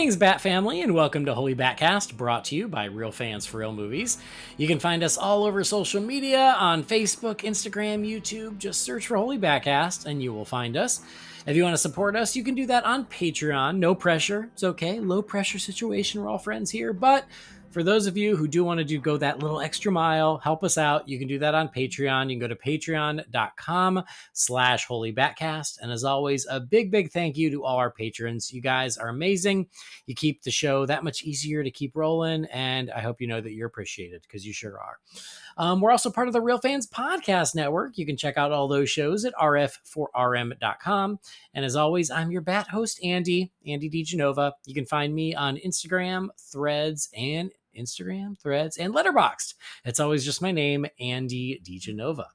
Greetings, Bat Family, and welcome to Holy BatCast, brought to you by Real Fans for Real Movies. You can find us all over social media on Facebook, Instagram, YouTube. Just search for Holy BatCast, and you will find us. If you want to support us, you can do that on Patreon. No pressure. It's okay. Low pressure situation. We're all friends here. But for those of you who do want to go that little extra mile, help us out, you can do that on Patreon. You can go to patreon.com/holybatcast. And as always, a big thank you to all our patrons. You guys are amazing. You keep the show that much easier to keep rolling. And I hope you know that you're appreciated, because you sure are. We're also part of the Real Fans Podcast Network. You can check out all those shows at rf4rm.com. And as always, I'm your Bat host, Andy DiGenova. You can find me on Instagram, Threads, and Letterboxd. It's always just my name, Andy DiGenova.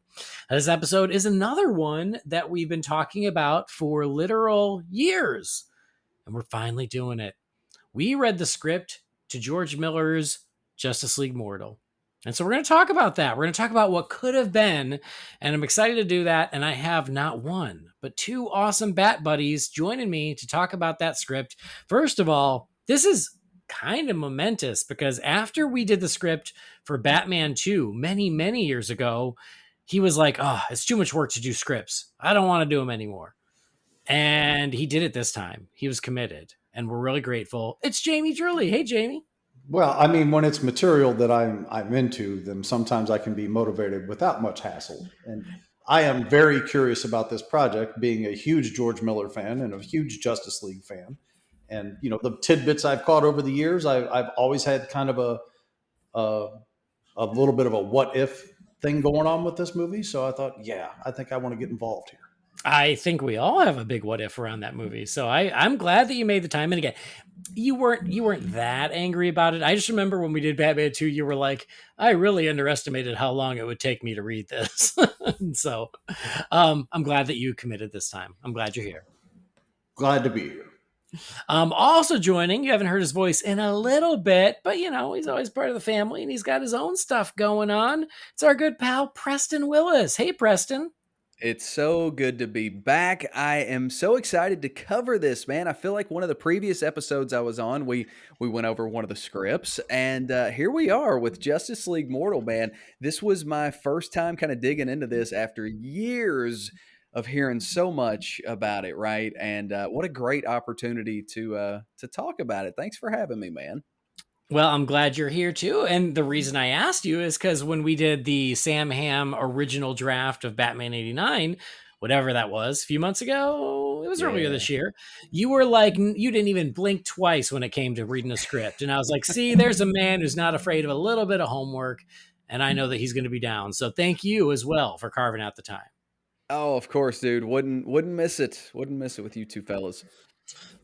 This episode is another one that we've been talking about for literal years, and we're finally doing it. We read the script to George Miller's Justice League Mortal. And so we're going to talk about that. We're going to talk about what could have been, and I'm excited to do that. And I have not one, but two awesome Bat buddies joining me to talk about that script. First of all, this is kind of momentous, because after we did the script for Batman 2 many years ago, he was like, oh, it's too much work to do scripts. I don't want to do them anymore. And he did it this time. He was committed, and we're really grateful. It's Jamie Drully. Hey, Jamie. Well, I mean, when it's material that I'm into, then sometimes I can be motivated without much hassle. And I am very curious about this project, being a huge George Miller fan and a huge Justice League fan. And, you know, the tidbits I've caught over the years, I've always had kind of a little bit of a what if thing going on with this movie. So I thought, yeah, I think I want to get involved here. I think we all have a big what if around that movie. So I'm glad that you made the time. And again, you weren't that angry about it. I just remember when we did Batman 2, you were like, I really underestimated how long it would take me to read this. So I'm glad that you committed this time. I'm glad you're here. Glad to be here. Also joining, you haven't heard his voice in a little bit, but you know, he's always part of the family and he's got his own stuff going on. It's our good pal, Preston Willis. Hey, Preston. It's so good to be back. I am so excited to cover this, man. I feel like one of the previous episodes I was on, we went over one of the scripts, and here we are with Justice League Mortal, man. This was my first time kind of digging into this after years of hearing so much about it, right? And what a great opportunity to talk about it. Thanks for having me, man. Well, I'm glad you're here too. And the reason I asked you is because when we did the Sam Hamm original draft of Batman 89, whatever that was, a few months ago, it was earlier this year, you were like, you didn't even blink twice when it came to reading a script. And I was like, see, there's a man who's not afraid of a little bit of homework. And I know that he's going to be down. So thank you as well for carving out the time. Oh, of course, dude. Wouldn't miss it. Wouldn't miss it with you two fellas.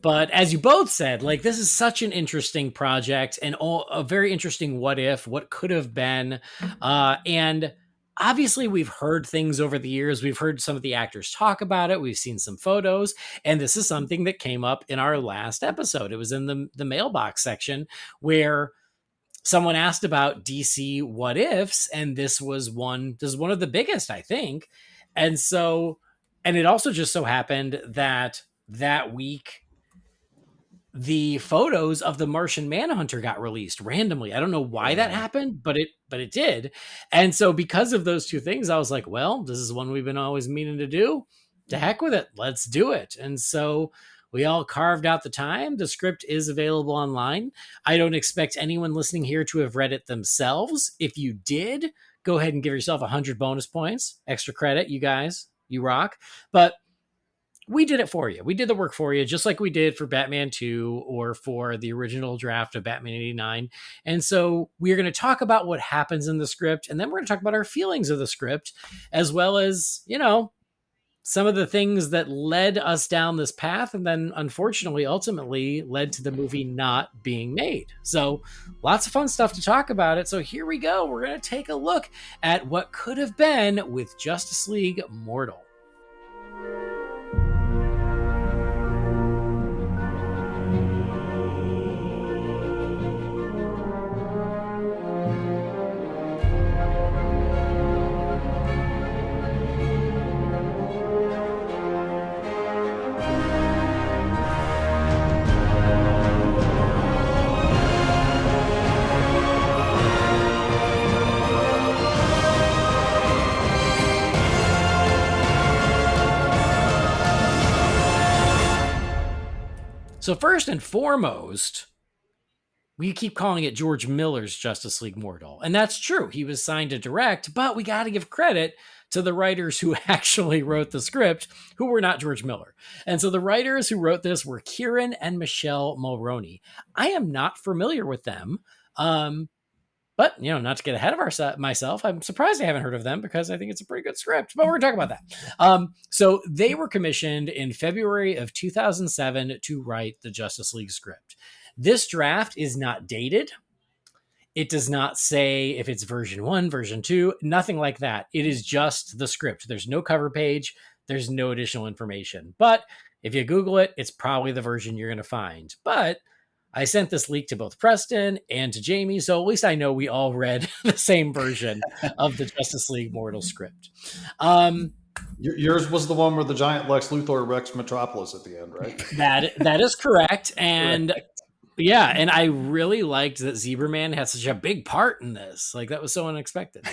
But as you both said, like, this is such an interesting project and a very interesting what if, what could have been. And obviously we've heard things over the years. We've heard some of the actors talk about it. We've seen some photos. And this is something that came up in our last episode. It was in the mailbox section where someone asked about DC what ifs. And this was one of the biggest, I think. And it also just so happened that week, the photos of the Martian Manhunter got released randomly. I don't know why that happened, but it did. And so because of those two things, I was like, well, this is one we've been always meaning to do. To heck with it. Let's do it. And so we all carved out the time. The script is available online. I don't expect anyone listening here to have read it themselves. If you did, go ahead and give yourself 100 bonus points, extra credit. You guys, you rock. But we did it for you. We did the work for you, just like we did for Batman 2 or for the original draft of Batman 89. And so we're going to talk about what happens in the script, and then we're going to talk about our feelings of the script, as well as, you know, some of the things that led us down this path and then unfortunately ultimately led to the movie not being made. So lots of fun stuff to talk about it. So here we go. We're going to take a look at what could have been with Justice League Mortal. So first and foremost, we keep calling it George Miller's Justice League Mortal. And that's true. He was signed to direct, but we got to give credit to the writers who actually wrote the script, who were not George Miller. And so the writers who wrote this were Kieran and Michelle Mulroney. I am not familiar with them. But, not to get ahead of myself, I'm surprised I haven't heard of them because I think it's a pretty good script, but we're going to talk about that. So they were commissioned in February of 2007 to write the Justice League script. This draft is not dated. It does not say if it's version 1, version 2, nothing like that. It is just the script. There's no cover page. There's no additional information. But if you Google it, it's probably the version you're going to find. But I sent this leak to both Preston and to Jamie, so at least I know we all read the same version of the Justice League Mortal script. Yours was the one where the giant Lex Luthor wrecks Metropolis at the end, right? That is correct. And yeah, and I really liked that Zebraman had such a big part in this. Like, that was so unexpected.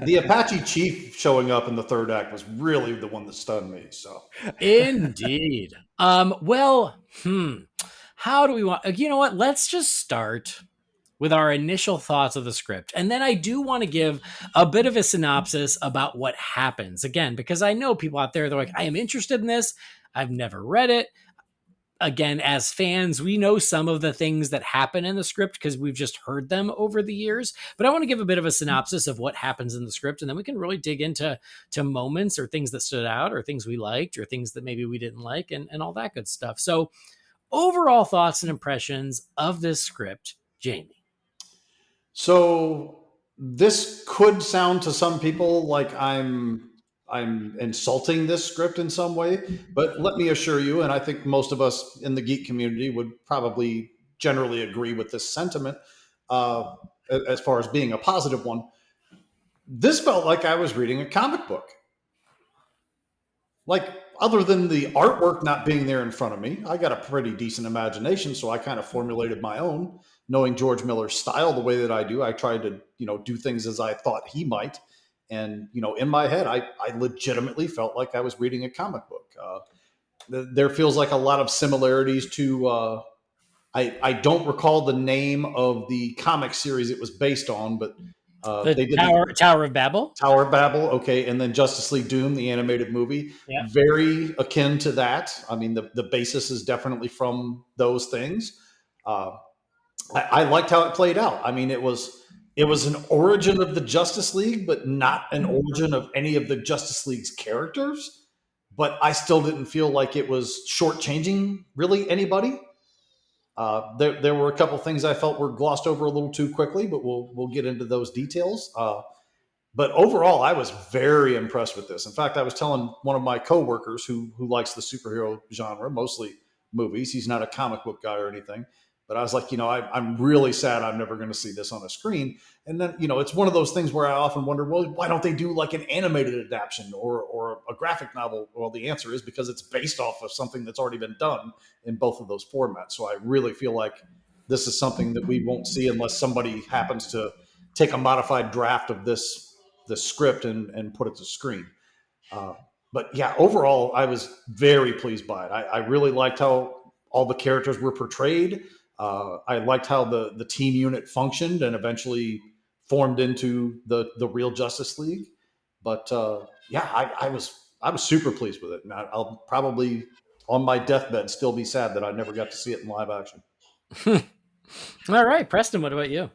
The Apache chief showing up in the third act was really the one that stunned me. So, indeed. How do we want? You know what? Let's just start with our initial thoughts of the script. And then I do want to give a bit of a synopsis about what happens. Again, because I know people out there, they're like, I am interested in this. I've never read it. Again, as fans, we know some of the things that happen in the script because we've just heard them over the years. But I want to give a bit of a synopsis of what happens in the script, and then we can really dig into moments or things that stood out or things we liked or things that maybe we didn't like and all that good stuff. So overall thoughts and impressions of this script, Jamie. So this could sound to some people like I'm insulting this script in some way, but let me assure you, and I think most of us in the geek community would probably generally agree with this sentiment, as far as being a positive one. This felt like I was reading a comic book. Like, other than the artwork not being there in front of me, I got a pretty decent imagination, so I kind of formulated my own. Knowing George Miller's style the way that I do, I tried to, do things as I thought he might. And, in my head, I legitimately felt like I was reading a comic book. There feels like a lot of similarities to, I don't recall the name of the comic series it was based on, but the Tower of Babel. Tower of Babel, okay, and then Justice League Doom, the animated movie, very akin to that. I mean, the basis is definitely from those things. I liked how it played out. I mean, it was an origin of the Justice League, but not an origin of any of the Justice League's characters. But I still didn't feel like it was shortchanging really anybody. There were a couple things I felt were glossed over a little too quickly, but we'll get into those details. But overall, I was very impressed with this. In fact, I was telling one of my coworkers who likes the superhero genre, mostly movies. He's not a comic book guy or anything. But I was like, I'm really sad I'm never going to see this on a screen. And then, it's one of those things where I often wonder, well, why don't they do like an animated adaptation or a graphic novel? Well, the answer is because it's based off of something that's already been done in both of those formats. So I really feel like this is something that we won't see unless somebody happens to take a modified draft of this script and put it to screen. But yeah, overall, I was very pleased by it. I really liked how all the characters were portrayed. I liked how the team unit functioned and eventually formed into the real Justice League. But I was super pleased with it. And I'll probably on my deathbed still be sad that I never got to see it in live action. All right, Preston, what about you?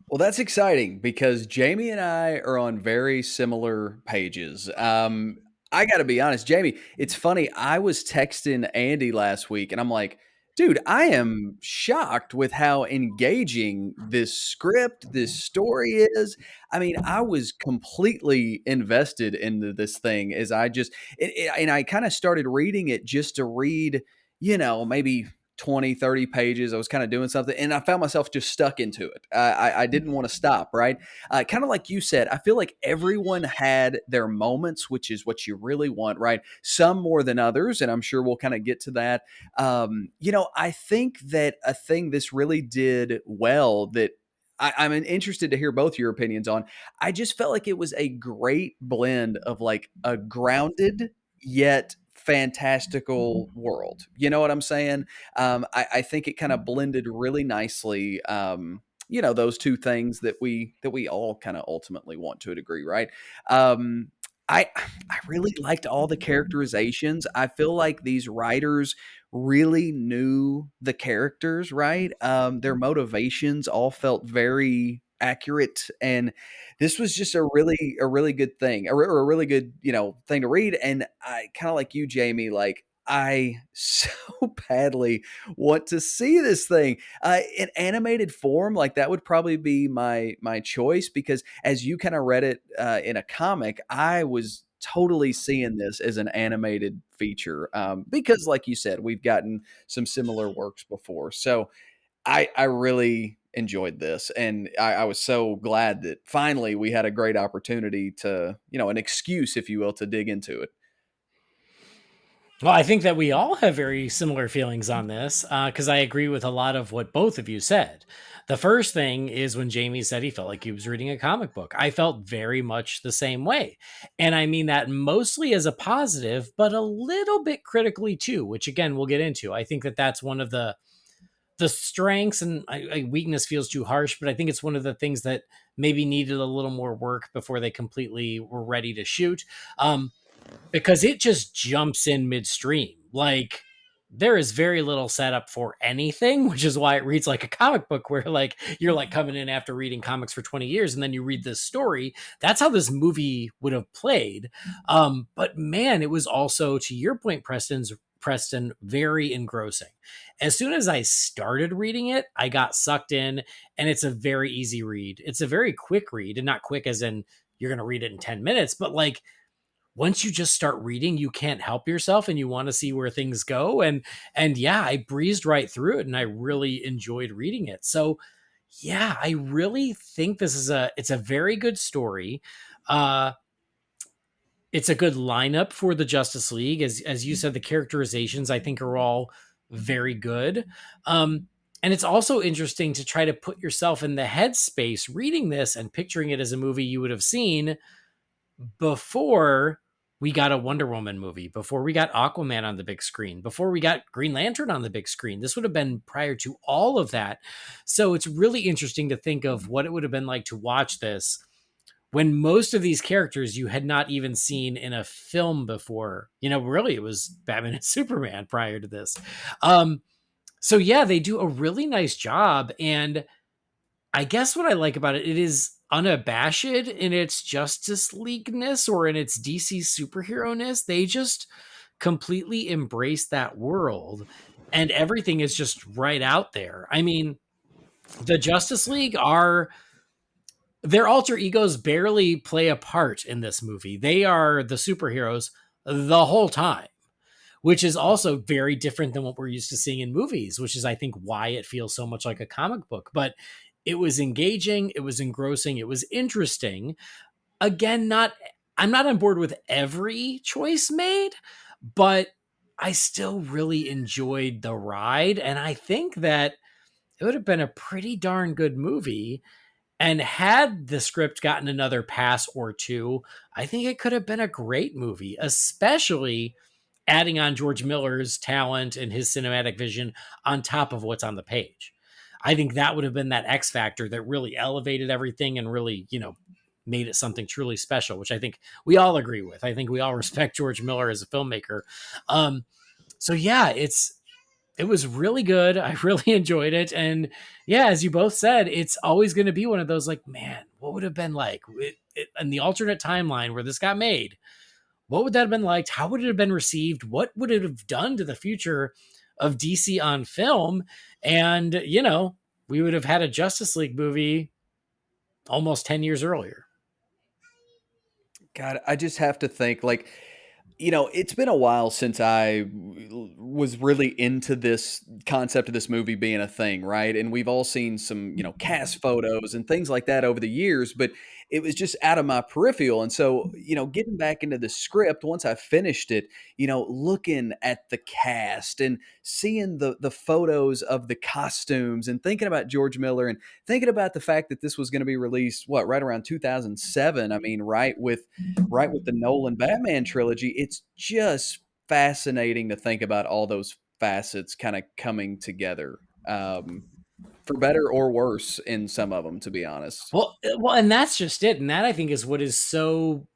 Well, that's exciting because Jamie and I are on very similar pages. I got to be honest, Jamie, it's funny. I was texting Andy last week and I'm like, dude, I am shocked with how engaging this script, this story is. I mean, I was completely invested into this thing as and I kind of started reading it just to read, maybe 20, 30 pages. I was kind of doing something and I found myself just stuck into it. I didn't want to stop, right? Kind of like you said, I feel like everyone had their moments, which is what you really want, right? Some more than others. And I'm sure we'll kind of get to that. I think that a thing this really did well that I'm interested to hear both your opinions on. I just felt like it was a great blend of like a grounded yet fantastical world. You know what I'm saying? I think it kind of blended really nicely. Those two things that we all kind of ultimately want to a degree, right? Um, I really liked all the characterizations. I feel like these writers really knew the characters, right? Their motivations all felt very accurate, and this was just a really good thing, a really good thing to read. And I kind of like you, Jamie, like I so badly want to see this thing in animated form. Like that would probably be my choice, because as you kind of read it in a comic, I was totally seeing this as an animated feature, because like you said, we've gotten some similar works before. So I really enjoyed this, and I was so glad that finally we had a great opportunity to, an excuse, if you will, to dig into it. Well, I think that we all have very similar feelings on this because I agree with a lot of what both of you said. The first thing is when Jamie said he felt like he was reading a comic book. I felt very much the same way. And I mean that mostly as a positive, but a little bit critically too, which again, we'll get into. I think that that's one of the strengths, and weakness feels too harsh, but I think it's one of the things that maybe needed a little more work before they completely were ready to shoot. Because it just jumps in midstream. Like there is very little setup for anything, which is why it reads like a comic book where like you're like coming in after reading comics for 20 years and then you read this story. That's how this movie would have played. But man, it was also, to your point, Preston, very engrossing. As soon as I started reading it, I got sucked in, and it's a very easy read. It's a very quick read, and not quick as in you're going to read it in 10 minutes, but like once you just start reading, you can't help yourself and you want to see where things go. And yeah, I breezed right through it and I really enjoyed reading it. So yeah, I really think this is it's a very good story. Uh it's a good lineup for the Justice League. As you said, the characterizations I think are all very good. And it's also interesting to try to put yourself in the headspace reading this and picturing it as a movie you would have seen before we got a Wonder Woman movie, before we got Aquaman on the big screen, before we got Green Lantern on the big screen. This would have been prior to all of that. So it's really interesting to think of what it would have been like to watch this when most of these characters you had not even seen in a film before. Really, it was Batman and Superman prior to this. So yeah, they do a really nice job. And I guess what I like about it, it is unabashed in its Justice League-ness or in its DC superhero-ness. They just completely embrace that world, and everything is just right out there. I mean, the Justice League are their alter egos barely play a part in this movie. They are the superheroes the whole time, which is also very different than what we're used to seeing in movies, which is, I think, why it feels so much like a comic book. But it was engaging, it was engrossing, it was interesting. Again, I'm not on board with every choice made, but I still really enjoyed the ride. And I think that it would have been a pretty darn good movie. And had the script gotten another pass or two, I think it could have been a great movie, especially adding on George Miller's talent and his cinematic vision on top of what's on the page. I think that would have been that X factor that really elevated everything and really, made it something truly special, which I think we all agree with. I think we all respect George Miller as a filmmaker. So yeah, it was really good. I really enjoyed it. And yeah, as you both said, it's always going to be one of those like, man, what would have been like in the alternate timeline where this got made? What would that have been like? How would it have been received? What would it have done to the future of DC on film? And, we would have had a Justice League movie almost 10 years earlier. God, I just have to think like, it's been a while since I was really into this concept of this movie being a thing, right? And we've all seen some, cast photos and things like that over the years, but it was just out of my peripheral. And so, getting back into the script, once I finished it, looking at the cast and seeing the photos of the costumes and thinking about George Miller and thinking about the fact that this was going to be released, right around 2007. I mean, right with the Nolan Batman trilogy, it's just fascinating to think about all those facets kind of coming together, for better or worse in some of them, to be honest. Well, and that's just it. And that, I think, is what is so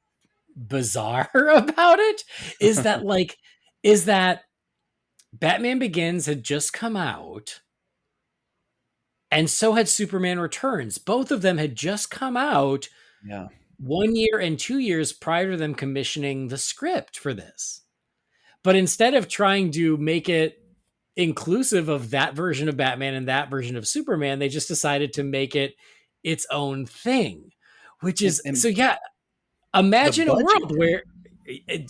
bizarre about it, is that Batman Begins had just come out, and so had Superman Returns. Both of them had just come out Yeah. 1 year and 2 years prior to them commissioning the script for this. But instead of trying to make it inclusive of that version of Batman and that version of Superman, they just decided to make it its own thing, which is And so, yeah. the Imagine a budget. world where,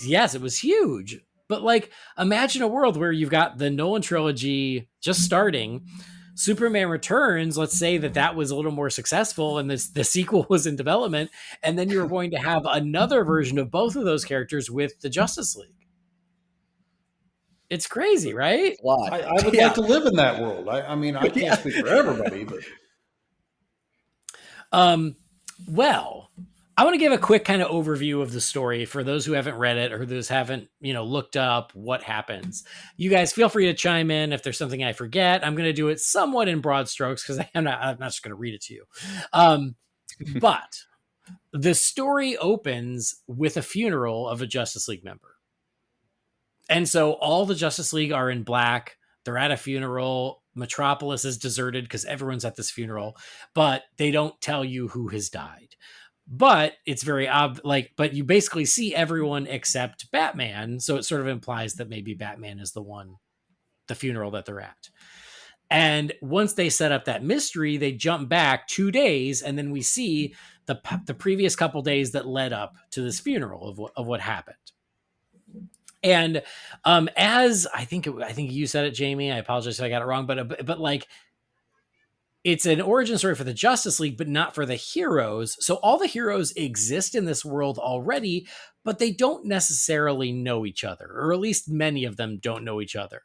yes, it was huge, but like, imagine a world where you've got the Nolan trilogy just starting, Superman Returns. Let's say that was a little more successful, and the sequel was in development, and then you're going to have another version of both of those characters with the Justice League. It's crazy, right? I would like to live in that world. I mean, I can't speak for everybody, but well, I want to give a quick kind of overview of the story for those who haven't read it or those haven't, looked up what happens. You guys feel free to chime in if there's something I forget. I'm going to do it somewhat in broad strokes because I'm not just going to read it to you. But the story opens with a funeral of a Justice League member. And so all the Justice League are in black. They're at a funeral. Metropolis is deserted because everyone's at this funeral, but they don't tell you who has died. But it's very but you basically see everyone except Batman. So it sort of implies that maybe Batman is the funeral that they're at. And once they set up that mystery, they jump back 2 days, and then we see the previous couple days that led up to this funeral of what happened. And as I think you said it, Jamie, I apologize if I got it wrong, but like, it's an origin story for the Justice League, but not for the heroes. So all the heroes exist in this world already, but they don't necessarily know each other, or at least many of them don't know each other.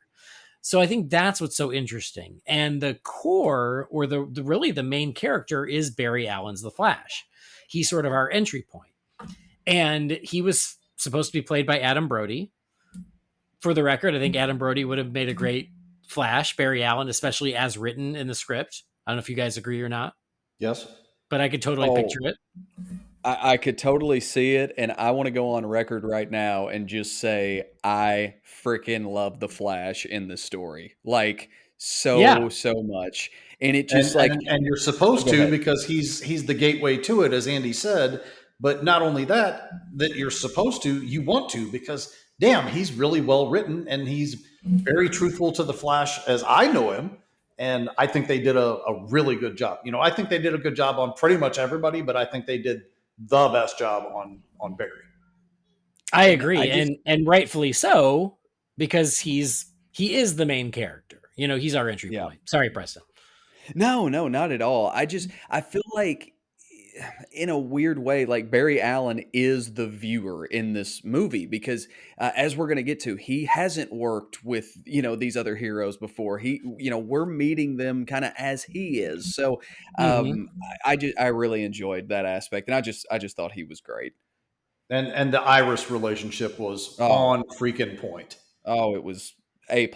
So I think that's what's so interesting. And the core, or really the main character, is Barry Allen's The Flash. He's sort of our entry point. And he was supposed to be played by Adam Brody. For the record, I think Adam Brody would have made a great Flash. Barry Allen, especially as written in the script. I don't know if you guys agree or not. yes. But I could totally picture it. I could totally see it, and I want to go on record right now and just say I freaking love the Flash in this story, like so much. And it just and you're supposed to, because he's the gateway to it, as Andy said. But not only that you're supposed to, you want to, because damn, he's really well written, and he's very truthful to the Flash as I know him. And I think they did a really good job. I think they did a good job on pretty much everybody, but I think they did the best job on Barry. I agree, and rightfully so, because he is the main character. He's our entry point. Sorry, Preston. No, not at all. I feel like, in a weird way, like, Barry Allen is the viewer in this movie, because as we're going to get to, he hasn't worked with, these other heroes before. We're meeting them kind of as he is. So I really enjoyed that aspect. And I just thought he was great. And the Iris relationship was on freaking point. Oh, it was A+.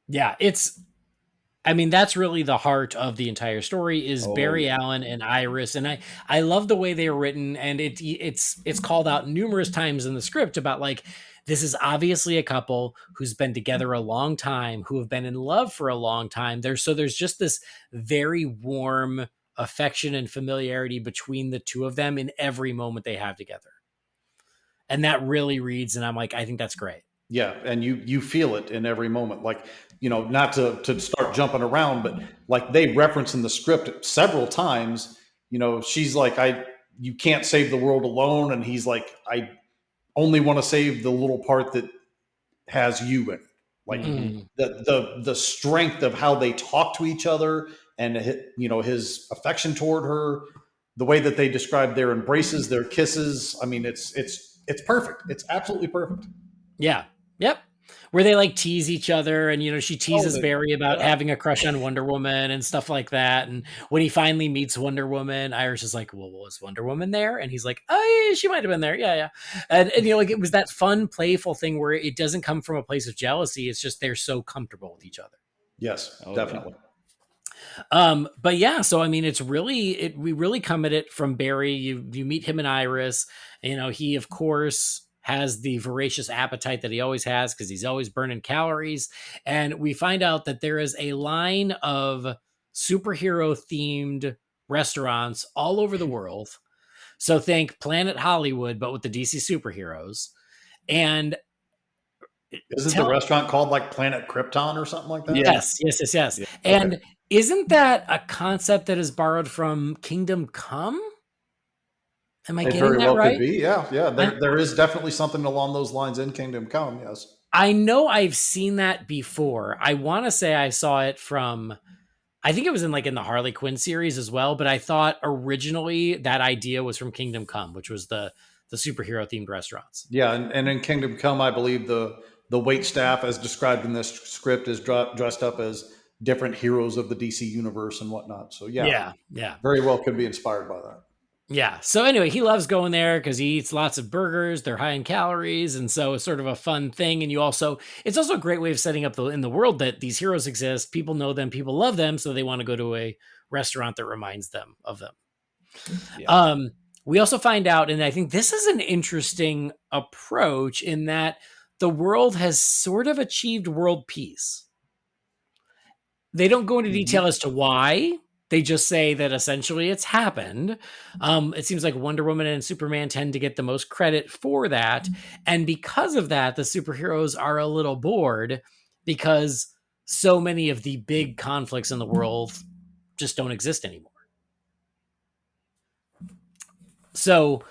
Yeah, that's really the heart of the entire story, is Barry Allen and Iris. And I love the way they are written. And it's called out numerous times in the script about, like, this is obviously a couple who's been together a long time, who have been in love for a long time. There's just this very warm affection and familiarity between the two of them in every moment they have together. And that really reads. And I'm like, I think that's great. Yeah. And you feel it in every moment. Like, not to start jumping around, but like, they reference in the script several times, she's like, you can't save the world alone. And he's like, I only want to save the little part that has you in it. Like the strength of how they talk to each other, and his affection toward her, the way that they describe their embraces, their kisses. I mean, it's perfect. It's absolutely perfect. Yeah. Yep. where they like tease each other, and she teases Oh, Barry about yeah. having a crush on Wonder Woman and stuff like that. And when he finally meets Wonder Woman, Iris is like, "Well, was Wonder Woman there?" And he's like, "Oh, yeah, she might have been there, yeah." And like it was that fun, playful thing where it doesn't come from a place of jealousy. It's just they're so comfortable with each other. Yes, Oh, definitely. But yeah, so I mean, we really come at it from Barry. You meet him and Iris. He of course has the voracious appetite that he always has because he's always burning calories. And we find out that there is a line of superhero themed restaurants all over the world. So think Planet Hollywood, but with the DC superheroes. And Isn't the tell restaurant called like Planet Krypton or something like that? Yeah. Yes. Yeah. Okay. And isn't that a concept that is borrowed from Kingdom Come? Am I It getting very that well could right? be. Yeah, yeah. There is definitely something along those lines in Kingdom Come. Yes. I know I've seen that before. I want to say I saw it from, I think it was in the Harley Quinn series as well, but I thought originally that idea was from Kingdom Come, which was the superhero themed restaurants. Yeah, and in Kingdom Come, I believe the wait staff, as described in this script, is dressed up as different heroes of the DC universe and whatnot. So yeah, Yeah. very well could be inspired by that. Yeah. So anyway, he loves going there because he eats lots of burgers. They're high in calories, and so it's sort of a fun thing. And it's also a great way of setting up in the world that these heroes exist. People know them, people love them, so they want to go to a restaurant that reminds them of them. Yeah. We also find out, and I think this is an interesting approach in that the world has sort of achieved world peace. They don't go into detail as to why. They just say that essentially it's happened. It seems like Wonder Woman and Superman tend to get the most credit for that. And because of that, the superheroes are a little bored because so many of the big conflicts in the world just don't exist anymore. So,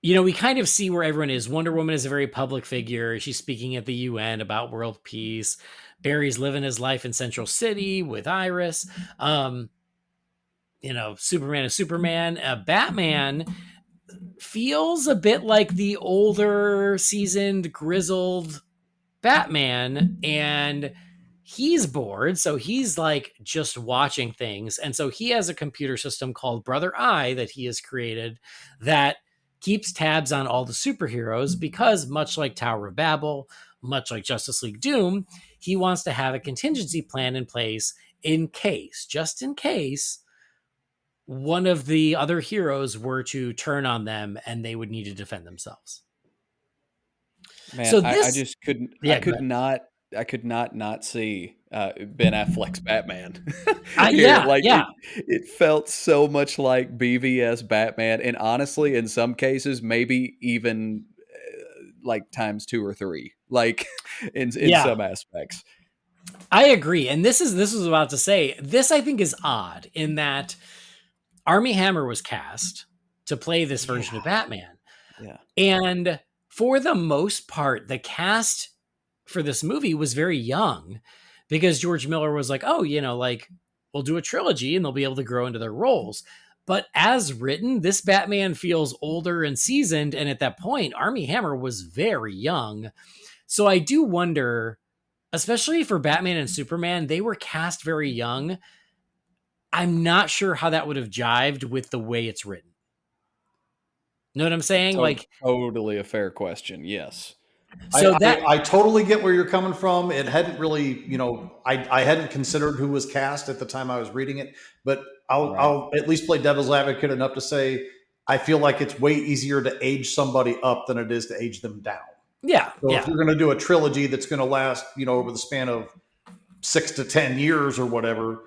we kind of see where everyone is. Wonder Woman is a very public figure. She's speaking at the UN about world peace. Barry's living his life in Central City with Iris. Superman is Superman. Batman feels a bit like the older, seasoned, grizzled Batman, and he's bored. So he's like just watching things. And so he has a computer system called Brother Eye that he has created that keeps tabs on all the superheroes because, much like Tower of Babel, much like Justice League Doom, he wants to have a contingency plan in place just in case, one of the other heroes were to turn on them and they would need to defend themselves. Man, So I just couldn't. Yeah, I could not see Ben Affleck's Batman here. yeah, Like yeah. it felt so much like BVS Batman, and honestly, in some cases, maybe even like times 2 or 3. Like in some aspects. I agree. And this was about to say, this I think is odd in that Armie Hammer was cast to play this version of Batman. Yeah. And for the most part, the cast for this movie was very young because George Miller was like, oh, we'll do a trilogy and they'll be able to grow into their roles. But as written, this Batman feels older and seasoned. And at that point, Armie Hammer was very young. So I do wonder, especially for Batman and Superman, they were cast very young. I'm not sure how that would have jived with the way it's written. Know what I'm saying? Totally a fair question. Yes. So I totally get where you're coming from. It hadn't really, I hadn't considered who was cast at the time I was reading it, but I'll at least play devil's advocate enough to say I feel like it's way easier to age somebody up than it is to age them down. Yeah. So if you're going to do a trilogy that's going to last, over the span of 6 to 10 years or whatever,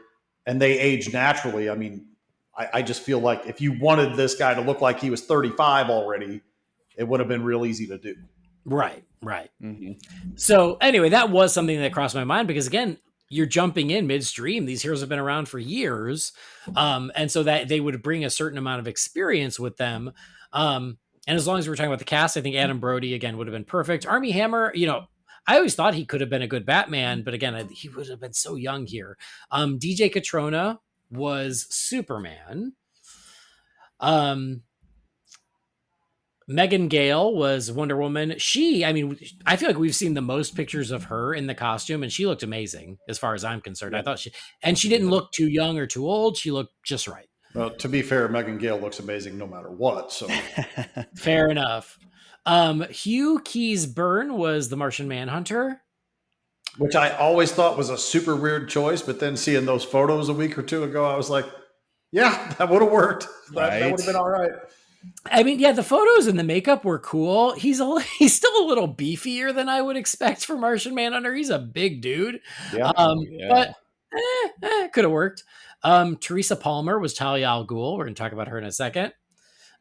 and they age naturally, I mean, I just feel like if you wanted this guy to look like he was 35 already, it would have been real easy to do. Right. Mm-hmm. So anyway, that was something that crossed my mind because again, you're jumping in midstream. These heroes have been around for years. And so that they would bring a certain amount of experience with them. And as long as we're talking about the cast, I think Adam Brody again would have been perfect. Armie Hammer, I always thought he could have been a good Batman, but again, he would have been so young here. DJ Catrona was Superman. Megan Gale was Wonder Woman. I feel like we've seen the most pictures of her in the costume, and she looked amazing as far as I'm concerned. Yeah, I thought she didn't did. look too young or too old. She looked just right. Well, to be fair, Megan Gale looks amazing no matter what. So Fair enough. Hugh Keys Byrne was the Martian Manhunter. which I always thought was a super weird choice, but then seeing those photos a week or two ago, I was like, yeah, that would have worked. That would have been all right. I mean, yeah, the photos and the makeup were cool. He's still a little beefier than I would expect for Martian Manhunter. He's a big dude. Yeah. But could have worked. Teresa Palmer was Talia al Ghul. We're going to talk about her in a second.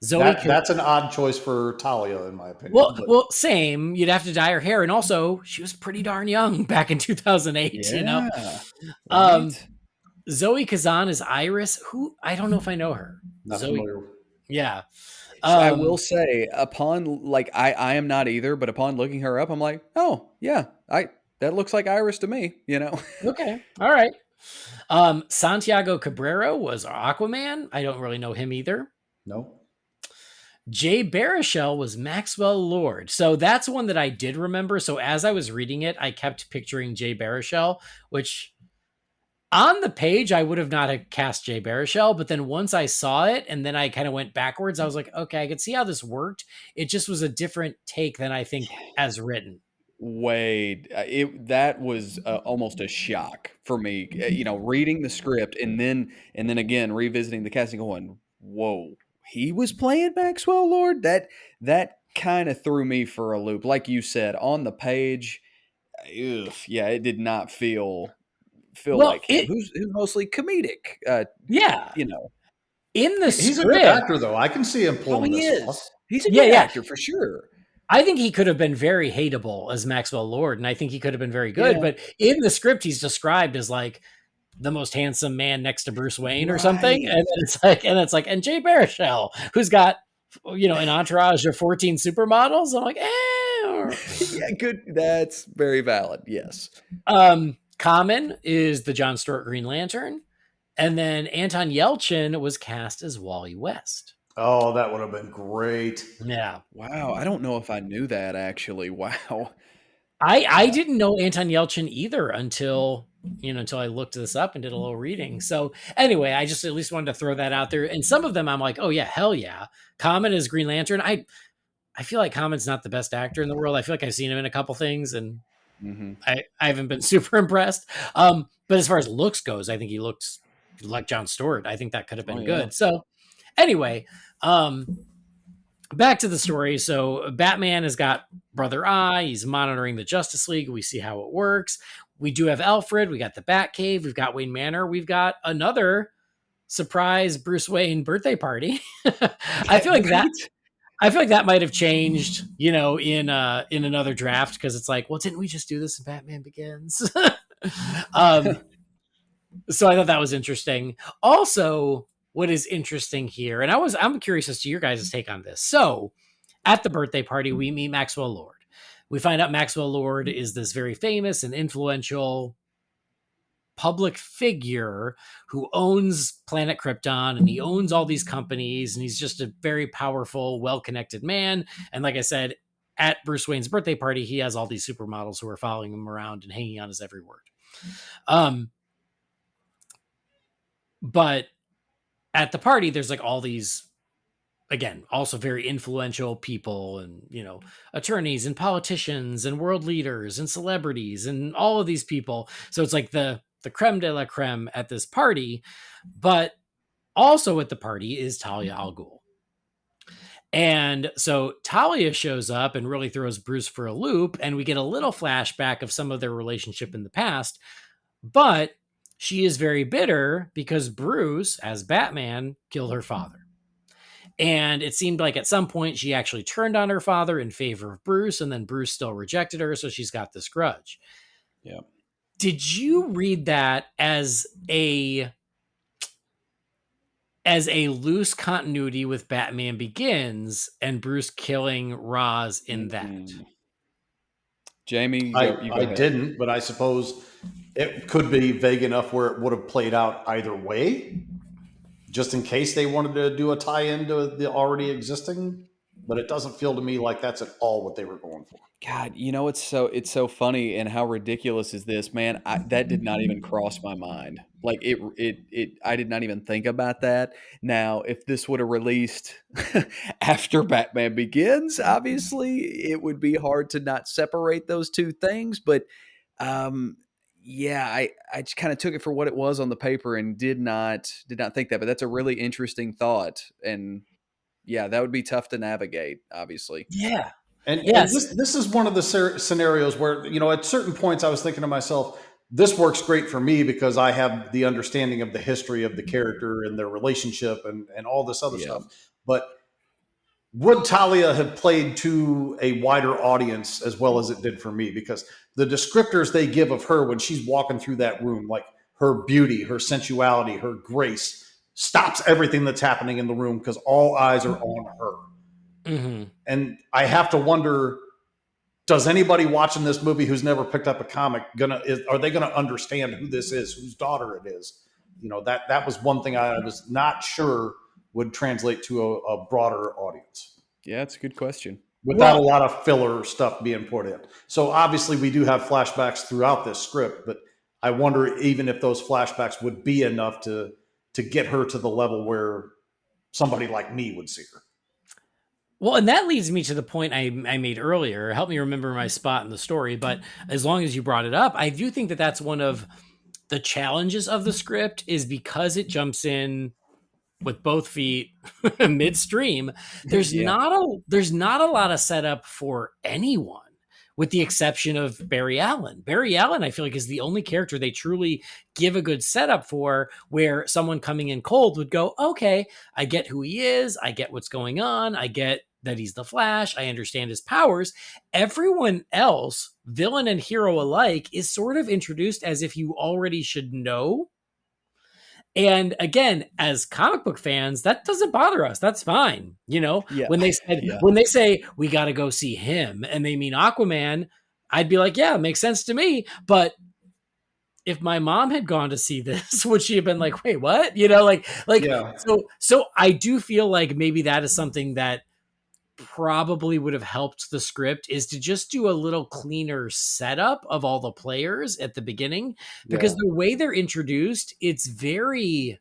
That's an odd choice for Talia, in my opinion. Well, same. You'd have to dye her hair, and also she was pretty darn young back in 2008. Yeah, you know, right? Zoe Kazan is Iris. Who I don't know if I know her. Not Zoe, familiar. yeah. I will say, I am not either, but upon looking her up, I'm like, oh yeah, that looks like Iris to me. You know. Okay. All right. Santiago Cabrera was Aquaman. I don't really know him either. No. Jay Baruchel was Maxwell Lord. So that's one that I did remember. So as I was reading it, I kept picturing Jay Baruchel, which on the page, I would have not have cast Jay Baruchel. But then once I saw it and then I kind of went backwards, I was like, okay, I could see how this worked. It just was a different take than I think as written. Wade, that was almost a shock for me. Reading the script and then again revisiting the casting, going, "Whoa, he was playing Maxwell Lord." That kind of threw me for a loop. Like you said, on the page, it did not feel like him. Who's mostly comedic. Yeah, in the he's script, a good actor though. I can see him pulling this off. He's a good actor for sure. I think he could have been very hateable as Maxwell Lord, and I think he could have been very good. Yeah. But in the script, he's described as like the most handsome man next to Bruce Wayne or something. And it's like, and Jay Baruchel, who's got, an entourage of 14 supermodels. I'm like, yeah, good. That's very valid. Yes. Common is the John Stewart Green Lantern. And then Anton Yelchin was cast as Wally West. Oh, that would have been great. Yeah. Wow. I don't know if I knew that actually. Wow. I didn't know Anton Yelchin either until I looked this up and did a little reading. So anyway, I just at least wanted to throw that out there. And some of them I'm like, oh yeah, hell yeah. Common is Green Lantern. I feel like Common's not the best actor in the world. I feel like I've seen him in a couple things and I haven't been super impressed. But as far as looks goes, I think he looks like John Stewart. I think that could have been good. So anyway, back to the story. So Batman has got Brother Eye. He's monitoring the Justice League. We see how it works. We do have Alfred. We got the Batcave. We've got Wayne Manor. We've got another surprise Bruce Wayne birthday party. I feel like that might have changed, in another draft because it's like, well, didn't we just do this in Batman Begins? So I thought that was interesting. Also, what is interesting here, and I'm curious as to your guys' take on this. So at the birthday party, we meet Maxwell Lord. We find out Maxwell Lord is this very famous and influential public figure who owns Planet Krypton, and he owns all these companies, and he's just a very powerful, well-connected man. And like I said, at Bruce Wayne's birthday party, he has all these supermodels who are following him around and hanging on his every word. But at the party, there's like all these, again, also very influential people and, attorneys and politicians and world leaders and celebrities and all of these people. So it's like the creme de la creme at this party. But also at the party is Talia al Ghul. And so Talia shows up and really throws Bruce for a loop. And we get a little flashback of some of their relationship in the past. But she is very bitter because Bruce, as Batman, killed her father. And it seemed like at some point she actually turned on her father in favor of Bruce, and then Bruce still rejected her, so she's got this grudge. Yeah. Did you read that as a loose continuity with Batman Begins and Bruce killing Ra's in that? Jamie, I didn't, but I suppose it could be vague enough where it would have played out either way, just in case they wanted to do a tie-in to the already existing. but it doesn't feel to me like that's at all what they were going for. God, it's so funny, and how ridiculous is this, man? That did not even cross my mind. Like I did not even think about that. Now, if this would have released after Batman Begins, obviously it would be hard to not separate those two things. But um, yeah, I just kind of took it for what it was on the paper and did not think that. But that's a really interesting thought, and yeah, that would be tough to navigate, obviously. Yeah. And Yes. this is one of the scenarios where, at certain points I was thinking to myself, this works great for me because I have the understanding of the history of the character and their relationship and all this other Yeah. stuff. But would Talia have played to a wider audience as well as it did for me? Because the descriptors they give of her when she's walking through that room, like her beauty, her sensuality, her grace, stops everything that's happening in the room because all eyes are on her. Mm-hmm. And I have to wonder, does anybody watching this movie who's never picked up a comic are they gonna understand who this is, whose daughter it is? That was one thing I was not sure would translate to a broader audience Yeah, it's a good question. without a lot of filler stuff being put in. So obviously we do have flashbacks throughout this script, but I wonder even if those flashbacks would be enough to get her to the level where somebody like me would see her. Well, and that leads me to the point I made earlier. Help me remember my spot in the story. But as long as you brought it up, I do think that that's one of the challenges of the script, is because it jumps in with both feet midstream. There's Yeah. not a lot of setup for anyone, with the exception of Barry Allen. Barry Allen, I feel like, is the only character they truly give a good setup for, where someone coming in cold would go, okay, I get who he is. I get what's going on. I get that he's the Flash. I understand his powers. Everyone else, villain and hero alike, is sort of introduced as if you already should know. And again, as comic book fans, that doesn't bother us. That's fine. Yeah. When they said, Yeah. when they say we got to go see him and they mean Aquaman, I'd be like, yeah, it makes sense to me. But if my mom had gone to see this, would she have been like, wait, what? Yeah. So I do feel like maybe that is something that probably would have helped the script, is to just do a little cleaner setup of all the players at the beginning, because Yeah. the way they're introduced, it's very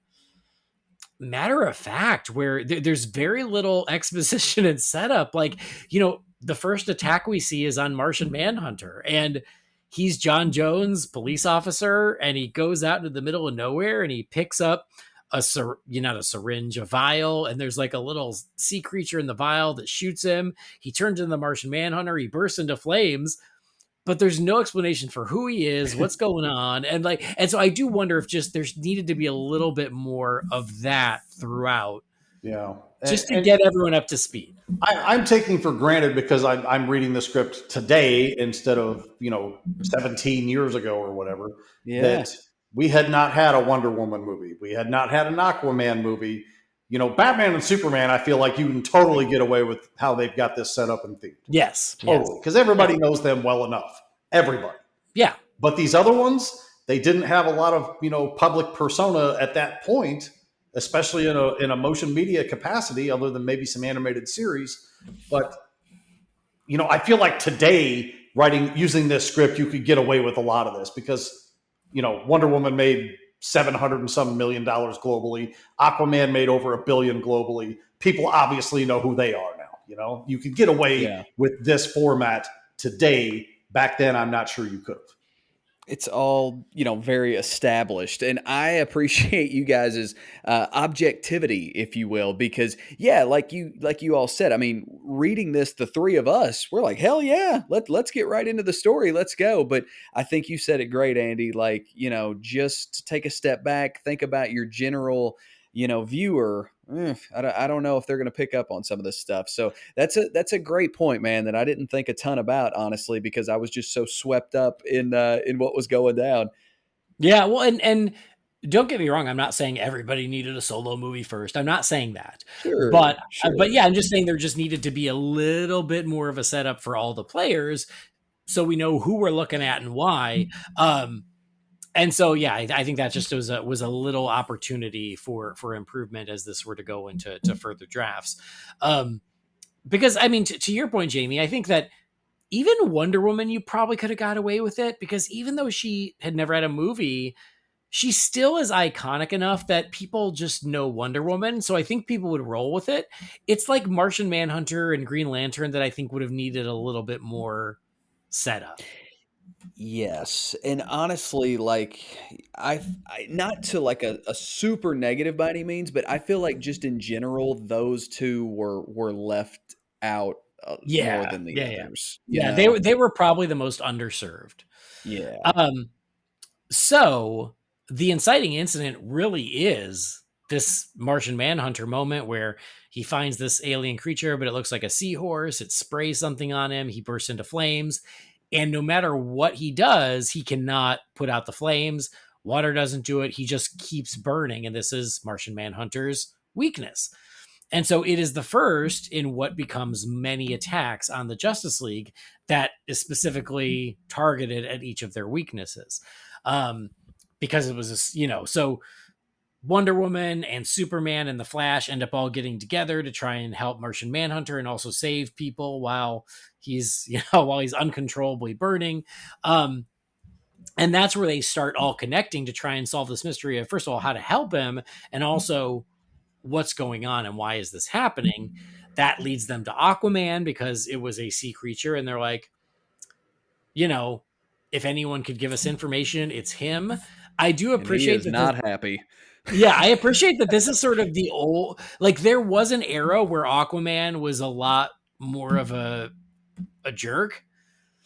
matter of fact, where there's very little exposition and setup. Like, the first attack we see is on Martian Manhunter, and he's John Jones, police officer, and he goes out into the middle of nowhere and he picks up not a syringe, a vial, and there's like a little sea creature in the vial that shoots him. He turns into the Martian Manhunter, he bursts into flames, but there's no explanation for who he is, what's going on. And so I do wonder if just there's needed to be a little bit more of that throughout, Yeah. just to get everyone up to speed. I'm taking for granted, because I'm reading the script today instead of 17 years ago or whatever, Yeah. that we had not had a Wonder Woman movie, we had not had an Aquaman movie. Batman and Superman, I feel like you can totally get away with how they've got this set up and themed. Yes. Totally, because everybody knows them well enough. Everybody. Yeah. But these other ones, they didn't have a lot of public persona at that point, especially in a motion media capacity, other than maybe some animated series. But I feel like today, using this script, you could get away with a lot of this, because Wonder Woman made $700 and some million globally. Aquaman made over $1 billion globally. People obviously know who they are now. You could get away with this format today. Back then, I'm not sure you could have. It's all, very established. And I appreciate you guys' objectivity, if you will, because like you all said, I mean, reading this, the three of us, we're like, hell yeah, let's get right into the story. Let's go. But I think you said it great, Andy. Like, just take a step back, think about your general, viewer. I don't know if they're going to pick up on some of this stuff. So that's a great point, man, that I didn't think a ton about, honestly, because I was just so swept up in what was going down. Yeah. Well, and don't get me wrong, I'm not saying everybody needed a solo movie first. I'm not saying that. Sure. But yeah, I'm just saying there just needed to be a little bit more of a setup for all the players, so we know who we're looking at and why. And so, yeah, I think that just was a little opportunity for improvement as this were to go into further drafts. because I mean, to your point, Jamie, I think that even Wonder Woman, you probably could have got away with it, because even though she had never had a movie, she still is iconic enough that people just know Wonder Woman. So I think people would roll with it. It's like Martian Manhunter and Green Lantern that I think would have needed a little bit more setup. Yes, and honestly, like I not to like a super negative by any means, but I feel like just in general, those two were left out more Yeah, than the yeah, yeah, others. You yeah. know? They were probably the most underserved. Yeah. Um, so the inciting incident really is this Martian Manhunter moment where he finds this alien creature, but it looks like a seahorse. It sprays something on him. He bursts into flames. And no matter what he does, he cannot put out the flames. Water doesn't do it. He just keeps burning. And this is Martian Manhunter's weakness. And so it is the first in what becomes many attacks on the Justice League that is specifically targeted at each of their weaknesses. Because it was, so Wonder Woman and Superman and the Flash end up all getting together to try and help Martian Manhunter and also save people while he's, while he's uncontrollably burning. And that's where they start all connecting to try and solve this mystery of, first of all, how to help him, and also what's going on and why is this happening. That leads them to Aquaman, because it was a sea creature, and they're like, if anyone could give us information, it's him. I do And he appreciate is that. not happy. Yeah, I appreciate that this is sort of the old, like, there was an era where Aquaman was a lot more of a jerk.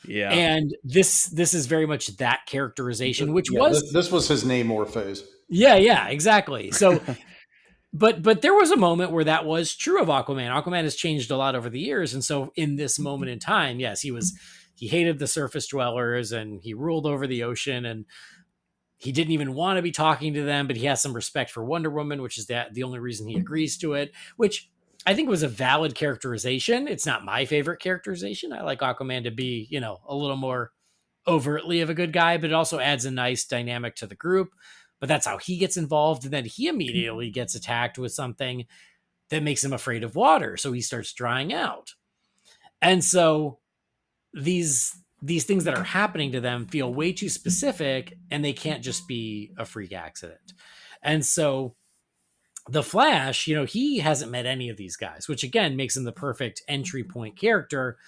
Yeah. And this is very much that characterization, which was, this was his Namor phase. yeah, exactly. So but there was a moment where that was true of Aquaman. Aquaman has changed a lot over the years, and so in this moment in time, yes, he hated the surface dwellers, and he ruled over the ocean, and he didn't even want to be talking to them, but he has some respect for Wonder Woman, which is the only reason he agrees to it, which I think was a valid characterization. It's not my favorite characterization. I like Aquaman to be, a little more overtly of a good guy, but it also adds a nice dynamic to the group. But that's how he gets involved. And then he immediately gets attacked with something that makes him afraid of water. So he starts drying out. And so these things that are happening to them feel way too specific, and they can't just be a freak accident. And so the Flash, he hasn't met any of these guys, which again makes him the perfect entry point character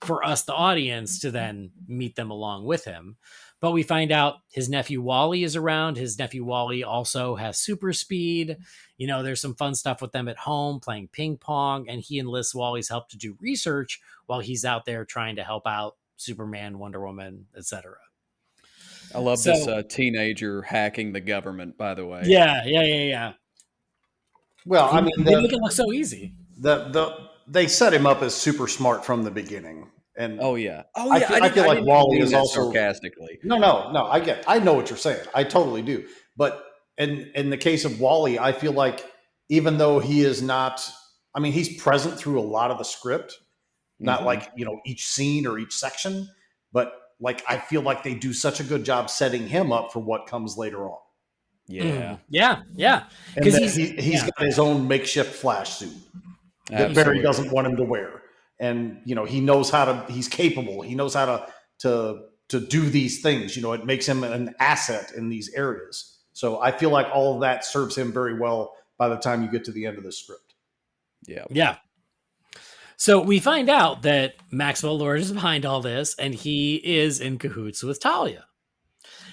for us, the audience, to then meet them along with him. But we find out his nephew Wally is around. His nephew Wally also has super speed. There's some fun stuff with them at home playing ping pong, and he enlists Wally's help to do research while he's out there trying to help out Superman, Wonder Woman, etc. I love this teenager hacking the government, by the way. Yeah. Well, I mean, they make it look so easy. They set him up as super smart from the beginning. And oh yeah. I feel like Wally is also sarcastically. No, I know what you're saying. I totally do. But in the case of Wally, I feel like even though he is not, I mean, he's present through a lot of the script, not like, each scene or each section, but like, I feel like they do such a good job setting him up for what comes later on. Yeah. Yeah. Because he's got his own makeshift Flash suit that Barry doesn't want him to wear. And, he knows he's capable. He knows how to do these things. It makes him an asset in these areas. So I feel like all of that serves him very well by the time you get to the end of the script. Yeah. So we find out that Maxwell Lord is behind all this, and he is in cahoots with Talia.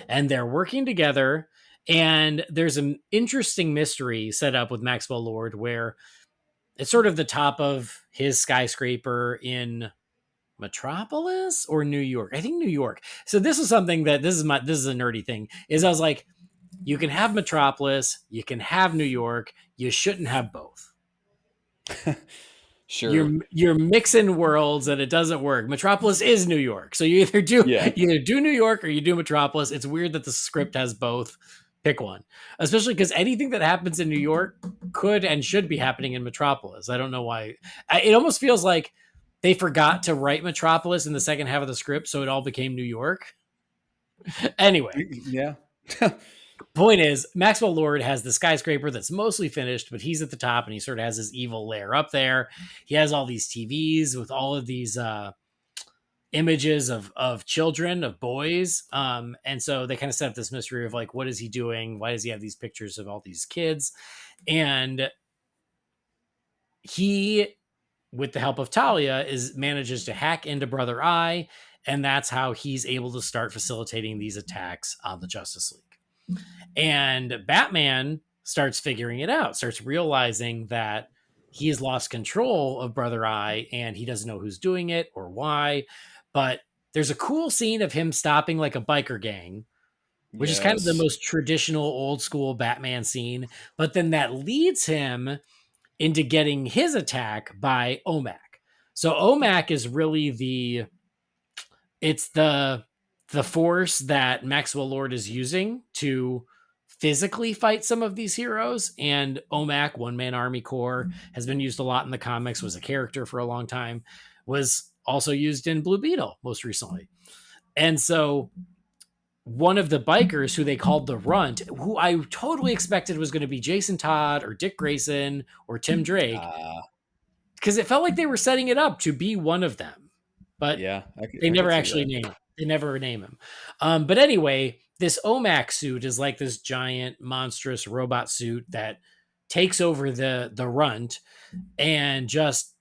And they're working together, and there's an interesting mystery set up with Maxwell Lord where it's sort of the top of his skyscraper in Metropolis or New York. I think New York. So this is something that this is a nerdy thing, is I was like, you can have Metropolis, you can have New York, you shouldn't have both. Sure. You're mixing worlds and it doesn't work. Metropolis is New York. So you either do New York or you do Metropolis. It's weird that the script has both. Pick one, especially because anything that happens in New York could and should be happening in Metropolis. I don't know why. It almost feels like they forgot to write Metropolis in the second half of the script, so it all became New York. Anyway. Yeah. Point is, Maxwell Lord has the skyscraper that's mostly finished, but he's at the top and he sort of has his evil lair up there. He has all these TVs with all of these images of children, of boys. And so they kind of set up this mystery of like, what is he doing? Why does he have these pictures of all these kids? And he, with the help of Talia, manages to hack into Brother Eye, and that's how he's able to start facilitating these attacks on the Justice League. And Batman starts figuring it out, starts realizing that he has lost control of Brother Eye and he doesn't know who's doing it or why. But there's a cool scene of him stopping like a biker gang, which is kind of the most traditional old school Batman scene. But then that leads him into getting his attack by OMAC. So OMAC is really the force that Maxwell Lord is using to physically fight some of these heroes. And OMAC, One Man Army Corps, has been used a lot in the comics, was a character for a long time, was also used in Blue Beetle most recently. And so one of the bikers who they called the Runt, who I totally expected was going to be Jason Todd or Dick Grayson or Tim Drake, because it felt like they were setting it up to be one of them. But they never actually name him. They never name him. But anyway, this OMAC suit is like this giant, monstrous robot suit that takes over the Runt and just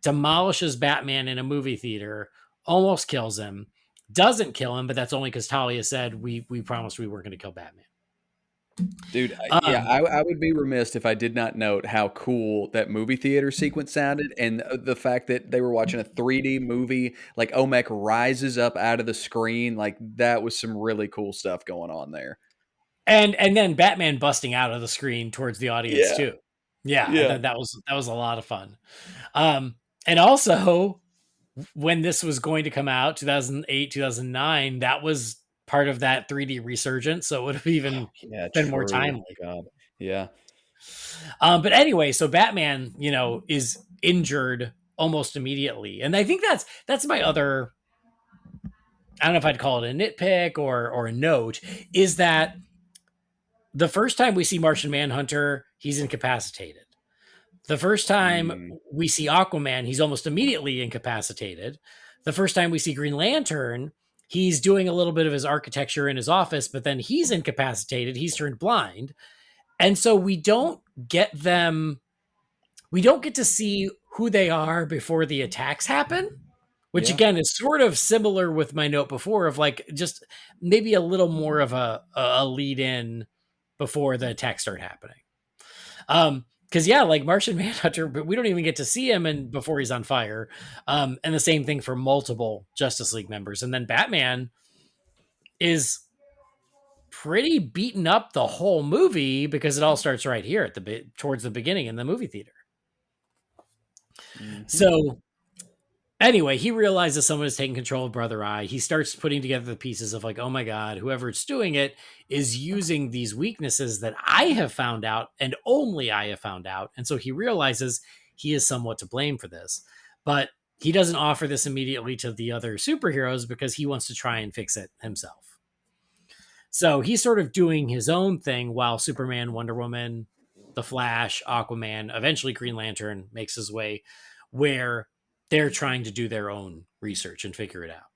demolishes Batman in a movie theater, almost kills him. Doesn't kill him, but that's only because Talia said we promised we weren't going to kill Batman. Dude, I would be remiss if I did not note how cool that movie theater sequence sounded, and the fact that they were watching a 3D movie, like OMAC rises up out of the screen, like that was some really cool stuff going on there. And then Batman busting out of the screen towards the audience too. Yeah. That was a lot of fun. And also, when this was going to come out, 2008, 2009, that was part of that 3D resurgence. So it would have even been more timely. God. Yeah. But anyway, so Batman, is injured almost immediately. And I think that's my other, I don't know if I'd call it a nitpick or a note, is that the first time we see Martian Manhunter, he's incapacitated. The first time we see Aquaman, he's almost immediately incapacitated. The first time we see Green Lantern, he's doing a little bit of his architecture in his office, but then he's incapacitated. He's turned blind. And so we don't get to see who they are before the attacks happen, which again is sort of similar with my note before of like just maybe a little more of a lead in before the attacks start happening. Because like Martian Manhunter, but we don't even get to see him before he's on fire. And the same thing for multiple Justice League members. And then Batman is pretty beaten up the whole movie because it all starts right here towards the beginning in the movie theater. Mm-hmm. So anyway, he realizes someone is taking control of Brother Eye. He starts putting together the pieces of like, oh my God, whoever's doing it is using these weaknesses that I have found out and only I have found out. And so he realizes he is somewhat to blame for this, but he doesn't offer this immediately to the other superheroes because he wants to try and fix it himself. So he's sort of doing his own thing while Superman, Wonder Woman, The Flash, Aquaman, eventually Green Lantern makes his way where they're trying to do their own research and figure it out.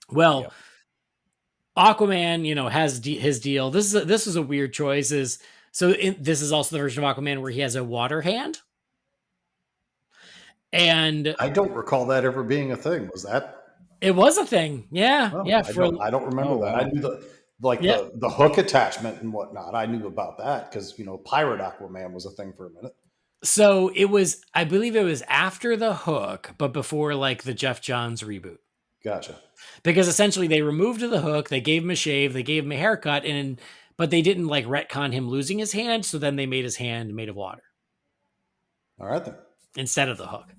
Well, Aquaman, has his deal. This is a weird choice. This is also the version of Aquaman where he has a water hand. And I don't recall that ever being a thing. Was that? It was a thing. Yeah. Oh, yeah. I don't remember that. I knew the hook attachment and whatnot. I knew about that because, Pirate Aquaman was a thing for a minute. So I believe it was after the hook, but before like the Jeff Johns reboot. Gotcha. Because essentially they removed the hook, they gave him a shave, they gave him a haircut, but they didn't like retcon him losing his hand. So then they made his hand made of water. All right then. Instead of the hook.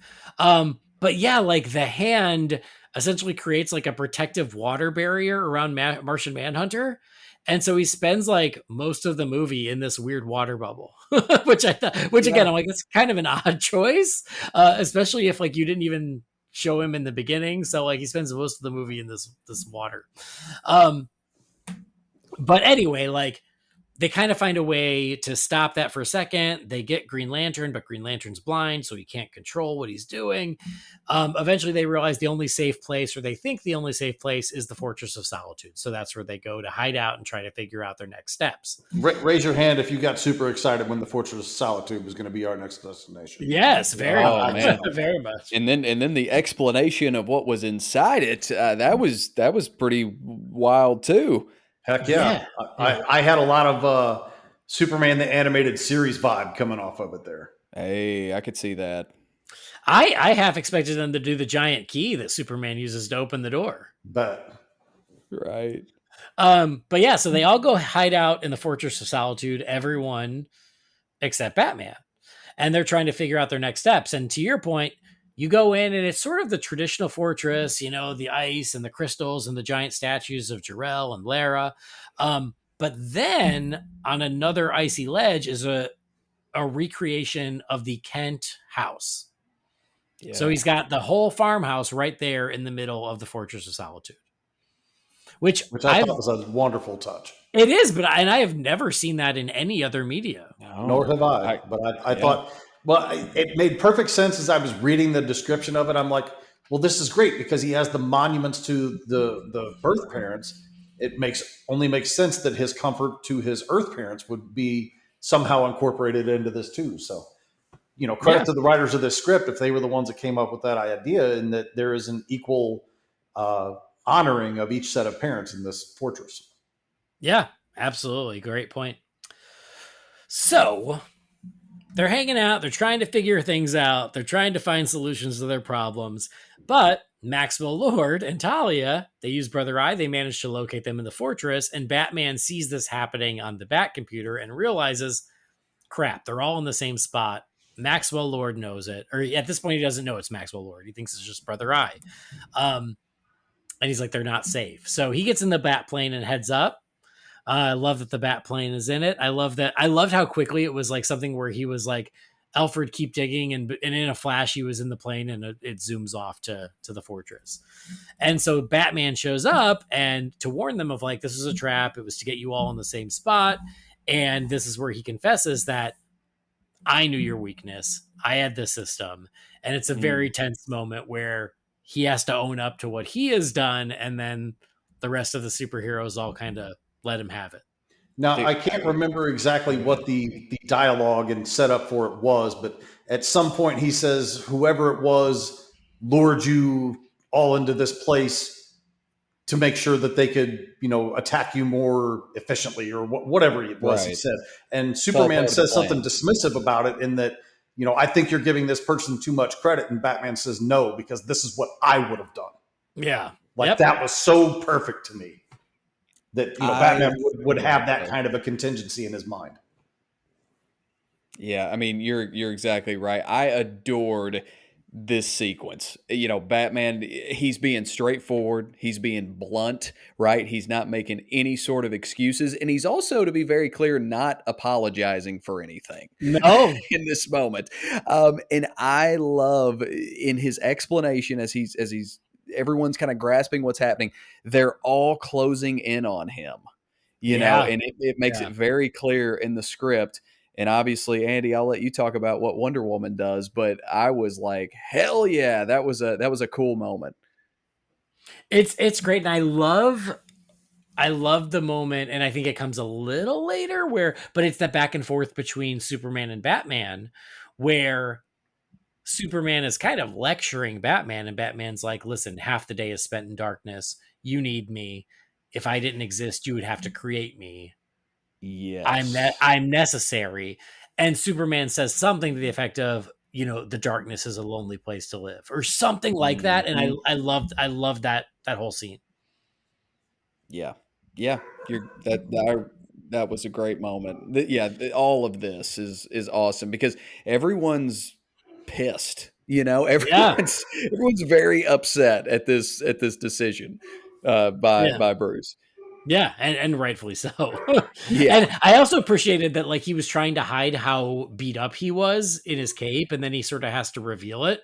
But yeah, like the hand essentially creates like a protective water barrier around Martian Manhunter. And so he spends like most of the movie in this weird water bubble, again, I'm like, it's kind of an odd choice, especially if like you didn't even show him in the beginning. So like he spends most of the movie in this water. But anyway, like, they kind of find a way to stop that for a second. They get Green Lantern, but Green Lantern's blind, so he can't control what he's doing. Eventually, they realize the only safe place, or they think the only safe place, is the Fortress of Solitude. So that's where they go to hide out and try to figure out their next steps. Raise your hand if you got super excited when the Fortress of Solitude was going to be our next destination. Yes, very much. man. Very much. And then the explanation of what was inside it, that was pretty wild too. Heck yeah. I had a lot of Superman the Animated Series vibe coming off of it there. Hey, I could see that. I half expected them to do the giant key that Superman uses to open the door. But Right. But yeah, so they all go hide out in the Fortress of Solitude, everyone except Batman. And they're trying to figure out their next steps. And to your point, you go in and it's sort of the traditional fortress, you know, the ice and the crystals and the giant statues of Jor-El and Lara. But then on another icy ledge is a recreation of the Kent house. Yeah. So he's got the whole farmhouse right there in the middle of the Fortress of Solitude. Which I thought was a wonderful touch. It is, but I have never seen that in any other media. No. Nor have I. But I thought, well, it made perfect sense as I was reading the description of it. I'm like, well, this is great because he has the monuments to the birth parents. It only makes sense that his comfort to his Earth parents would be somehow incorporated into this too. So, you know, credit to the writers of this script if they were the ones that came up with that idea, and that there is an equal honoring of each set of parents in this fortress. Yeah, absolutely. Great point. So they're hanging out. They're trying to figure things out. They're trying to find solutions to their problems. But Maxwell Lord and Talia, they use Brother Eye. They manage to locate them in the fortress. And Batman sees this happening on the Bat computer and realizes, crap, they're all in the same spot. Maxwell Lord knows it. Or at this point, he doesn't know it's Maxwell Lord. He thinks it's just Brother Eye. And he's like, they're not safe. So he gets in the Bat plane and heads up. I love that the Bat plane is in it. I loved how quickly it was like something where he was like, Alfred, keep digging. And in a flash, he was in the plane and it zooms off to the fortress. And so Batman shows up and to warn them of like, this is a trap. It was to get you all in the same spot. And this is where he confesses that I knew your weakness. I had the system. And it's a very tense moment where he has to own up to what he has done. And then the rest of the superheroes all kind of let him have it. Now, I can't remember exactly what the dialogue and setup for it was, but at some point he says, whoever it was lured you all into this place to make sure that they could, you know, attack you more efficiently or whatever it was he said. And Superman says something dismissive about it in that, you know, I think you're giving this person too much credit. And Batman says, no, because this is what I would have done. Yeah. Like that was so perfect to me. That, you know, Batman would have that kind of a contingency in his mind. Yeah, I mean, you're exactly right. I adored this sequence. You know, Batman, he's being straightforward. He's being blunt, right? He's not making any sort of excuses. And he's also, to be very clear, not apologizing for anything. No. In this moment. And I love in his explanation as he's everyone's kind of grasping what's happening. They're all closing in on him, you know, and it makes it very clear in the script. And obviously, Andy, I'll let you talk about what Wonder Woman does, but I was like, hell yeah, that was a cool moment. It's great. And I love the moment. And I think it comes a little later but it's that back and forth between Superman and Batman where Superman is kind of lecturing Batman and Batman's like, listen, half the day is spent in darkness. You need me. If I didn't exist, you would have to create me. Yes. I'm necessary. And Superman says something to the effect of, you know, the darkness is a lonely place to live or something like that. And I loved that whole scene. Yeah. Yeah. That was a great moment. All of this is awesome because everyone's pissed, you know, everyone's very upset at this decision by Bruce. Yeah, and rightfully so. Yeah. And I also appreciated that like he was trying to hide how beat up he was in his cape, and then he sort of has to reveal it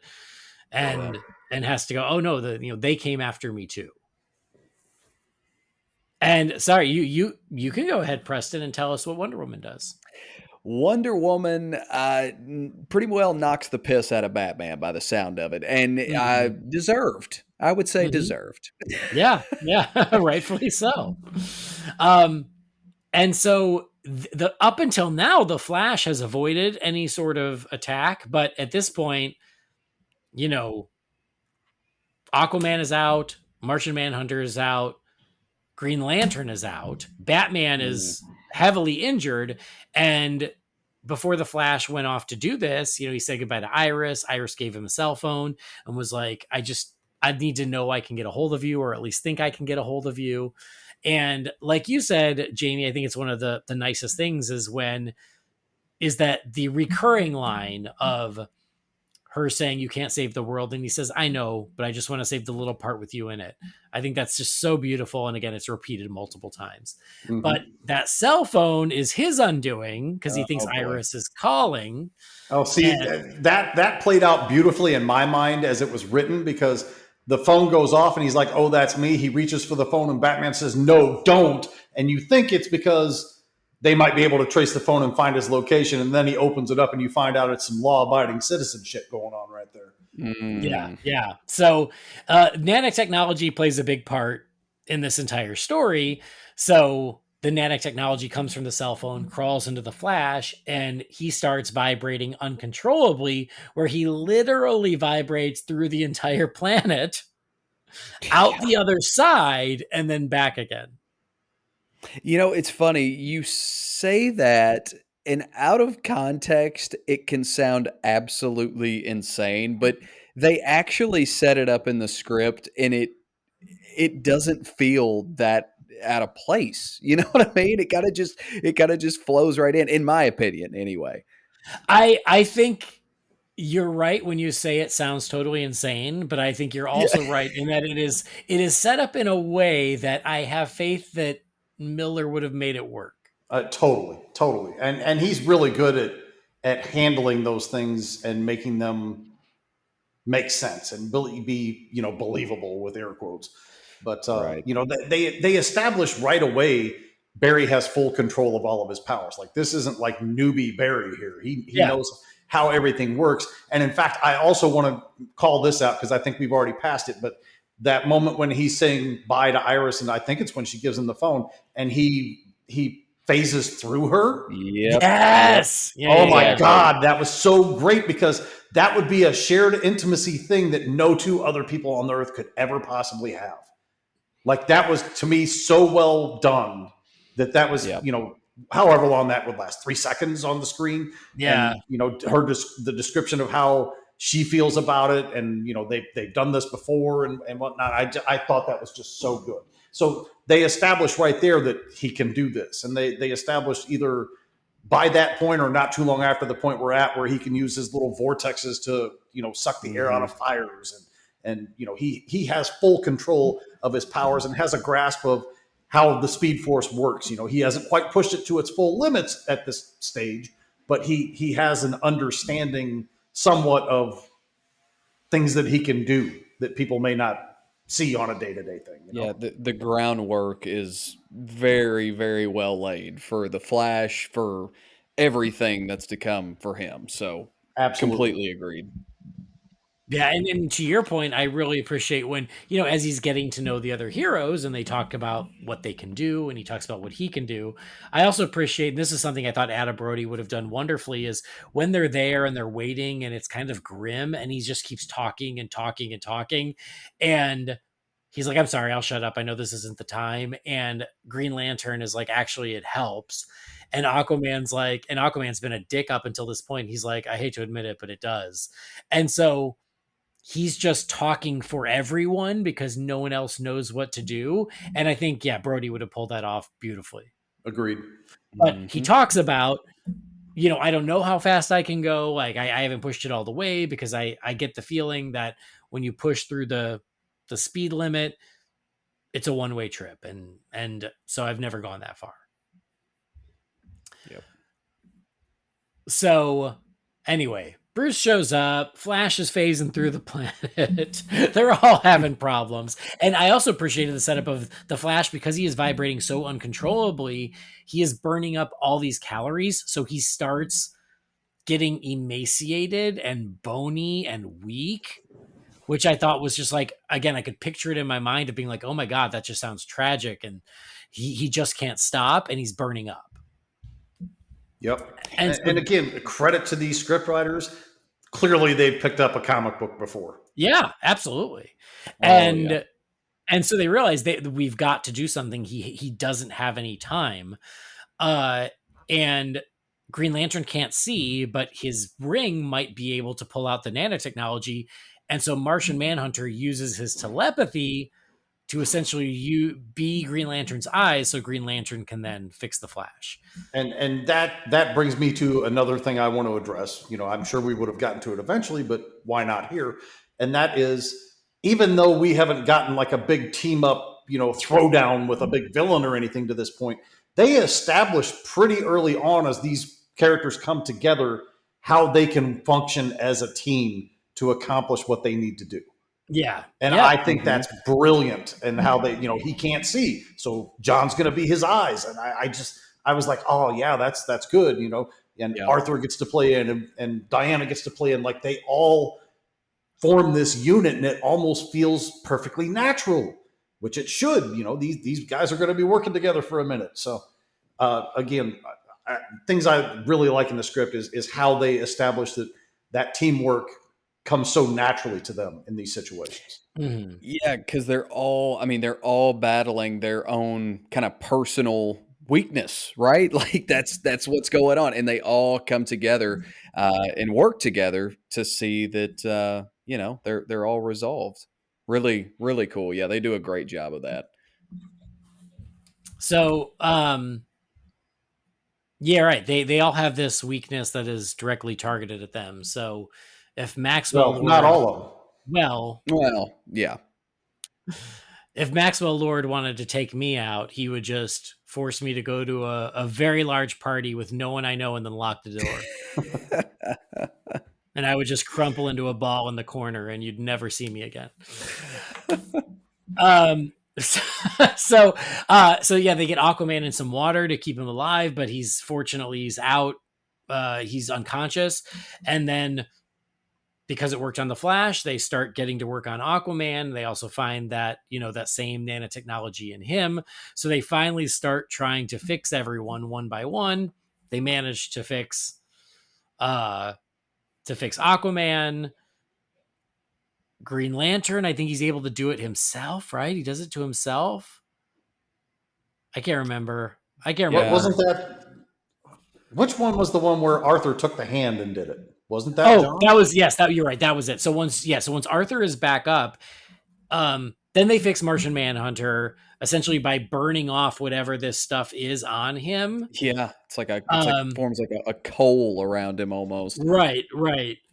and has to go, oh no, they came after me too. And sorry, you can go ahead, Preston, and tell us what Wonder Woman does. Wonder Woman pretty well knocks the piss out of Batman by the sound of it, and deserved. I would say deserved. Yeah, rightfully so. And so the up until now, the Flash has avoided any sort of attack, but at this point, you know, Aquaman is out, Martian Manhunter is out, Green Lantern is out, Batman is heavily injured, and before the Flash went off to do this, he said goodbye to Iris. Iris gave him a cell phone and was like, I need to know I can get a hold of you, or at least think I can get a hold of you. And like you said, Jamie, I think it's one of the nicest things is that the recurring line of her saying you can't save the world, and he says, I know, but I just want to save the little part with you in it. I think that's just so beautiful. And again, it's repeated multiple times. But that cell phone is his undoing because he thinks Iris is calling. Oh, see, that played out beautifully in my mind as it was written, because the phone goes off and he's like, oh, that's me. He reaches for the phone and Batman says, no, don't. And you think it's because they might be able to trace the phone and find his location. And then he opens it up and you find out it's some law-abiding citizen shit going on right there. Yeah. So nanotechnology plays a big part in this entire story. So the nanotechnology comes from the cell phone, crawls into the Flash, and he starts vibrating uncontrollably, where he literally vibrates through the entire planet, out the other side, and then back again. It's funny. You say that, and out of context, it can sound absolutely insane, but they actually set it up in the script, and it doesn't feel that out of place. You know what I mean? It kind of just flows right in my opinion, anyway. I think you're right when you say it sounds totally insane, but I think you're also right in that it is set up in a way that I have faith that Miller would have made it work. Totally. And he's really good at handling those things and making them make sense and be believable, with air quotes. But Right. They establish right away Barry has full control of all of his powers. Like, this isn't like newbie Barry here. He knows how everything works. And in fact, I also want to call this out because I think we've already passed it, but that moment when he's saying bye to Iris, and I think it's when she gives him the phone, and he phases through her. Yep. Yes. Oh my God, that was so great, because that would be a shared intimacy thing that no two other people on the earth could ever possibly have. Like, that was, to me, so well done that was, however long that would last, 3 seconds on the screen. Yeah. And, the description of how she feels about it, and they've done this before and whatnot. I thought that was just so good. So they established right there that he can do this, and they established either by that point or not too long after the point we're at, where he can use his little vortexes to suck the air out of fires, and he has full control of his powers and has a grasp of how the Speed Force works. He hasn't quite pushed it to its full limits at this stage, but he has an understanding somewhat of things that he can do that people may not see on a day-to-day thing. Yeah, the groundwork is very, very well laid for the Flash, for everything that's to come for him. So Absolutely. Completely agreed. Yeah, and to your point, I really appreciate when, as he's getting to know the other heroes and they talk about what they can do and he talks about what he can do. I also appreciate, and this is something I thought Adam Brody would have done wonderfully, is when they're there and they're waiting and it's kind of grim and he just keeps talking and talking and talking. And he's like, I'm sorry, I'll shut up. I know this isn't the time. And Green Lantern is like, actually, it helps. And Aquaman's been a dick up until this point. He's like, I hate to admit it, but it does. And so he's just talking for everyone because no one else knows what to do. And I think, Brody would have pulled that off beautifully. Agreed. But he talks about, I don't know how fast I can go. Like, I haven't pushed it all the way because I get the feeling that when you push through the speed limit, it's a one-way trip. And so I've never gone that far. Yep. So anyway, Bruce shows up, Flash is phasing through the planet. They're all having problems. And I also appreciated the setup of the Flash because he is vibrating so uncontrollably. He is burning up all these calories. So he starts getting emaciated and bony and weak, which I thought was just like, again, I could picture it in my mind of being like, oh my God, that just sounds tragic. And he just can't stop and he's burning up. Yep. And, And again, credit to these script writers. Clearly, they've picked up a comic book before. yeah, absolutely. Yeah. And so they realize that we've got to do something. He doesn't have any time. And Green Lantern can't see, but his ring might be able to pull out the nanotechnology. And so Martian Manhunter uses his telepathy to essentially be Green Lantern's eyes, so Green Lantern can then fix the Flash. And that brings me to another thing I want to address. I'm sure we would have gotten to it eventually, but why not here? And that is, even though we haven't gotten like a big team up, throwdown with a big villain or anything to this point, they established pretty early on, as these characters come together, how they can function as a team to accomplish what they need to do. Yeah. And yeah. I think that's brilliant. And how they, he can't see, so John's going to be his eyes. And I was like, oh yeah, that's good. And Yeah. Arthur gets to play in, and Diana gets to play in. Like, they all form this unit, and it almost feels perfectly natural, which it should. These guys are going to be working together for a minute. So again, things I really like in the script is how they establish that teamwork comes so naturally to them in these situations. Mm-hmm. Yeah, because they're all battling their own kind of personal weakness, right? Like that's what's going on, and they all come together and work together to see that they're all resolved. Really, really cool. Yeah, they do a great job of that. So, yeah, right. They all have this weakness that is directly targeted at them. So, if Maxwell Lord, not all of them. Well, yeah. If Maxwell Lord wanted to take me out, he would just force me to go to a very large party with no one I know and then lock the door. And I would just crumple into a ball in the corner and you'd never see me again. So yeah, they get Aquaman in some water to keep him alive, but he's out. He's unconscious. And then, because it worked on the Flash, they start getting to work on Aquaman. They also find that, that same nanotechnology in him. So they finally start trying to fix everyone one by one. They manage to fix Aquaman. Green Lantern, I think he's able to do it himself, right? He does it to himself. I can't remember. Yeah. Wasn't that, which one was the one where Arthur took the hand and did it? Wasn't that? John? That was, yes, you're right. That was it. So once Arthur is back up, then they fix Martian Manhunter essentially by burning off whatever this stuff is on him. Yeah, it's like forms like a coal around him almost. Right.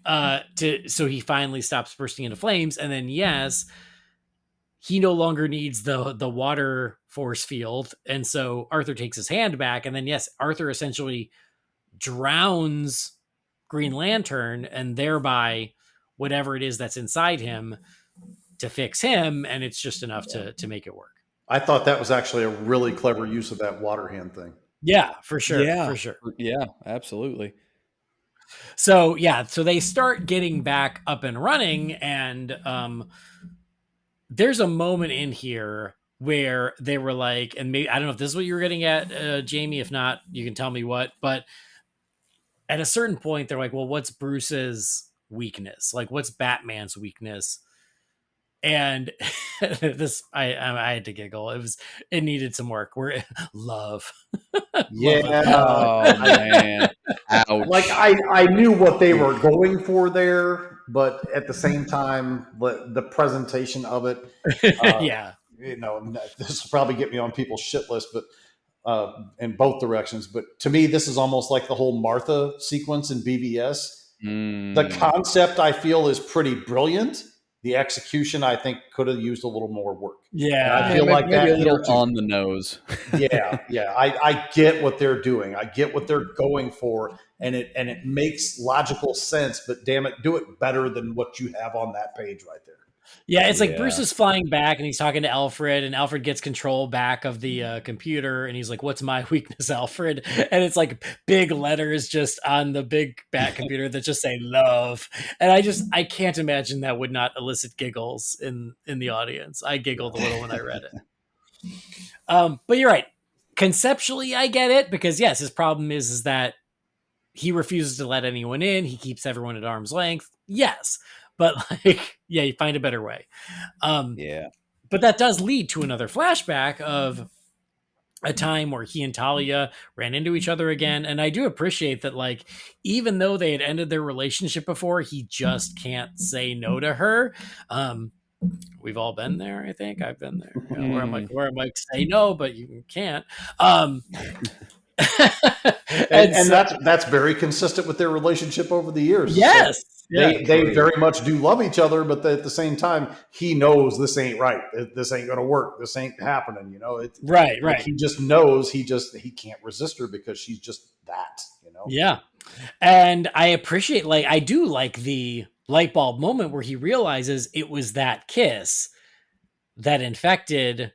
So he finally stops bursting into flames, and then yes, he no longer needs the water force field, and so Arthur takes his hand back, and then yes, Arthur essentially drowns Green Lantern and thereby whatever it is that's inside him to fix him, and it's just enough to make it work. I thought that was actually a really clever use of that water hand thing. Yeah, for sure. Yeah, for sure. Yeah, absolutely. So they start getting back up and running, and there's a moment in here where they were like, and maybe, I don't know if this is what you were getting at, Jamie. If not, you can tell me what, but at a certain point, they're like, well, what's Bruce's weakness? Like, what's Batman's weakness? And this, I had to giggle. It needed some work. Love. Yeah. Oh, man. Ouch. Like, I knew what they were going for there, but at the same time, the presentation of it, yeah. This will probably get me on people's shit list, but in both directions. But to me, this is almost like the whole Martha sequence in BVS. The concept, I feel, is pretty brilliant. The execution, I think, could have used a little more work. Yeah, and I feel like maybe that a little on the nose. yeah. I get what they're doing. I get what they're going for. and it makes logical sense, but damn it, do it better than what you have on that page right there. Yeah, it's like Bruce is flying back and he's talking to Alfred, and Alfred gets control back of the computer, and he's like, "What's my weakness, Alfred?" And it's like big letters just on the big bat computer that just say "love," and I can't imagine that would not elicit giggles in the audience. I giggled a little when I read it. But you're right. Conceptually, I get it, because yes, his problem is that he refuses to let anyone in. He keeps everyone at arm's length. Yes. But like, yeah, you find a better way. But that does lead to another flashback of a time where he and Talia ran into each other again. And I do appreciate that, like, even though they had ended their relationship before, he just can't say no to her. We've all been there. I think I've been there, where I'm like, say no, but you can't. And that's very consistent with their relationship over the years. Yes. So they very much do love each other, but at the same time, he knows this ain't right. This ain't going to work. This ain't happening. You know, right. Like he just knows he can't resist her because she's just that, you know? Yeah. And I appreciate, like, I do like the light bulb moment where he realizes it was that kiss that infected,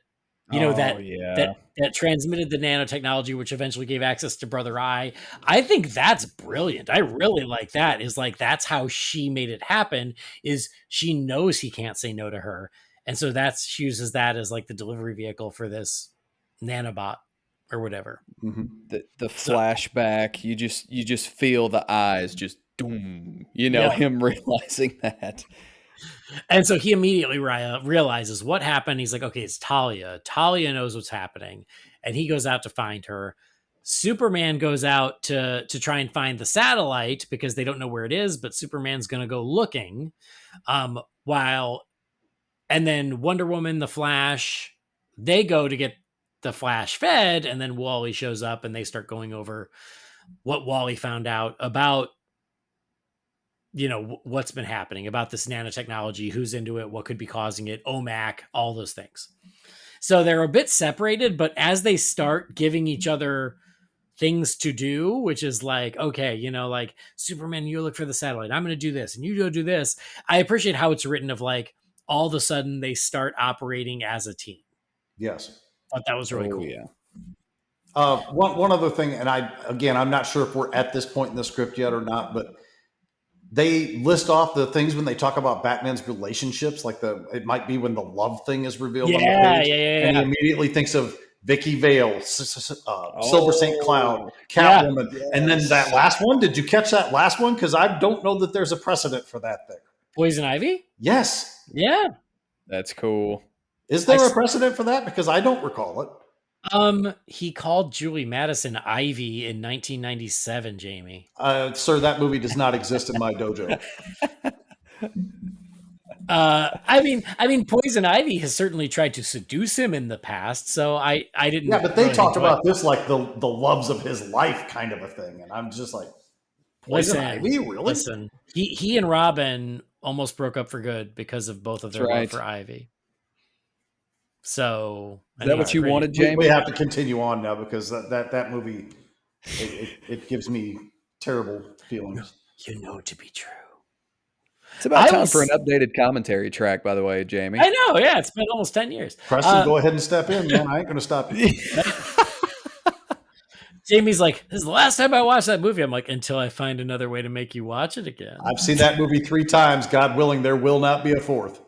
that transmitted the nanotechnology, which eventually gave access to Brother Eye. I think that's brilliant. I really like that. Is like, that's how she made it happen, is she knows he can't say no to her. And so she uses that as like the delivery vehicle for this nanobot or whatever. Mm-hmm. The flashback, you just feel the eyes just doom, him realizing that. And so he immediately realizes what happened. He's like, okay, it's Talia. Talia knows what's happening. And he goes out to find her. Superman goes out to try and find the satellite because they don't know where it is, but Superman's going to go looking. And then Wonder Woman, the Flash, they go to get the Flash fed. And then Wally shows up and they start going over what Wally found out about, what's been happening about this nanotechnology, who's into it, what could be causing it, OMAC, all those things. So they're a bit separated, but as they start giving each other things to do, which is like, okay, like, Superman, you look for the satellite, I'm going to do this, and you go do this. I appreciate how it's written of, like, all of a sudden they start operating as a team. Yes. I thought that was really cool. Yeah. One other thing, and I'm not sure if we're at this point in the script yet or not, but they list off the things when they talk about Batman's relationships, like it might be when the love thing is revealed on the page. And he immediately thinks of Vicky Vale, Silver St. Cloud, Catwoman. Yeah. And then that last one, did you catch that last one? Because I don't know that there's a precedent for that thing. Poison Ivy? Yes. Yeah. That's cool. Is there a precedent for that? Because I don't recall it. He called Julie Madison Ivy in 1997, Jamie. Sir, that movie does not exist in my dojo. I mean, Poison Ivy has certainly tried to seduce him in the past, so I didn't. Yeah, but they talked about this like the loves of his life kind of a thing, and I'm just like, Poison Ivy, really? Listen, he and Robin almost broke up for good because of both of their love for Ivy. So is that what you wanted, Jamie? We have to continue on now because that movie it gives me terrible feelings. You know to be true. It's about time for an updated commentary track, by the way, Jamie. I know, yeah. It's been almost 10 years. Preston, go ahead and step in, man. I ain't going to stop you. Jamie's like, this is the last time I watched that movie. I'm like, until I find another way to make you watch it again. I've seen that movie 3 times. God willing, there will not be a 4th.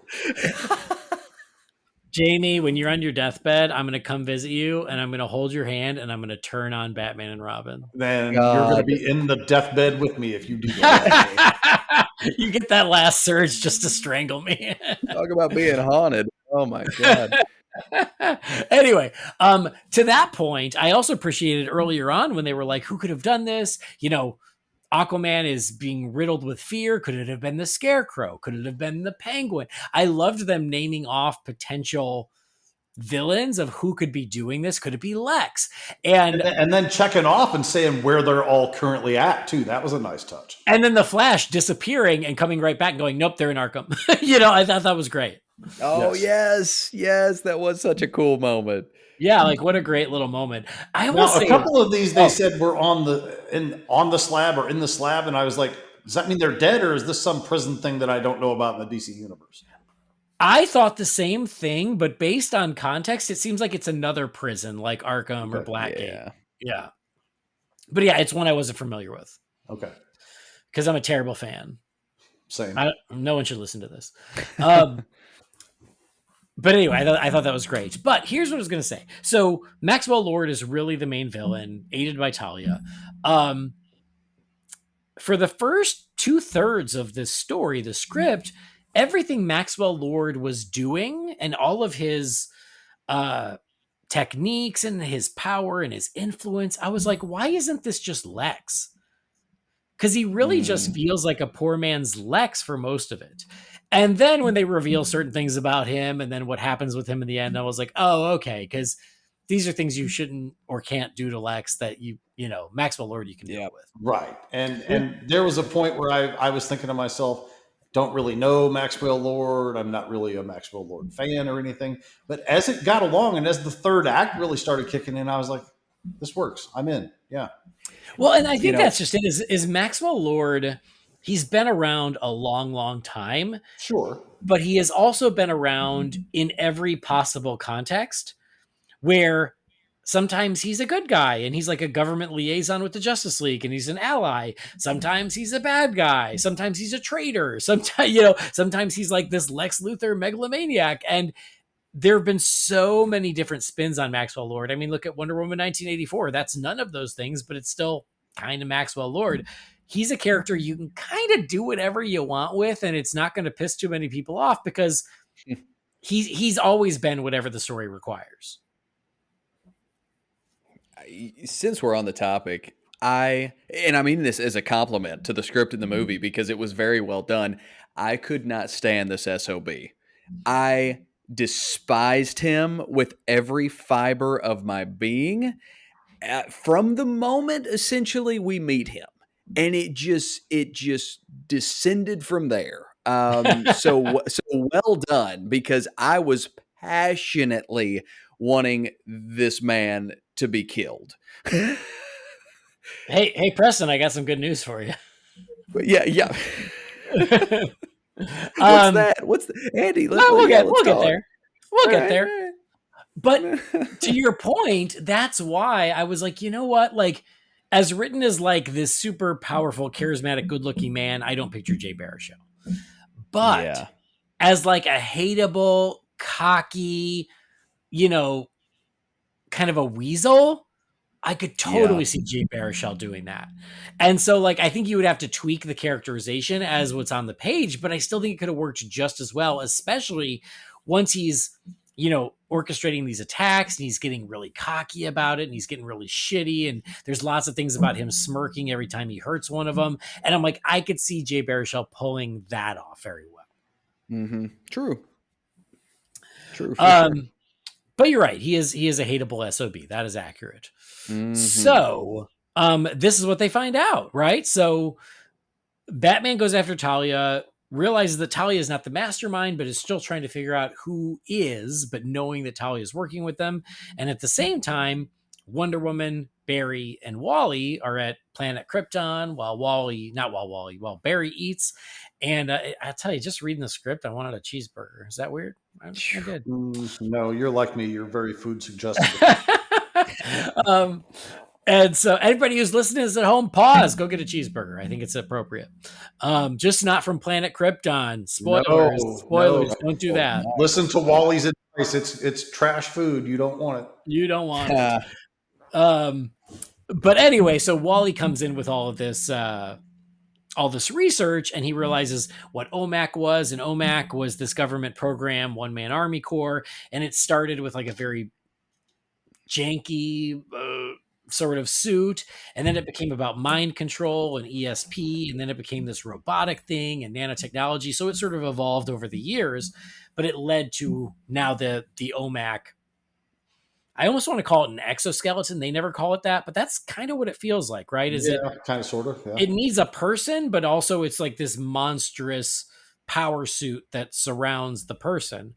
Jamie, when you're on your deathbed, I'm going to come visit you, and I'm going to hold your hand, and I'm going to turn on Batman and Robin. Then you're going to be in the deathbed with me if you do that. You get that last surge just to strangle me. Talk about being haunted. Oh, my God. Anyway, to that point, I also appreciated earlier on when they were like, who could have done this? Aquaman is being riddled with fear. Could it have been the Scarecrow? Could it have been the Penguin? I loved them naming off potential villains of who could be doing this. Could it be Lex? And then checking off and saying where they're all currently at too. That was a nice touch. And then the Flash disappearing and coming right back and going, nope, they're in Arkham. I thought that was great. Oh yes, that was such a cool moment. Yeah, like what a great little moment. I will Now, a say, couple of these they oh, said were on the slab or in the slab, and I was like, does that mean they're dead, or is this some prison thing that I don't know about in the DC universe? I thought the same thing, but based on context, it seems like it's another prison like Arkham or Okay. Blackgate. Yeah. Yeah. But yeah, it's one I wasn't familiar with Okay. because I'm a terrible fan. Same. No one should listen to this. But anyway, I thought that was great. But here's what I was going to say. So Maxwell Lord is really the main villain, aided by Talia. For the first 2/3 of this story, the script, everything Maxwell Lord was doing and all of his techniques and his power and his influence, I was like, why isn't this just Lex? Because he really just feels like a poor man's Lex for most of it. And then when they reveal certain things about him and then what happens with him in the end, I was like, oh, okay. Because these are things you shouldn't or can't do to Lex that Maxwell Lord you can deal with. Right. And there was a point where I was thinking to myself, don't really know Maxwell Lord. I'm not really a Maxwell Lord fan or anything. But as it got along and as the third act really started kicking in, I was like, this works. I'm in. Yeah. Well, and I think that's just it. Is Maxwell Lord? He's been around a long, long time. Sure. But he has also been around in every possible context where sometimes he's a good guy and he's like a government liaison with the Justice League and he's an ally. Sometimes he's a bad guy. Sometimes he's a traitor. Sometimes he's like this Lex Luthor megalomaniac. And there have been so many different spins on Maxwell Lord. I mean, look at Wonder Woman 1984. That's none of those things, but it's still kind of Maxwell Lord. He's a character you can kind of do whatever you want with, and it's not going to piss too many people off because he's always been whatever the story requires. Since we're on the topic, I mean this as a compliment to the script in the movie because it was very well done. I could not stand this SOB. I despised him with every fiber of my being from the moment essentially we meet him, and it just descended from there. So well done, because I was passionately wanting this man to be killed. Hey, Preston, I got some good news for you. Yeah. What's that? What's Andy? We'll get there. We'll get right. there. But to your point, that's why I was like, you know what? Like, as written as like this super powerful, charismatic, good-looking man, I don't picture Jay Baruchel. But as like a hateable, cocky, kind of a weasel, I could totally see Jay Baruchel doing that. And so, like, I think you would have to tweak the characterization as what's on the page, but I still think it could have worked just as well, especially once he's, orchestrating these attacks and he's getting really cocky about it and he's getting really shitty. And there's lots of things about him smirking every time he hurts one of them. And I'm like, I could see Jay Baruchel pulling that off very well. Mm-hmm. True. Sure. But you're right. He is a hateable SOB. That is accurate. Mm-hmm. So, this is what they find out, right? So Batman goes after Talia, realizes that Talia is not the mastermind, but is still trying to figure out who is, but knowing that Talia is working with them. And at the same time, Wonder Woman, Barry, and Wally are at Planet Krypton while Barry eats. And I tell you, just reading the script, I wanted a cheeseburger. Is that weird? I did. No, you're like me. You're very food suggestive. And so anybody who's listening is at home, pause, go get a cheeseburger. I think it's appropriate. Just not from Planet Krypton. Spoilers. No. Don't do that. Listen to Wally's advice. It's trash food. You don't want it. You don't want it. But anyway, so Wally comes in with all this research, and he realizes what OMAC was. And OMAC was this government program, One Man Army Corps. And it started with like a very janky sort of suit, and then it became about mind control and ESP, and then it became this robotic thing and nanotechnology. So it sort of evolved over the years, but it led to now the OMAC. I almost want to call it an exoskeleton. They never call it that, but that's kind of what it feels like, right? Is it kind of sort of? Yeah. It needs a person, but also it's like this monstrous power suit that surrounds the person.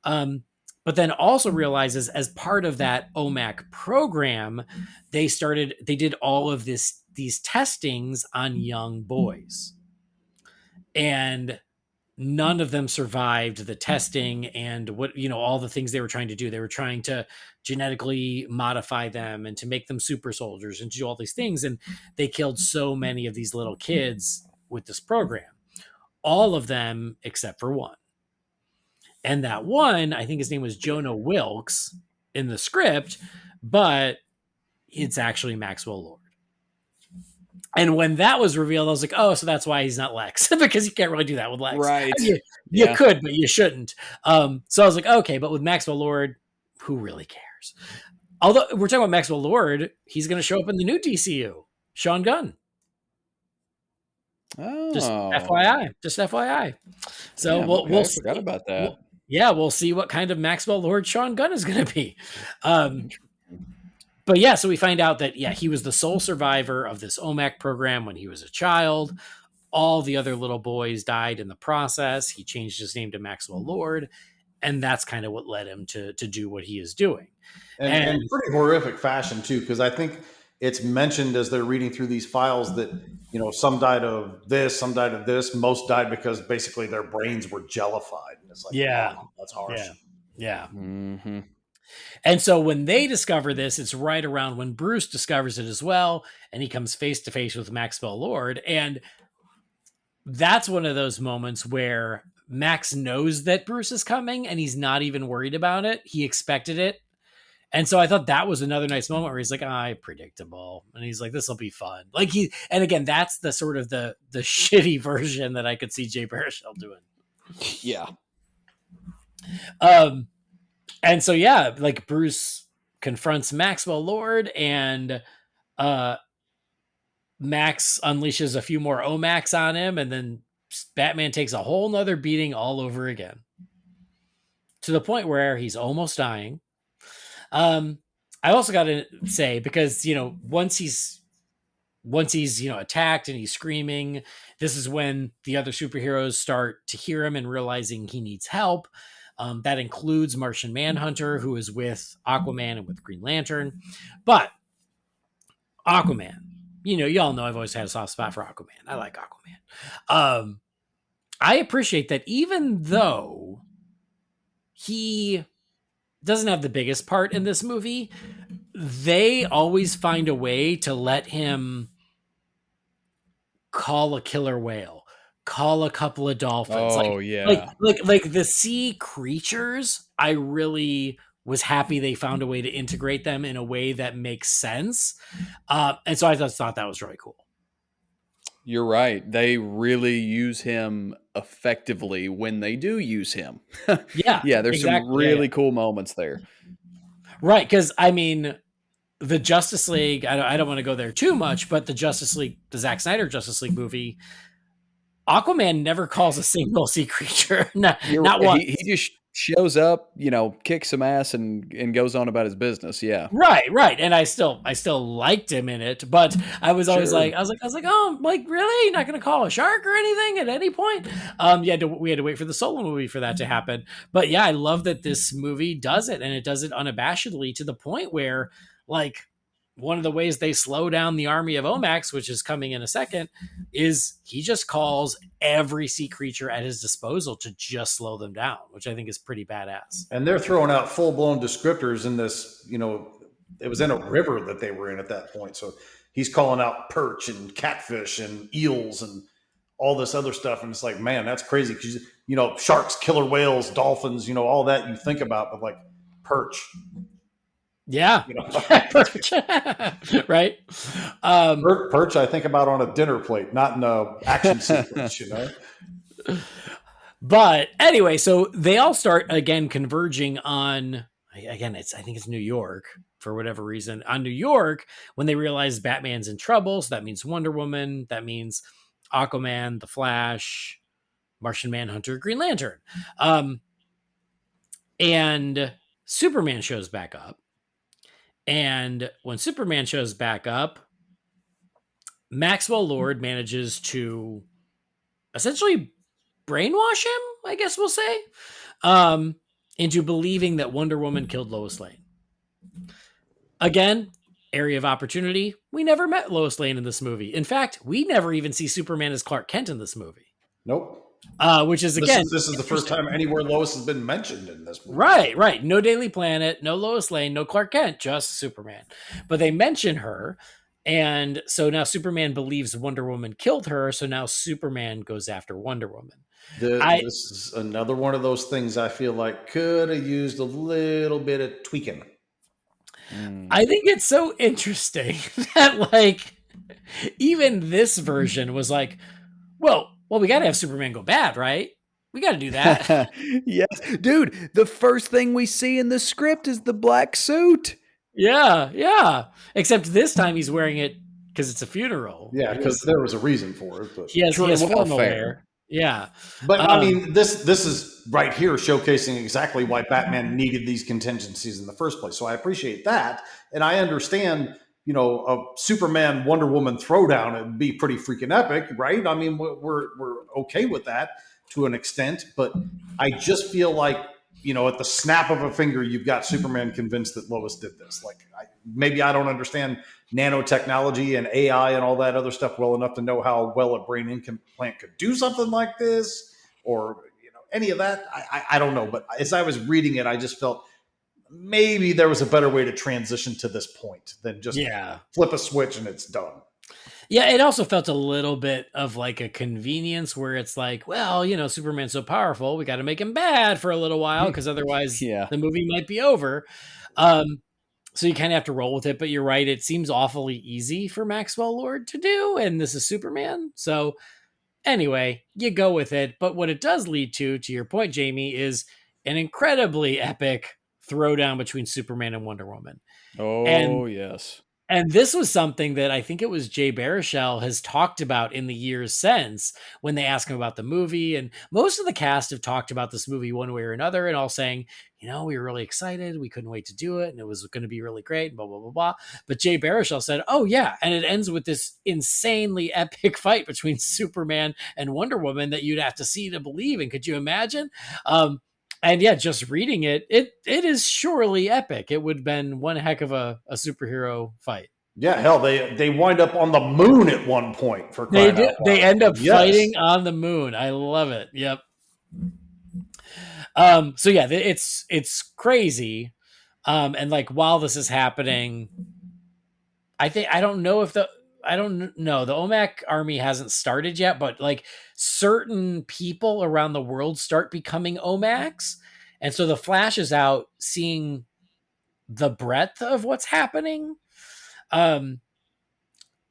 But then also realizes as part of that OMAC program, they did all of these testings on young boys. And none of them survived the testing and all the things they were trying to do. They were trying to genetically modify them and to make them super soldiers and to do all these things. And they killed so many of these little kids with this program, all of them except for one. And that one, I think his name was Jonah Wilkes in the script, but it's actually Maxwell Lord. And when that was revealed, I was like, oh, so that's why he's not Lex, because you can't really do that with Lex. Right. I mean, you could, but you shouldn't. So I was like, okay, but with Maxwell Lord, who really cares? Although we're talking about Maxwell Lord, he's going to show up in the new DCU, Sean Gunn. Oh. Just FYI. So Damn, we'll I forgot about that. We'll see what kind of Maxwell Lord Sean Gunn is going to be. But yeah, so we find out that, he was the sole survivor of this OMAC program when he was a child. All the other little boys died in the process. He changed his name to Maxwell Lord, and that's kind of what led him to do what he is doing. And pretty horrific fashion, too, because I think it's mentioned as they're reading through these files that, some died of this, some died of this. Most died because basically their brains were jellified. And it's like, wow, that's harsh. Yeah. Mm-hmm. And so when they discover this, it's right around when Bruce discovers it as well. And he comes face to face with Maxwell Lord. And that's one of those moments where Max knows that Bruce is coming and he's not even worried about it. He expected it. And so I thought that was another nice moment where he's like, predictable. And he's like, this will be fun. And again, that's the sort of the shitty version that I could see Jay Baruchel doing. Yeah. And so, Bruce confronts Maxwell Lord and Max unleashes a few more OMACs on him. And then Batman takes a whole nother beating all over again to the point where he's almost dying. I also got to say, because, once he's attacked and he's screaming, this is when the other superheroes start to hear him and realizing he needs help. That includes Martian Manhunter, who is with Aquaman and with Green Lantern. But Aquaman, y'all know I've always had a soft spot for Aquaman. I like Aquaman. I appreciate that even though he doesn't have the biggest part in this movie, they always find a way to let him call a killer whale, call a couple of dolphins. Oh, like the sea creatures. I really was happy they found a way to integrate them in a way that makes sense. And so I just thought that was really cool. You're right. They really use him effectively when they do use him. There's some really cool moments there. Right, because the Justice League, I don't want to go there too much, but the Justice League, the Zack Snyder Justice League movie, Aquaman never calls a single sea creature. not once. He just shows up, kicks some ass and goes on about his business. Yeah. Right. And I still liked him in it, but I was always I was like, oh, really? You're not going to call a shark or anything at any point? We had to wait for the solo movie for that to happen. But I love that this movie does it, and it does it unabashedly to the point where, one of the ways they slow down the army of Omax, which is coming in a second, is he just calls every sea creature at his disposal to just slow them down, which I think is pretty badass. And they're throwing out full-blown descriptors in this, it was in a river that they were in at that point. So he's calling out perch and catfish and eels and all this other stuff. And it's like, man, that's crazy. Because, sharks, killer whales, dolphins, all that you think about, but perch. Yeah. Right. Perch, I think about on a dinner plate, not in a action sequence, But anyway, so they all start again converging on, I think it's New York for whatever reason, on New York when they realize Batman's in trouble. So that means Wonder Woman, that means Aquaman, The Flash, Martian Manhunter, Green Lantern. And Superman shows back up. And when Superman shows back up, Maxwell Lord manages to essentially brainwash him, I guess we'll say, into believing that Wonder Woman killed Lois Lane. Again, area of opportunity. We never met Lois Lane in this movie. In fact, we never even see Superman as Clark Kent in this movie. Nope. Which is, again, this is the first time anywhere Lois has been mentioned in this movie. Right. No Daily Planet, no Lois Lane, no Clark Kent, just Superman. But they mention her, and so now Superman believes Wonder Woman killed her, so now Superman goes after Wonder Woman. This is another one of those things I feel like could have used a little bit of tweaking. I think it's so interesting that, like, even this version was like, well, we got to have Superman go bad, right? We got to do that. Yes. Dude, the first thing we see in the script is the black suit. Yeah. Except this time he's wearing it because it's a funeral. Yeah, because there was a reason for it. But. He has formal hair. Yeah. But I mean, this is right here showcasing exactly why Batman needed these contingencies in the first place. So I appreciate that. And I understand, you know, a Superman Wonder Woman throwdown, it'd be pretty freaking epic, right? I mean, we're okay with that to an extent, but I just feel like, you know, at the snap of a finger, you've got Superman convinced that Lois did this. Like, maybe I don't understand nanotechnology and AI and all that other stuff well enough to know how well a brain implant could do something like this, or, you know, any of that. I don't know. But as I was reading it, I just felt maybe there was a better way to transition to this point than just flip a switch and it's done. Yeah, it also felt a little bit of like a convenience where it's like, well, you know, Superman's so powerful, we got to make him bad for a little while because otherwise the movie might be over. So you kind of have to roll with it. But you're right, it seems awfully easy for Maxwell Lord to do, and this is Superman. So anyway, you go with it. But what it does lead to your point, Jamie, is an incredibly epic throwdown between Superman and Wonder Woman. Oh, yes. And this was something that I think it was Jay Baruchel has talked about in the years since when they ask him about the movie. And most of the cast have talked about this movie one way or another and all saying, you know, we were really excited. We couldn't wait to do it. And it was going to be really great, blah, blah, blah, blah. But Jay Baruchel said, oh, yeah. And it ends with this insanely epic fight between Superman and Wonder Woman that you'd have to see to believe. And could you imagine? And yeah, just reading it is surely epic. It would have been one heck of a superhero fight. Yeah, hell, they wind up on the moon at one point for crying out loud. They end up fighting on the moon. I love it. Yep. So yeah, it's crazy. And like while this is happening, I don't know the OMAC army hasn't started yet, but like certain people around the world start becoming OMACs. And so the Flash is out seeing the breadth of what's happening. And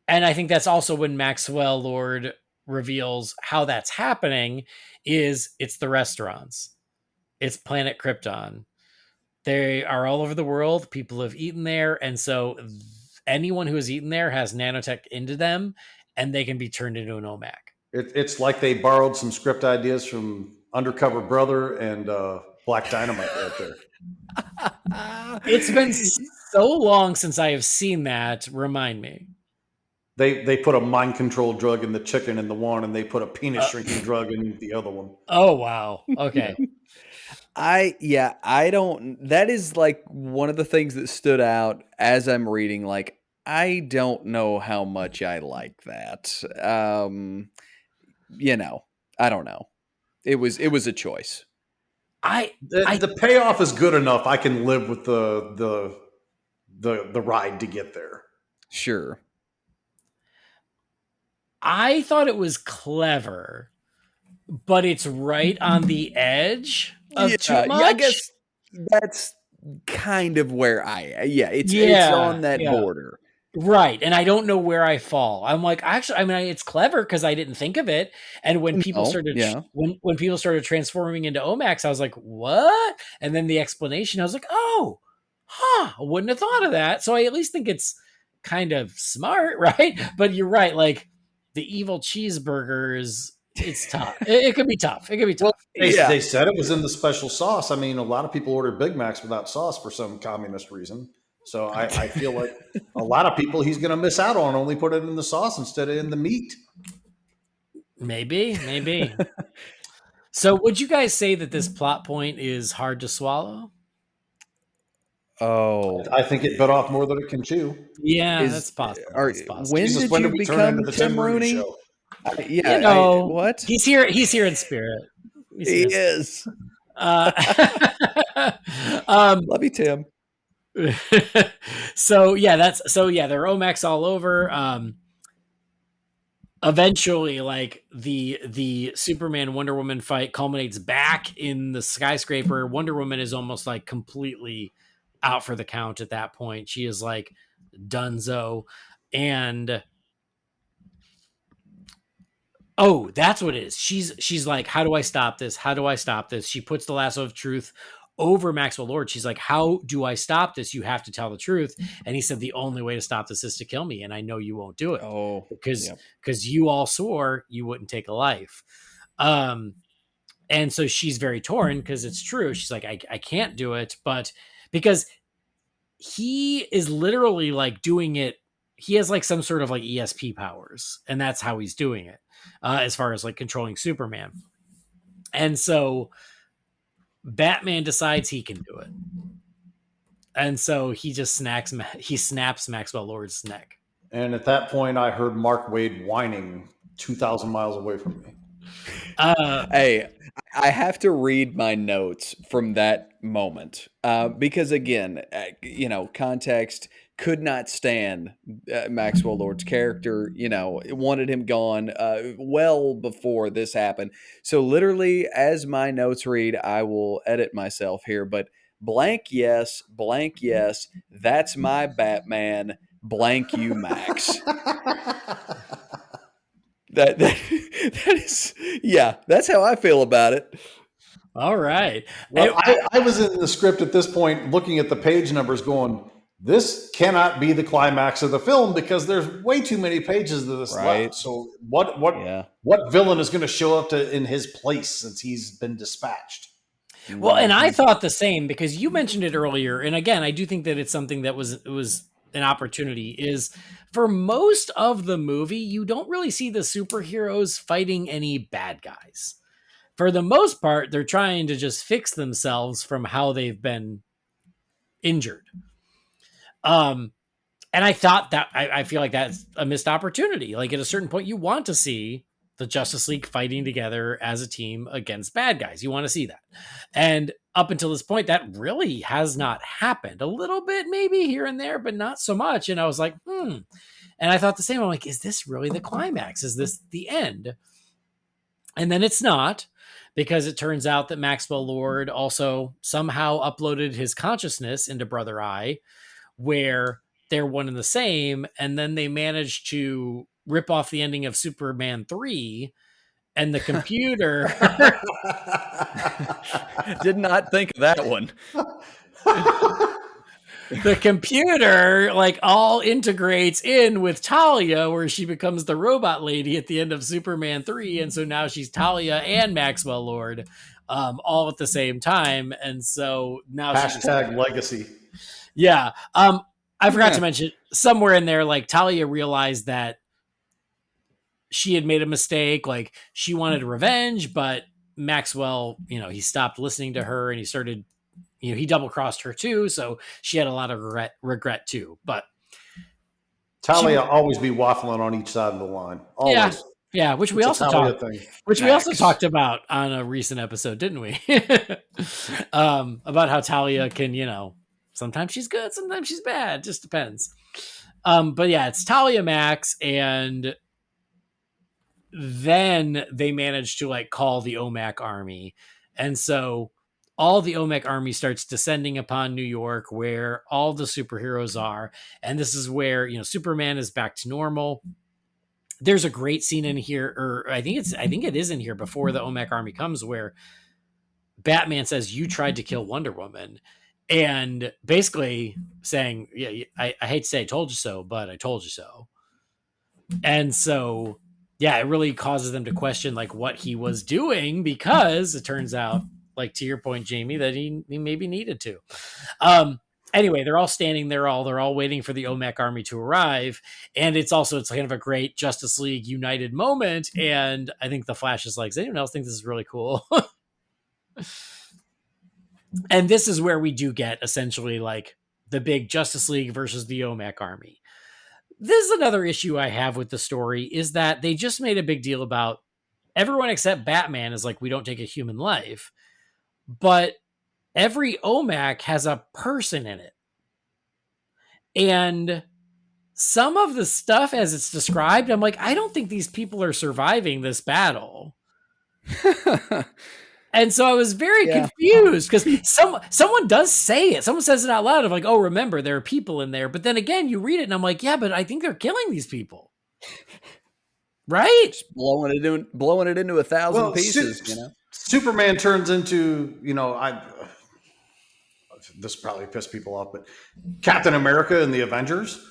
I think that's also when Maxwell Lord reveals how that's happening it's the restaurants. It's Planet Krypton. They are all over the world. People have eaten there. And so anyone who has eaten there has nanotech into them, and they can be turned into an OMAC. It's like they borrowed some script ideas from Undercover Brother and Black Dynamite right there. It's been so long since I have seen that. Remind me. They put a mind control drug in the chicken in the one, and they put a penis shrinking drug in the other one. Oh, wow. Okay. I don't, that is like one of the things that stood out as I'm reading. Like, I don't know how much I like that. You know, I don't know. It was a choice. The payoff is good enough. I can live with the ride to get there. Sure. I thought it was clever, but it's right on the edge of too much. Yeah, I guess that's kind of where it's on that border. Right. And I don't know where I fall. I'm like, actually, I mean, it's clever because I didn't think of it. And when people when people started transforming into OMACs, I was like, what? And then the explanation, I was like, I wouldn't have thought of that. So I at least think it's kind of smart, right? But you're right. Like the evil cheeseburgers, it's tough. It could be tough. It could be tough. Well, they said it was in the special sauce. I mean, a lot of people order Big Macs without sauce for some communist reason. So I feel like a lot of people he's going to miss out on only put it in the sauce instead of in the meat. Maybe. So would you guys say that this plot point is hard to swallow? Oh, I think it bit off more than it can chew. Yeah, is that's possible. are That's possible. when Jesus, did when you did we turn into become the Tim Tim Rooney Rooney? show? You know, What? he's here. He's here in spirit. He's He here in spirit. is. Um, Love you, Tim. so yeah, there are Omacs all over. Eventually, like the Superman Wonder Woman fight culminates back in the skyscraper. Wonder Woman is almost like completely out for the count at that point. She is like Dunzo, and oh, that's what it is. She's like, how do I stop this? How do I stop this? She puts the lasso of truth over Maxwell Lord. She's like, how do I stop this? You have to tell the truth. And he said, the only way to stop this is to kill me. And I know you won't do it Oh, because you all swore you wouldn't take a life. And so she's very torn because it's true. She's like, I can't do it. But because he is literally like doing it, he has like some sort of like ESP powers, and that's how he's doing it, as far as like controlling Superman. And so Batman decides he can do it, and so he just snaps Maxwell Lord's neck. And at that point, I heard Mark Waid whining 2,000 miles away from me. Hey, I have to read my notes from that moment because, again, context could not stand Maxwell Lord's character. Wanted him gone well before this happened. So, literally, as my notes read, I will edit myself here, but blank yes, that's my Batman, blank you, Max. That is, yeah, that's how I feel about it. All right. Well, I was in the script at this point looking at the page numbers going, this cannot be the climax of the film because there's way too many pages of this left. So what villain is going to show up in his place since he's been dispatched? Well, and I thought the same because you mentioned it earlier. And again, I do think that it's something that was an opportunity is for most of the movie, you don't really see the superheroes fighting any bad guys. For the most part, they're trying to just fix themselves from how they've been injured. And I thought that I feel like that's a missed opportunity. Like at a certain point, you want to see the Justice League fighting together as a team against bad guys. You want to see that. And up until this point, that really has not happened. A little bit maybe here and there, but not so much. And I was like, And I thought the same. I'm like, is this really the climax? Is this the end? And then it's not, because it turns out that Maxwell Lord also somehow uploaded his consciousness into Brother Eye, where they're one and the same. And then they managed to rip off the ending of Superman 3, and the computer did not think of that one. The computer like all integrates in with Talia, where she becomes the robot lady at the end of Superman 3. And so now she's Talia and Maxwell Lord all at the same time. And so now hashtag legacy. Yeah. I forgot to mention somewhere in there, like Talia realized that she had made a mistake. Like she wanted revenge, but Maxwell, he stopped listening to her and he started, he double crossed her too. So she had a lot of regret too. But Talia always be waffling on each side of the line. Always. Yeah. Which we also talked about on a recent episode, didn't we? About how Talia can, sometimes she's good, sometimes she's bad. Just depends. But yeah, it's Talia Max, and then they managed to like call the OMAC army. And so all the OMAC army starts descending upon New York, where all the superheroes are. And this is where, Superman is back to normal. There's a great scene in here, or I think it is in here before the OMAC army comes, where Batman says, "You tried to kill Wonder Woman." And basically saying, yeah, I hate to say I told you so, but I told you so. And so, yeah, it really causes them to question like what he was doing, because it turns out, like to your point, Jamie, that he maybe needed to. Anyway, they're all standing there, they're all waiting for the OMAC army to arrive. And it's kind of a great Justice League United moment. And I think the Flash is like, does anyone else think this is really cool? And this is where we do get essentially like the big Justice League versus the OMAC army. This is another issue I have with the story, is that they just made a big deal about everyone except Batman is like, we don't take a human life. But every OMAC has a person in it. And some of the stuff as it's described, I'm like, I don't think these people are surviving this battle. And so I was very confused because someone does say it. Someone says it out loud of like, oh, remember, there are people in there. But then again, you read it and I'm like, yeah, but I think they're killing these people. Right? Just blowing it into 1,000 pieces, you know? Superman turns into, this probably pissed people off, but Captain America and the Avengers,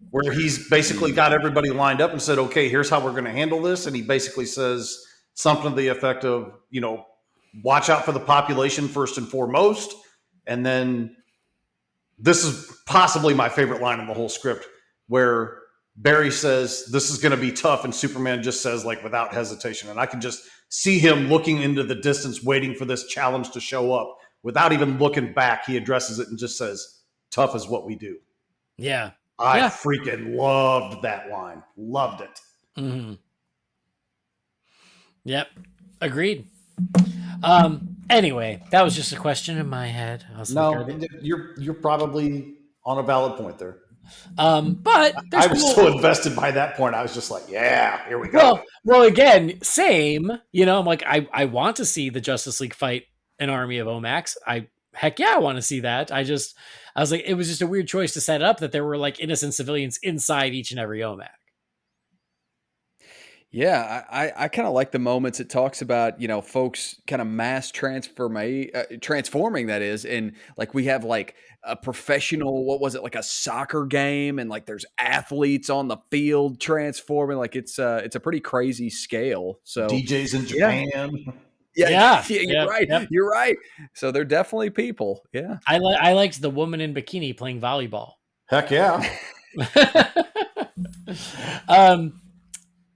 where he's basically got everybody lined up and said, okay, here's how we're going to handle this. And he basically says something to the effect of, watch out for the population first and foremost. And then this is possibly my favorite line in the whole script, where Barry says, this is going to be tough. And Superman just says, like, without hesitation. And I can just see him looking into the distance, waiting for this challenge to show up. Without even looking back, he addresses it and just says, tough is what we do. Yeah. I freaking loved that line. Loved it. Mm-hmm. Yep. Agreed. Anyway, that was just a question in my head. I was you're probably on a valid point there. But I was so invested by that point. I was just like, yeah, here we go. Well, again, same. I'm like, I want to see the Justice League fight an army of OMACs. I want to see that. I was like, it was just a weird choice to set up that there were like innocent civilians inside each and every OMAC. Yeah, I kind of like the moments it talks about, folks kind of mass transforming, that is. And like, we have like a professional, what was it? Like a soccer game. And like, there's athletes on the field transforming. Like it's a pretty crazy scale. So DJs in Japan. Yeah, you're right. Yep. You're right. So they're definitely people. Yeah. I liked the woman in bikini playing volleyball. Heck yeah.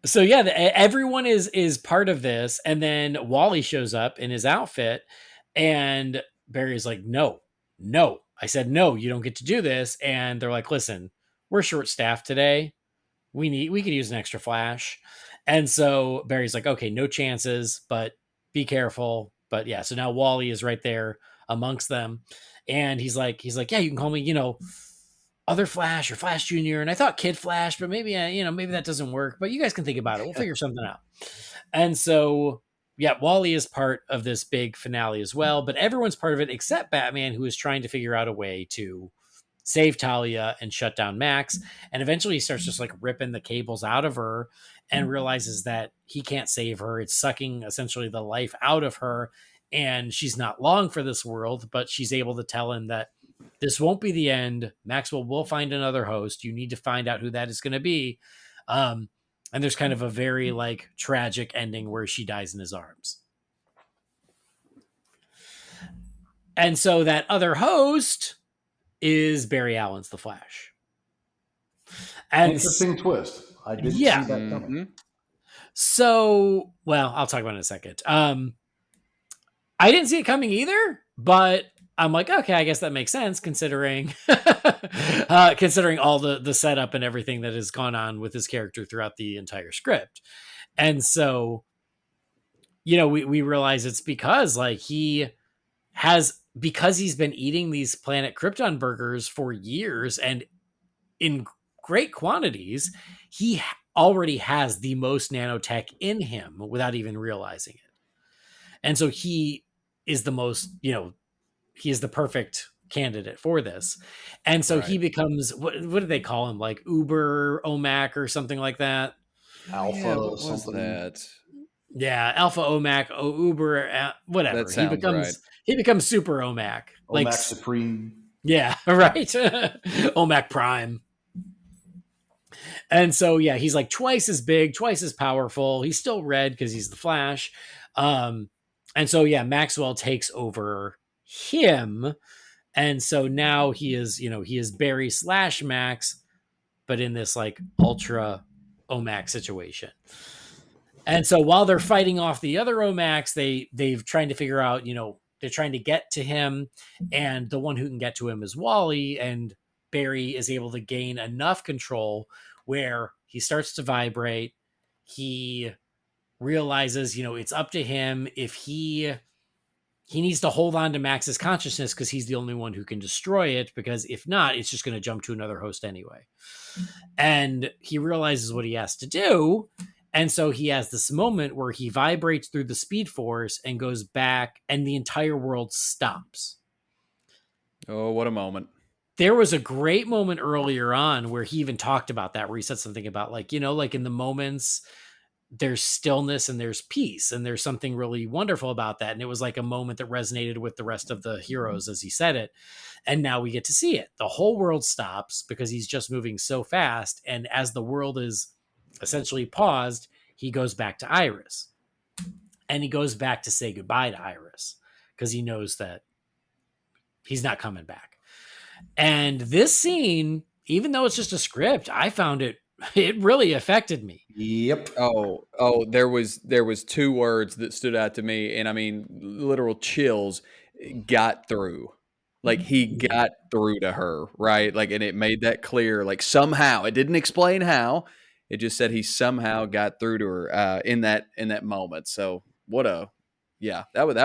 So yeah, everyone is part of this, and then Wally shows up in his outfit, and Barry's like, no. I said, no, you don't get to do this. And they're like, listen, we're short-staffed today. We could use an extra Flash. And so Barry's like, okay, no chances, but be careful. But yeah, so now Wally is right there amongst them, and he's like, yeah, you can call me, other Flash or Flash Junior. And I thought Kid Flash, but maybe, maybe that doesn't work, but you guys can think about it. We'll figure something out. And so, yeah, Wally is part of this big finale as well, but everyone's part of it except Batman, who is trying to figure out a way to save Talia and shut down Max. And eventually he starts just like ripping the cables out of her and realizes that he can't save her. It's sucking essentially the life out of her. And she's not long for this world, but she's able to tell him that this won't be the end. Maxwell will find another host. You need to find out who that is going to be. And there's kind of a very like tragic ending where she dies in his arms. And so that other host is Barry Allen's The Flash. And interesting twist. I didn't see that coming. Mm-hmm. So, well, I'll talk about it in a second. I didn't see it coming either, but I'm like, okay, I guess that makes sense considering considering all the setup and everything that has gone on with his character throughout the entire script. And so, we realize it's because like because he's been eating these Planet Krypton burgers for years and in great quantities, he already has the most nanotech in him without even realizing it. And so he is the most, he is the perfect candidate for this. And so he becomes, what do they call him? Like Uber OMAC or something like that. Alpha something. That? Yeah. Alpha OMAC, Uber, whatever. That sounds he becomes super OMAC. OMAC Supreme. Yeah. Right. OMAC Prime. And so, yeah, he's like twice as big, twice as powerful. He's still red because he's the Flash. And so, yeah, Maxwell takes over him. And so now he is Barry / Max, but in this like ultra OMAC situation. And so while they're fighting off the other OMACs, they've trying to figure out, they're trying to get to him, and the one who can get to him is Wally, and Barry is able to gain enough control where he starts to vibrate. He realizes, it's up to him if he needs to hold on to Max's consciousness because he's the only one who can destroy it, because if not, it's just going to jump to another host anyway. And he realizes what he has to do. And so he has this moment where he vibrates through the Speed Force and goes back, and the entire world stops. Oh, what a moment. There was a great moment earlier on where he even talked about that, where he said something about like in the moments there's stillness and there's peace, and there's something really wonderful about that. And it was like a moment that resonated with the rest of the heroes as he said it. And now we get to see it. The whole world stops because he's just moving so fast. And as the world is essentially paused, he goes back to Iris, and he goes back to say goodbye to Iris because he knows that he's not coming back. And this scene, even though it's just a script, I found it really affected me. Yep. Oh, there was two words that stood out to me, and I mean, literal chills. Got through. Like, he got through to her, right? Like, and it made that clear. Like, somehow, it didn't explain how. It just said he somehow got through to her in that moment. So that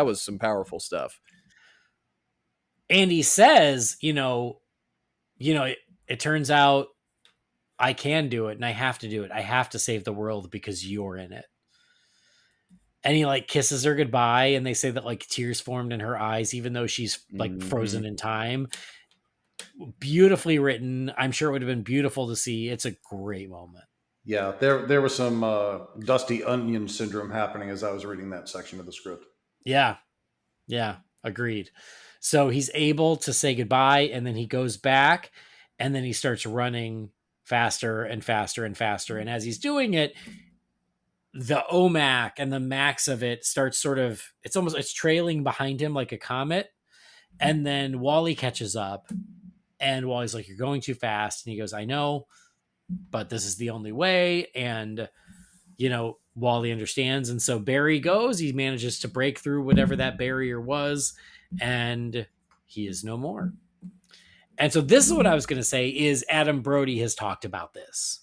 was some powerful stuff. And he says, it turns out I can do it, and I have to do it. I have to save the world because you're in it. And he like kisses her goodbye, and they say that like tears formed in her eyes, even though she's like frozen in time. Beautifully written. I'm sure it would have been beautiful to see. It's a great moment. Yeah, there was some Dusty Onion syndrome happening as I was reading that section of the script. Yeah, agreed. So he's able to say goodbye, and then he goes back, and then he starts running faster and faster and faster. And as he's doing it, the OMAC and the max of it starts it's trailing behind him like a comet. And then Wally catches up, and Wally's like, "You're going too fast." And he goes, "I know, but this is the only way." And, Wally understands. And so Barry goes, he manages to break through whatever that barrier was, and he is no more. And so this is what I was going to say is Adam Brody has talked about this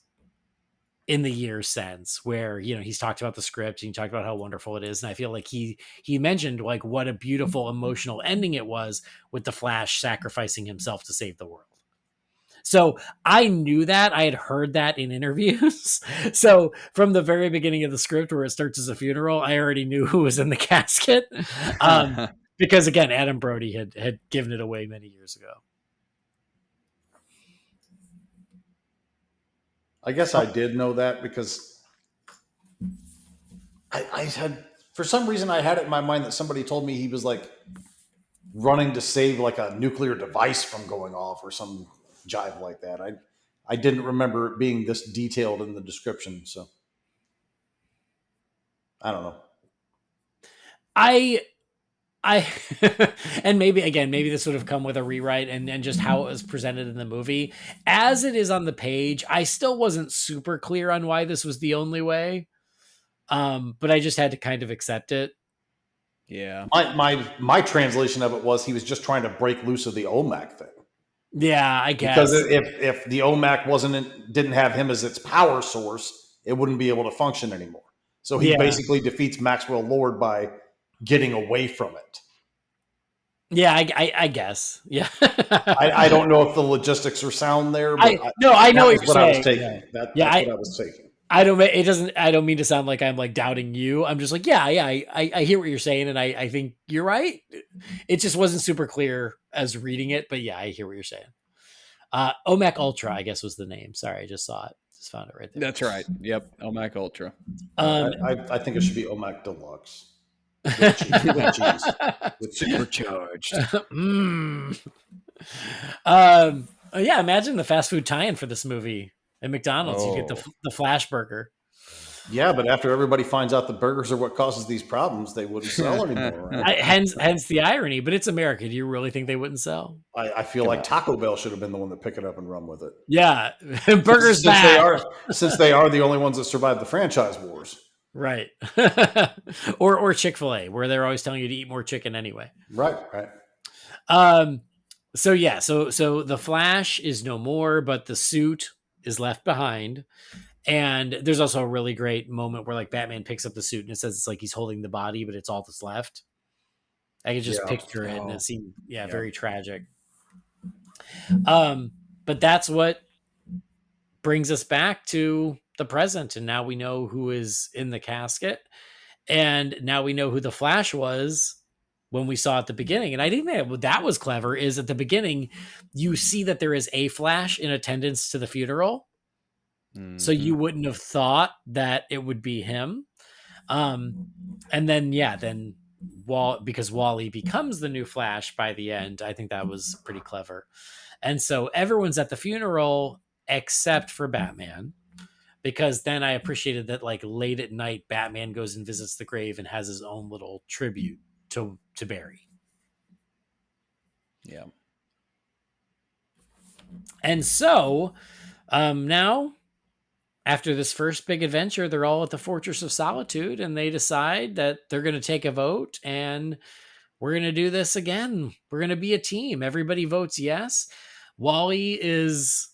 in the years since, where, he's talked about the script and he talked about how wonderful it is. And I feel like he mentioned like what a beautiful emotional ending it was with the Flash sacrificing himself to save the world. So I knew that. I had heard that in interviews. So from the very beginning of the script where it starts as a funeral, I already knew who was in the casket. Because again, Adam Brody had given it away many years ago. I guess I did know that because I had, for some reason, I had it in my mind that somebody told me he was like running to save like a nuclear device from going off or some jive like that. I didn't remember it being this detailed in the description, so I don't know. I and maybe this would have come with a rewrite and just how it was presented in the movie. As it is on the page, I still wasn't super clear on why this was the only way. But I just had to kind of accept it. Yeah. My translation of it was he was just trying to break loose of the OMAC thing. Yeah, I guess. Because if the OMAC didn't have him as its power source, it wouldn't be able to function anymore. So he basically defeats Maxwell Lord by getting away from it. Yeah, I guess. Yeah. I don't know if the logistics are sound there, but I know what you're saying. I was taking. That's what I was taking. I don't mean to sound like I'm like doubting you. I'm just like, I hear what you're saying, and I think you're right. It just wasn't super clear as reading it, but yeah, I hear what you're saying. OMAC Ultra, I guess, was the name. Sorry, I just saw it. Just found it right there. That's right. Yep. OMAC Ultra. I think it should be OMAC Deluxe. With supercharged. Yeah, imagine the fast food tie-in for this movie at McDonald's. You get the Flash burger. Yeah, but after everybody finds out the burgers are what causes these problems, they wouldn't sell anymore, right? Hence the irony. But it's America. Do you really think they wouldn't sell? I feel Come like on. Taco Bell should have been the one that pick it up and run with it. Yeah, burgers Since they back. are the only ones that survived the franchise wars. Right. or Chick-fil-A, where they're always telling you to eat more chicken anyway. Right. So yeah, so the Flash is no more, but the suit is left behind. And there's also a really great moment where like Batman picks up the suit and it says it's like he's holding the body, but it's all that's left. I can just Yeah. picture it and Oh, it seemed yeah. very tragic. But that's what brings us back to the present, and now we know who is in the casket, and now we know who the Flash was when we saw at the beginning. And I think that was clever. Is at the beginning you see that there is a Flash in attendance to the funeral, so you wouldn't have thought that it would be him. And then because Wally becomes the new Flash by the end, I think that was pretty clever. And so everyone's at the funeral except for Batman, because then I appreciated that like late at night, Batman goes and visits the grave and has his own little tribute to Barry. Yeah. And so now, after this first big adventure, they're all at the Fortress of Solitude and they decide that they're going to take a vote and we're going to do this again. We're going to be a team. Everybody votes yes. Wally is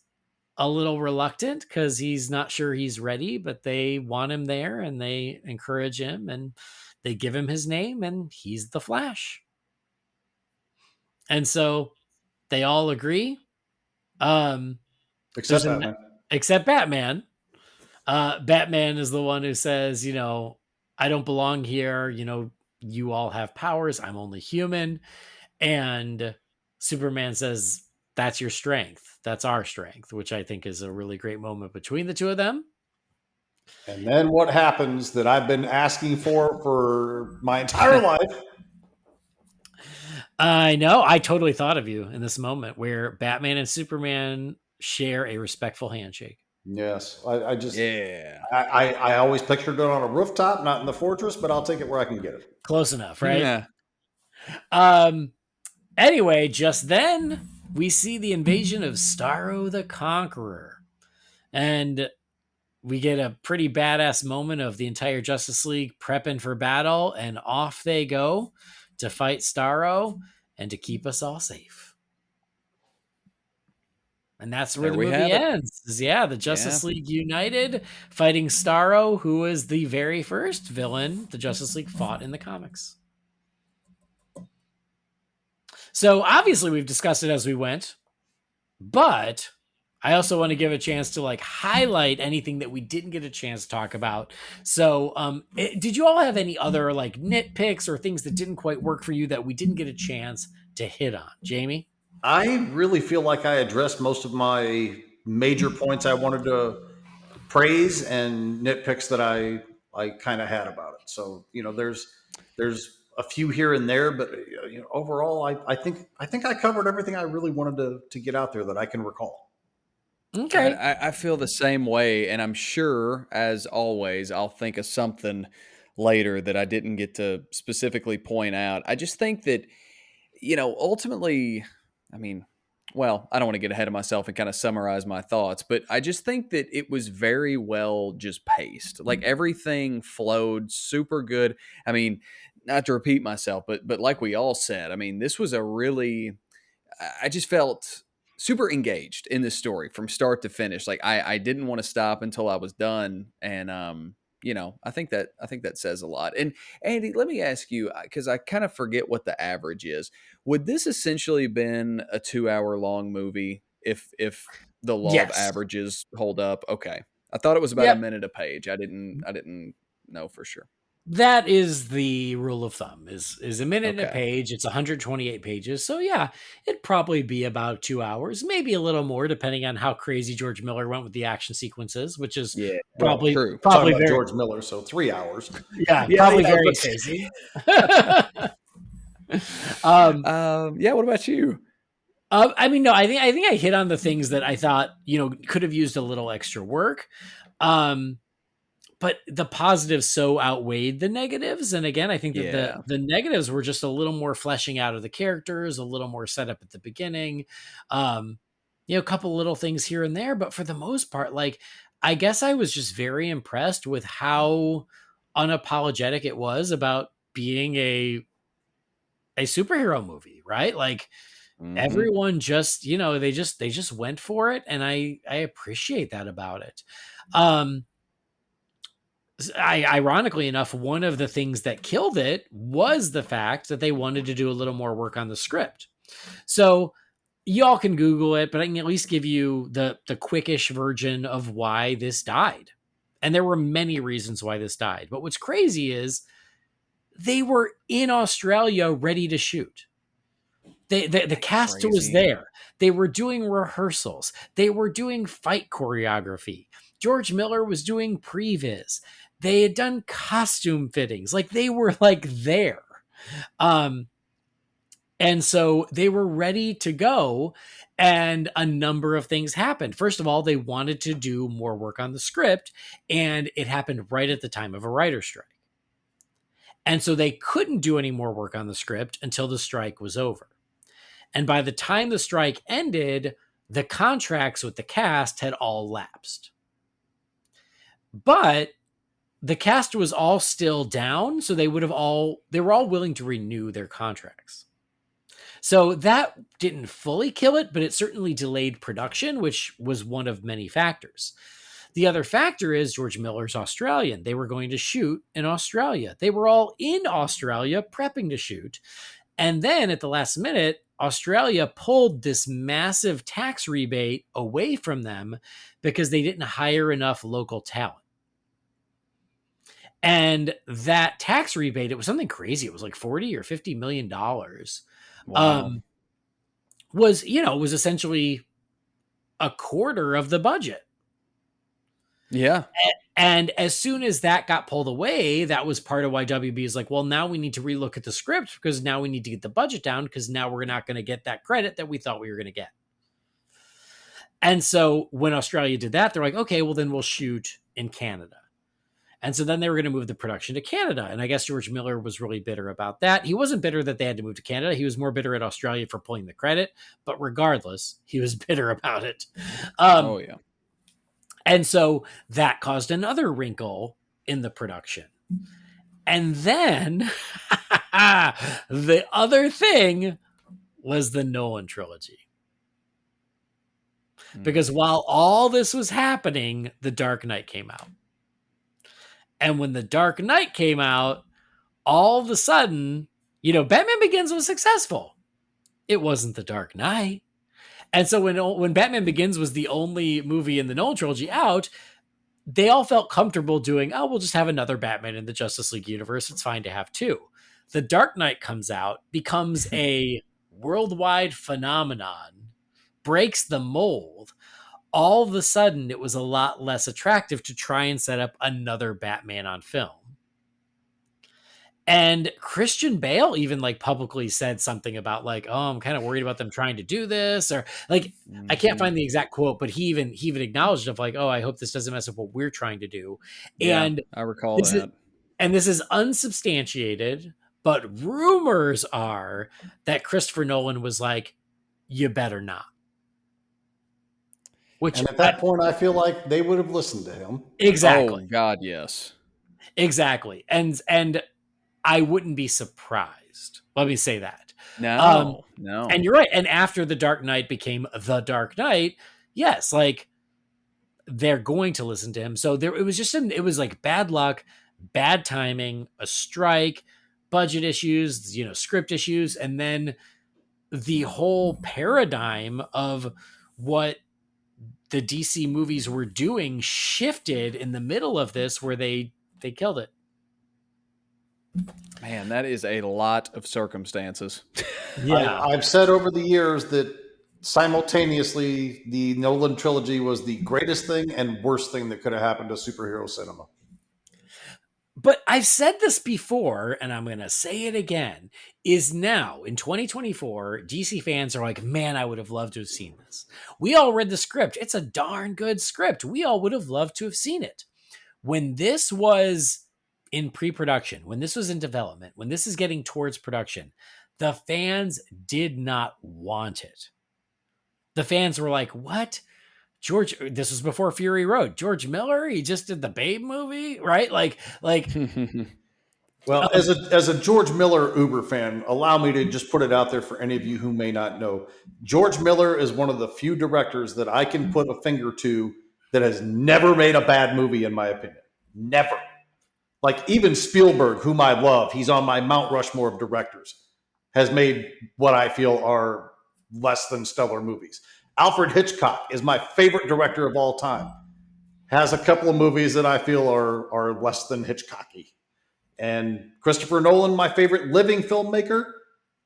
a little reluctant because he's not sure he's ready, but they want him there and they encourage him and they give him his name and he's the Flash. And so they all agree. Except Batman. Except Batman. Batman is the one who says, I don't belong here. You all have powers. I'm only human. And Superman says, that's your strength. That's our strength, which I think is a really great moment between the two of them. And then what happens that I've been asking for my entire life? I know. I totally thought of you in this moment where Batman and Superman share a respectful handshake. Yes. I just, Yeah. I always pictured it on a rooftop, not in the fortress, but I'll take it where I can get it. Close enough, right? Yeah. Anyway, just then we see the invasion of Starro the Conqueror. And we get a pretty badass moment of the entire Justice League prepping for battle, and off they go to fight Starro and to keep us all safe. And that's where the movie ends. The Justice League United fighting Starro, who is the very first villain the Justice League fought in the comics. So obviously we've discussed it as we went, but I also want to give a chance to like highlight anything that we didn't get a chance to talk about. So did you all have any other like nitpicks or things that didn't quite work for you that we didn't get a chance to hit on? Jamie? I really feel like I addressed most of my major points I wanted to praise and nitpicks that I kind of had about it. So, there's a few here and there, but overall, I think I covered everything I really wanted to get out there that I can recall. Okay. I feel the same way, and I'm sure, as always, I'll think of something later that I didn't get to specifically point out. I just think that, ultimately, I don't want to get ahead of myself and kind of summarize my thoughts, but I just think that it was very well just paced. Like everything flowed super good. Not to repeat myself, but like we all said, this was I just felt super engaged in this story from start to finish. Like I didn't want to stop until I was done. And, I think that says a lot. And Andy, let me ask you, because I kind of forget what the average is. Would this essentially been a 2-hour long movie if the law of averages hold up? Okay, I thought it was about a minute a page. I didn't know for sure. That is the rule of thumb is a minute a page. It's 128 pages. So yeah, it'd probably be about 2 hours, maybe a little more, depending on how crazy George Miller went with the action sequences, which is probably very, George Miller. So 3 hours. Probably very crazy. What about you? No, I think I hit on the things that I thought, could have used a little extra work. but the positives so outweighed the negatives. And again, I think that Yeah. the negatives were just a little more fleshing out of the characters, a little more setup at the beginning. A couple little things here and there, but for the most part, like, I guess I was just very impressed with how unapologetic it was about being a superhero movie, right? Like, everyone just, they just went for it, and I appreciate that about it. Ironically enough, one of the things that killed it was the fact that they wanted to do a little more work on the script. So y'all can Google it, but I can at least give you the quickish version of why this died. And there were many reasons why this died. But what's crazy is they were in Australia ready to shoot. The cast was there. They were doing rehearsals. They were doing fight choreography. George Miller was doing previs. They had done costume fittings. Like, they were like there. And so they were ready to go, and a number of things happened. First of all, they wanted to do more work on the script, and it happened right at the time of a writer's strike. And so they couldn't do any more work on the script until the strike was over. And by the time the strike ended, the contracts with the cast had all lapsed. But the cast was all still down, so they were all willing to renew their contracts. So that didn't fully kill it, but it certainly delayed production, which was one of many factors. The other factor is George Miller's Australian. They were going to shoot in Australia. They were all in Australia prepping to shoot. And then at the last minute, Australia pulled this massive tax rebate away from them because they didn't hire enough local talent. And that tax rebate, it was something crazy. It was like $40 or $50 million. Wow. Was essentially a quarter of the budget. Yeah. And as soon as that got pulled away, that was part of why WB is like, well, now we need to relook at the script, because now we need to get the budget down, because now we're not going to get that credit that we thought we were going to get. And so when Australia did that, they're like, okay, well, then we'll shoot in Canada. And so then they were going to move the production to Canada. And I guess George Miller was really bitter about that. He wasn't bitter that they had to move to Canada. He was more bitter at Australia for pulling the credit. But regardless, he was bitter about it. Oh, yeah. And so that caused another wrinkle in the production. And then the other thing was the Nolan trilogy. Because while all this was happening, The Dark Knight came out. And when The Dark Knight came out, all of a sudden, Batman Begins was successful. It wasn't The Dark Knight. And so when Batman Begins was the only movie in the Nolan trilogy out, they all felt comfortable doing, we'll just have another Batman in the Justice League universe. It's fine to have two. The Dark Knight comes out, becomes a worldwide phenomenon, breaks the mold. All of a sudden, it was a lot less attractive to try and set up another Batman on film. And Christian Bale even publicly said something about I'm kind of worried about them trying to do this, or I can't find the exact quote, but he even acknowledged of I hope this doesn't mess up what we're trying to do. Yeah, and I recall that. This is unsubstantiated, but rumors are that Christopher Nolan was like, you better not. And at that point, I feel like they would have listened to him. Exactly. Oh, God, yes. Exactly. And I wouldn't be surprised. Let me say that. No. And you're right. And after The Dark Knight became The Dark Knight, yes, they're going to listen to him. So it was bad luck, bad timing, a strike, budget issues, script issues, and then the whole paradigm of what the DC movies were doing shifted in the middle of this, where they killed it. Man, that is a lot of circumstances. Yeah. I've said over the years that simultaneously the Nolan trilogy was the greatest thing and worst thing that could have happened to superhero cinema. But I've said this before, and I'm going to say it again, is now in 2024, DC fans are like, man, I would have loved to have seen this. We all read the script. It's a darn good script. We all would have loved to have seen it. when this was in pre-production, when this was in development, when this is getting towards production, the fans did not want it. The fans were like, what? George, this was before Fury Road. George Miller, he just did the Babe movie, right? Like, well, as a George Miller Uber fan, allow me to just put it out there for any of you who may not know. George Miller is one of the few directors that I can put a finger to that has never made a bad movie, in my opinion. Never. Like even Spielberg, whom I love, he's on my Mount Rushmore of directors, has made what I feel are less than stellar movies. Alfred Hitchcock is my favorite director of all time. Has a couple of movies that I feel are less than Hitchcocky. And Christopher Nolan, my favorite living filmmaker,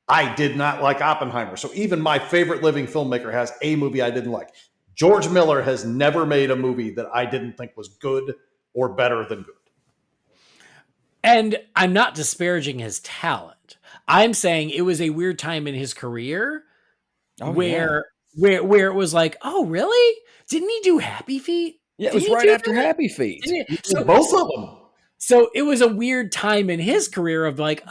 I did not like Oppenheimer. So even my favorite living filmmaker has a movie I didn't like. George Miller has never made a movie that I didn't think was good or better than good. And I'm not disparaging his talent. I'm saying it was a weird time in his career where it was like, oh, really? Didn't he do Happy Feet? Yeah, it was right after Happy Feet. So, both of them. So it was a weird time in his career of like,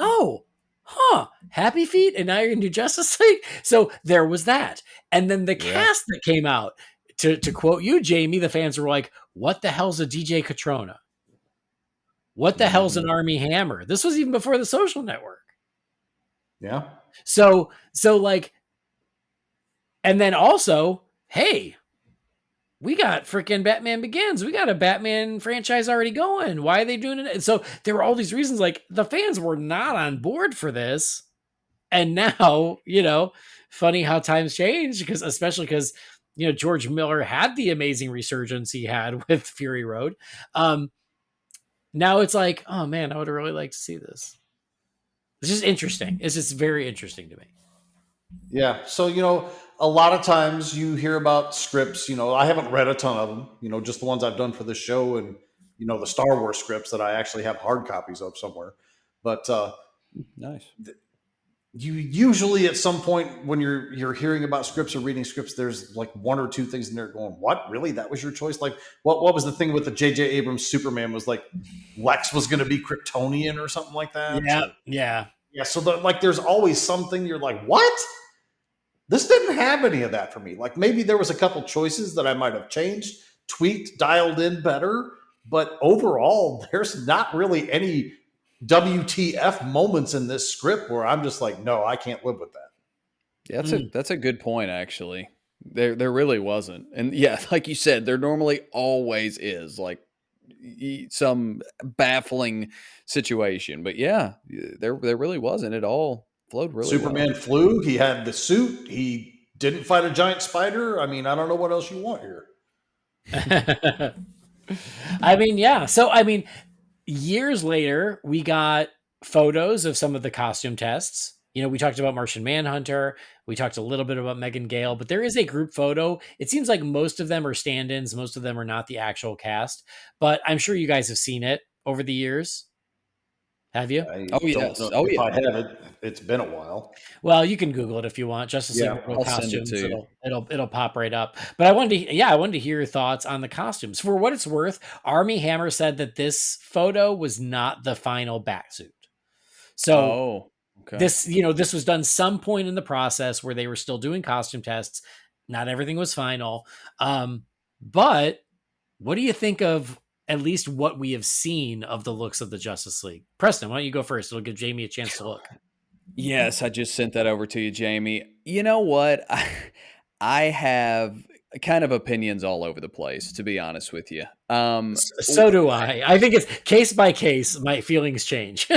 Happy Feet, and now you're going to do Justice League? So there was that. And then the cast that came out, to quote you, Jamie, the fans were like, what the hell's a DJ Catrona? What the hell's an Army Hammer? This was even before the Social Network. Yeah. So like, and then also, hey, we got freaking Batman Begins. We got a Batman franchise already going. Why are they doing it? And so there were all these reasons, like the fans were not on board for this. And now, funny how times change, especially because George Miller had the amazing resurgence he had with Fury Road. Now it's like, oh man, I would really like to see this. It's just interesting. It's just very interesting to me. Yeah. So, a lot of times you hear about scripts, I haven't read a ton of them, just the ones I've done for this show and, the Star Wars scripts that I actually have hard copies of somewhere. But nice. You usually at some point when you're hearing about scripts or reading scripts, there's like one or two things in there going, what? Really? That was your choice? Like what was the thing with the J.J. Abrams Superman was like Lex was going to be Kryptonian or something like that? Yeah. So there's always something you're like, what? This didn't have any of that for me. Like maybe there was a couple choices that I might have changed, tweaked, dialed in better. But overall, there's not really any WTF moments in this script where I'm just like, no, I can't live with that. Yeah, that's a good point, actually. There really wasn't. And yeah, like you said, there normally always is like some baffling situation. But yeah, there really wasn't. It all flowed really Superman well. flew. He had the suit. He didn't fight a giant spider. I mean, I don't know what else you want here. I mean, yeah. So, I mean, years later, we got photos of some of the costume tests. We talked about Martian Manhunter. We talked a little bit about Megan Gale, but there is a group photo. It seems like most of them are stand-ins. Most of them are not the actual cast, but I'm sure you guys have seen it over the years. Have you? Yes. If I have it's been a while. Well, you can Google it if you want. Justice League costumes. It'll pop right up. But I wanted to hear your thoughts on the costumes. For what it's worth, Armie Hammer said that this photo was not the final Batsuit. So this was done some point in the process where they were still doing costume tests. Not everything was final. But what do you think of at least what we have seen of the looks of the Justice League? Preston, why don't you go first? It'll give Jamie a chance to look. Yes, I just sent that over to you, Jamie. You know what? I have kind of opinions all over the place, to be honest with you. So do I. I think it's case by case. My feelings change.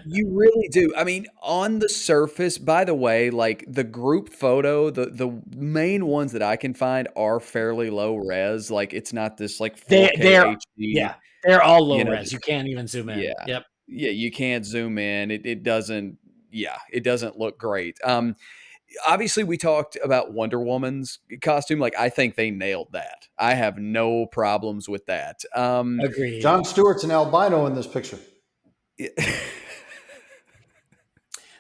You really do. I mean, on the surface, by the way, like the group photo, the main ones that I can find are fairly low res. Like it's not this like 4K HD. Yeah, they're all low res. You can't even zoom in. Yeah. Yep. Yeah, you can't zoom in. It doesn't. Yeah, it doesn't look great. Obviously, we talked about Wonder Woman's costume. Like, I think they nailed that. I have no problems with that. Agreed. Jon Stewart's an albino in this picture. Yeah,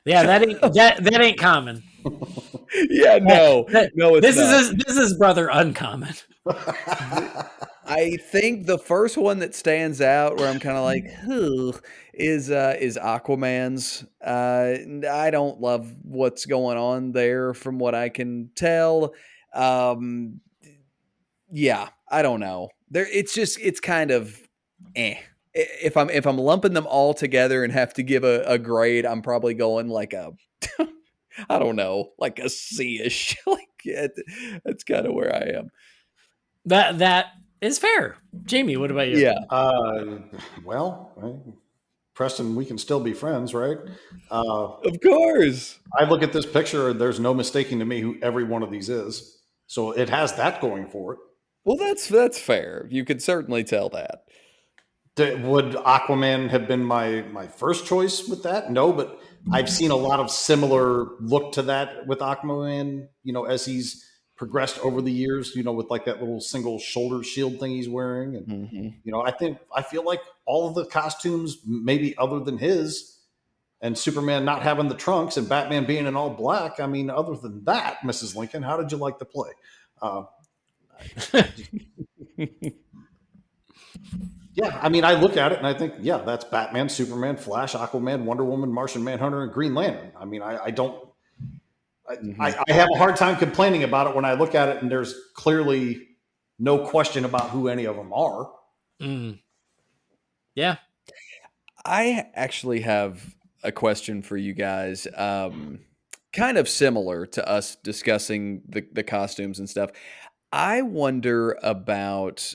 that ain't common. Yeah, no, it's this is his brother Uncommon. I think the first one that stands out where I'm kind of like, "Who," is Aquaman's. I don't love what's going on there from what I can tell. Um, yeah, I don't know. There, it's kind of eh. If I'm lumping them all together and have to give a grade, I'm probably going like a I don't know, like a C-ish. Like that's kind of where I am. That is fair. Jamie, what about you? Yeah, Well, Preston, we can still be friends, right? of course. I look at this picture, and there's no mistaking to me who every one of these is. So it has that going for it. Well, that's fair. You could certainly tell that. Would Aquaman have been my first choice with that? No, but I've seen a lot of similar look to that with Aquaman, as he's progressed over the years, with like that little single shoulder shield thing he's wearing. And, Mhm. I feel like all of the costumes, maybe other than his, and Superman not having the trunks and Batman being in all black. I mean, other than that, Mrs. Lincoln, how did you like the play? Uh, Yeah, I mean, I look at it and I think, yeah, that's Batman, Superman, Flash, Aquaman, Wonder Woman, Martian Manhunter, and Green Lantern. I mean, I don't, Mhm. I have a hard time complaining about it when I look at it and there's clearly no question about who any of them are. Mm. Yeah. I actually have a question for you guys. Kind of similar to us discussing the costumes and stuff. I wonder about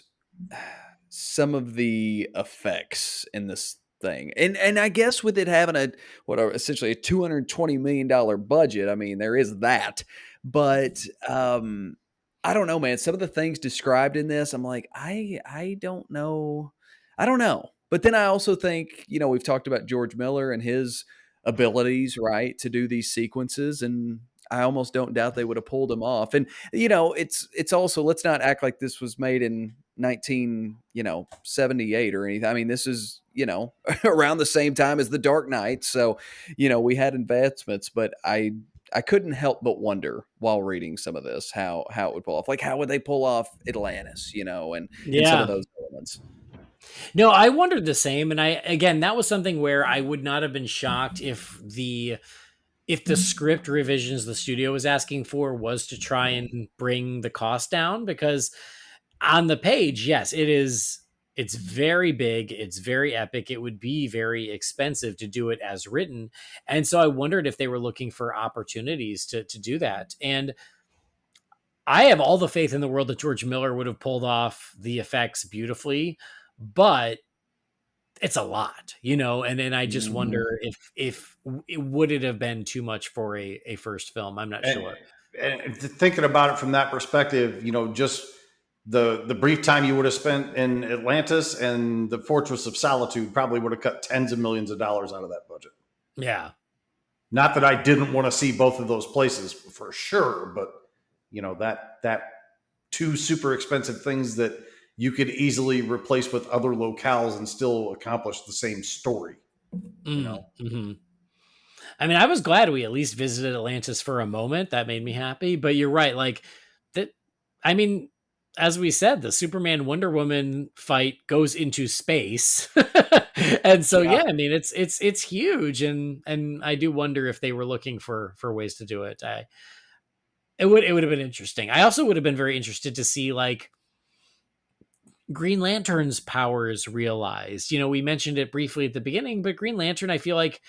some of the effects in this thing. And I guess with it having essentially a $220 million budget, I mean, there is that. But I don't know, man. Some of the things described in this, I'm like, I don't know. I don't know. But then I also think, we've talked about George Miller and his abilities, right, to do these sequences, and I almost don't doubt they would have pulled them off. And it's also, let's not act like this was made in 1978 or anything. I mean, this is around the same time as The Dark Knight, so we had advancements, but I couldn't help but wonder while reading some of this how it would pull off. Like, how would they pull off Atlantis, and some of Yeah. those elements. No, I wondered the same. And again, that was something where I would not have been shocked if the script revisions the studio was asking for was to try and bring the cost down, because on the page, yes, it's very big, it's very epic, it would be very expensive to do it as written. And so I wondered if they were looking for opportunities to do that. And I have all the faith in the world that George Miller would have pulled off the effects beautifully, but it's a lot, and then I just Mhm. wonder if it would it have been too much for a first film. I'm not And, sure. and thinking about it from that perspective, just the brief time you would have spent in Atlantis and the Fortress of Solitude probably would have cut tens of millions of dollars out of that budget. Yeah. Not that I didn't want to see both of those places for sure, but that two super expensive things that you could easily replace with other locales and still accomplish the same story. Mm-hmm. I mean, I was glad we at least visited Atlantis for a moment. That made me happy. But you're right, like that. I mean, as we said, the Superman Wonder Woman fight goes into space, and so Yeah. yeah, I mean, it's huge, and I do wonder if they were looking for ways to do it. It would have been interesting. I also would have been very interested to see like Green Lantern's powers realized. We mentioned it briefly at the beginning, but Green Lantern, I feel like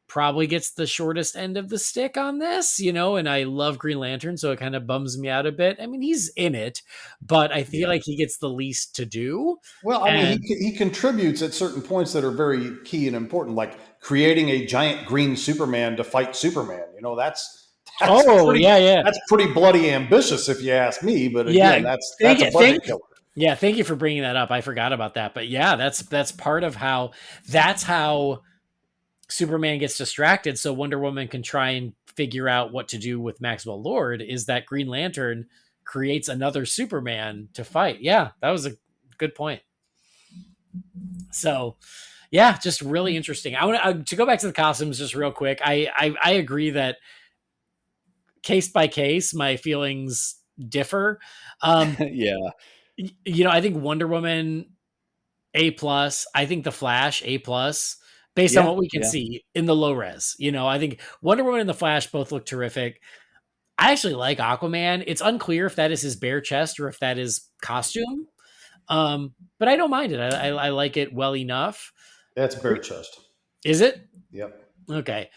probably gets the shortest end of the stick on this, and I love Green Lantern, so it kind of bums me out a bit. I mean, he's in it, but I feel Yeah. like he gets the least to do. Well, I mean, And he contributes at certain points that are very key and important, like creating a giant green Superman to fight Superman. That's oh pretty yeah. that's pretty bloody ambitious, if you ask me. But Yeah, again, that's thank a you. budget killer. Yeah, thank you for bringing that up. I forgot about that. But yeah, that's part of that's how Superman gets distracted, so Wonder Woman can try and figure out what to do with Maxwell Lord, is that Green Lantern creates another Superman to fight. Yeah, that was a good point. So, yeah, just really interesting. I want to go back to the costumes just real quick. I agree that case by case, my feelings differ. Yeah. I think Wonder Woman A+. I think The Flash A+, based on Yeah, what we can yeah. see in the low res. I think Wonder Woman and The Flash both look terrific. I actually like Aquaman. It's unclear if that is his bare chest or if that is costume. But I don't mind it. I like it well enough. That's bare chest. Is it? Yep. Okay.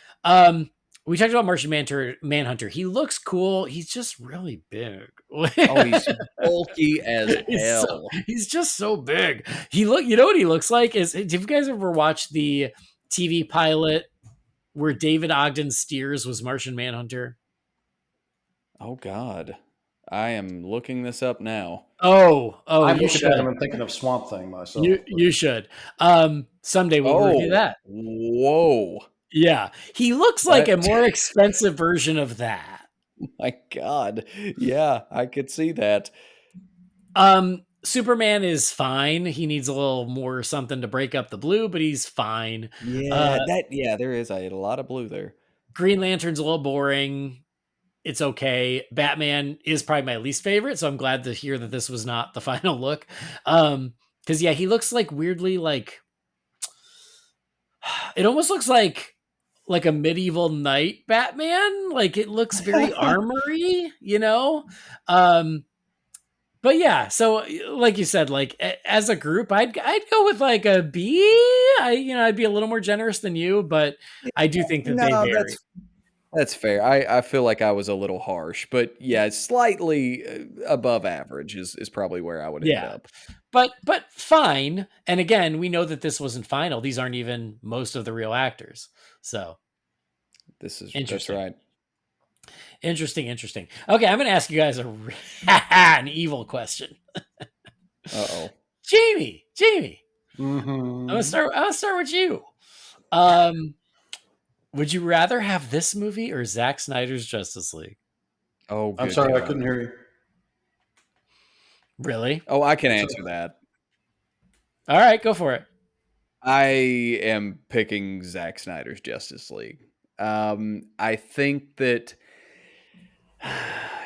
We talked about Martian Manhunter. He looks cool. He's just really big. Oh, he's bulky as hell. He's just so big. You know what he looks like is, have you guys ever watched the TV pilot where David Ogden Stiers was Martian Manhunter? Oh God. I am looking this up now. Oh, I'm you looking should. at him and thinking of Swamp Thing myself. You should. Someday we'll review that. Whoa. Yeah. He looks like a more expensive version of that. My God. Yeah, I could see that. Superman is fine. He needs a little more something to break up the blue, but he's fine. Yeah, there is a lot of blue there. Green Lantern's a little boring. It's okay. Batman is probably my least favorite, so I'm glad to hear that this was not the final look. Because he looks like weirdly like it almost looks like a medieval knight Batman. Like it looks very armory, But yeah, so like you said, like as a group, I'd go with like a B. I'd be a little more generous than you, but I do think that they vary. That's fair. I feel like I was a little harsh, but yeah, slightly above average is probably where I would end up. But fine. And again, we know that this wasn't final. These aren't even most of the real actors. So that's interesting. Right. Interesting. Okay, I'm going to ask you guys an evil question. Uh-oh. Jamie. Mm-hmm. I'm gonna start with you. Would you rather have this movie or Zack Snyder's Justice League? Oh, I'm sorry, I couldn't hear you. Really? Oh, I can answer that. All right, go for it. I am picking Zack Snyder's Justice League. I think that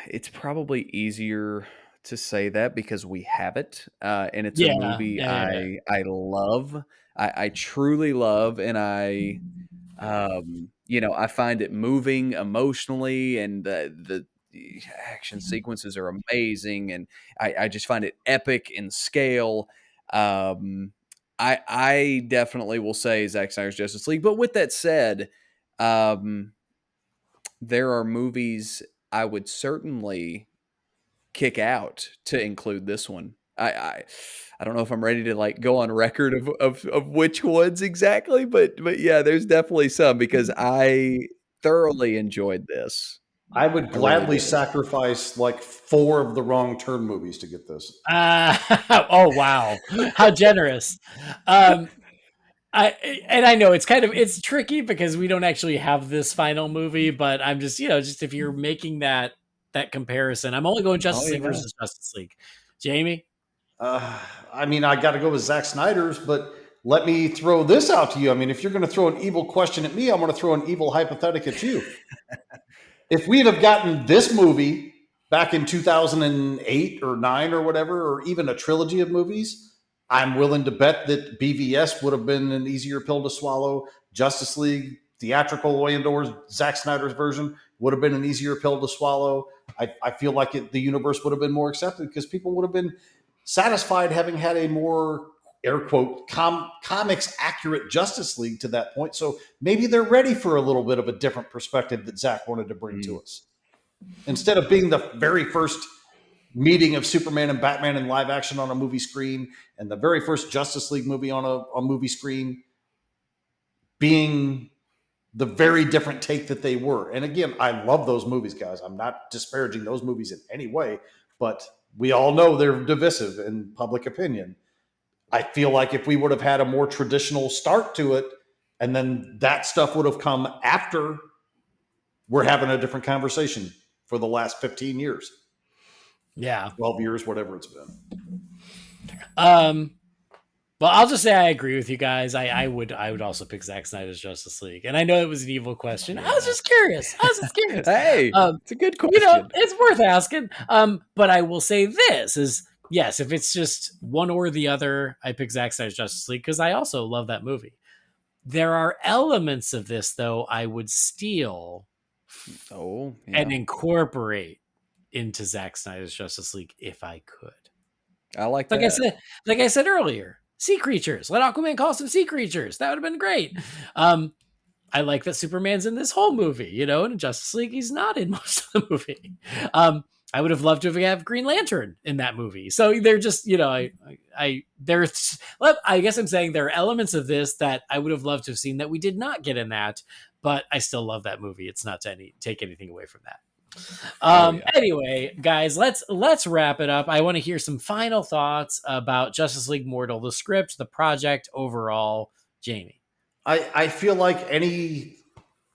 it's probably easier to say that because we have it, and it's a movie I love. I truly love, and I find it moving emotionally, and the action sequences are amazing, and I just find it epic in scale. I definitely will say Zack Snyder's Justice League. But with that said, there are movies I would certainly kick out to include this one. I don't know if I'm ready to like go on record of which ones exactly, but yeah, there's definitely some because I thoroughly enjoyed this. I would gladly sacrifice like 4 of the Wrong Turn movies to get this. Oh wow, how generous! I know it's tricky because we don't actually have this final movie, but I'm just if you're making that comparison, I'm only going Justice League versus Justice League. Jamie, I mean, I got to go with Zack Snyder's, but let me throw this out to you. I mean, if you're going to throw an evil question at me, I'm going to throw an evil hypothetical at you. If we'd have gotten this movie back in 2008 or 9 or whatever, or even a trilogy of movies, I'm willing to bet that BVS would have been an easier pill to swallow. Justice League, theatrical and/or Zack Snyder's version would have been an easier pill to swallow. I feel like the universe would have been more accepted because people would have been satisfied having had a more air quote comics accurate Justice League to that point. So maybe they're ready for a little bit of a different perspective that Zack wanted to bring to us. Instead of being the very first meeting of Superman and Batman in live action on a movie screen and the very first Justice League movie on a movie screen being the very different take that they were. And again, I love those movies, guys. I'm not disparaging those movies in any way, but we all know they're divisive in public opinion. I feel like if we would have had a more traditional start to it, and then that stuff would have come after, we're having a different conversation for the last 15 years. Yeah. 12 years, whatever it's been. Well, I'll just say I agree with you guys. I would also pick Zack Snyder's Justice League. And I know it was an evil question. I was just curious. Hey, it's a good question. It's worth asking. But I will say this is yes, if it's just one or the other, I pick Zack Snyder's Justice League because I also love that movie. There are elements of this, though, I would steal Oh, and yeah. incorporate into Zack Snyder's Justice League if I could. I like Like I that. said, like I said earlier, sea creatures. Let Aquaman call some sea creatures. That would have been great. I like that Superman's in this whole movie, you know, and in Justice League, he's not in most of the movie. I would have loved to have Green Lantern in that movie. So they're just, you know, I guess I'm saying there are elements of this that I would have loved to have seen that we did not get in that, but I still love that movie. It's not to take anything away from that. Oh, yeah. Anyway, guys, let's wrap it up. I want to hear some final thoughts about Justice League Mortal, the script, the project overall. Jamie. I feel like any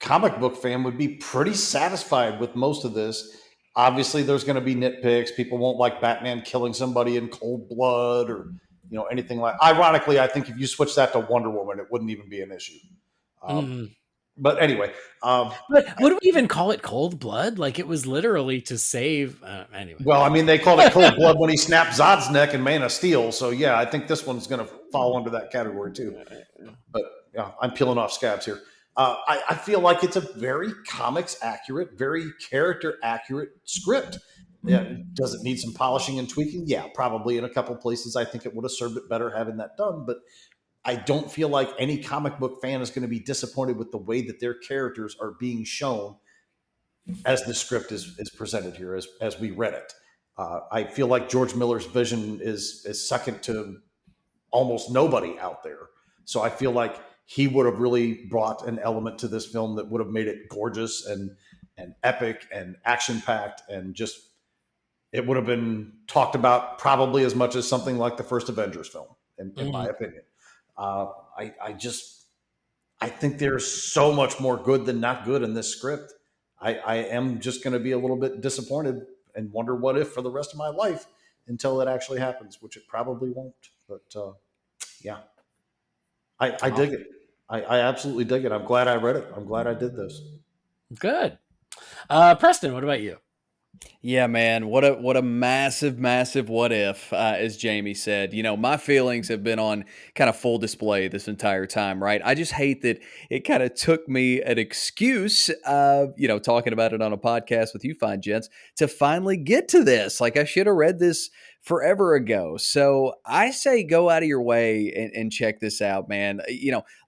comic book fan would be pretty satisfied with most of this. Obviously, there's going to be nitpicks. People won't like Batman killing somebody in cold blood or anything like. Ironically, I think if you switch that to Wonder Woman, it wouldn't even be an issue. But anyway, but would we even call it cold blood? Like it was literally to save. Anyway. Well, I mean, they called it cold blood when he snapped Zod's neck in Man of Steel. So yeah, I think this one's going to fall under that category too. But yeah, I'm peeling off scabs here. I feel like it's a very comics accurate, very character accurate script. Yeah, does it need some polishing and tweaking? Yeah, probably in a couple places. I think it would have served it better having that done. But I don't feel like any comic book fan is going to be disappointed with the way that their characters are being shown as the script is presented here, as we read it. I feel like George Miller's vision is second to almost nobody out there. So I feel like he would have really brought an element to this film that would have made it gorgeous and epic and action packed, and just it would have been talked about probably as much as something like the first Avengers film, in my opinion. I think there's so much more good than not good in this script. I am just going to be a little bit disappointed and wonder what if for the rest of my life until it actually happens, which it probably won't. But yeah, I dig it. I absolutely dig it. I'm glad I read it. I'm glad I did this. Good. Preston, what about you? Yeah, man, what a massive, massive what if, as Jamie said. You know, my feelings have been on kind of full display this entire time, right? I just hate that it kind of took me an excuse, talking about it on a podcast with you fine gents, to finally get to this. Like, I should have read this forever ago. So I say go out of your way and check this out, man.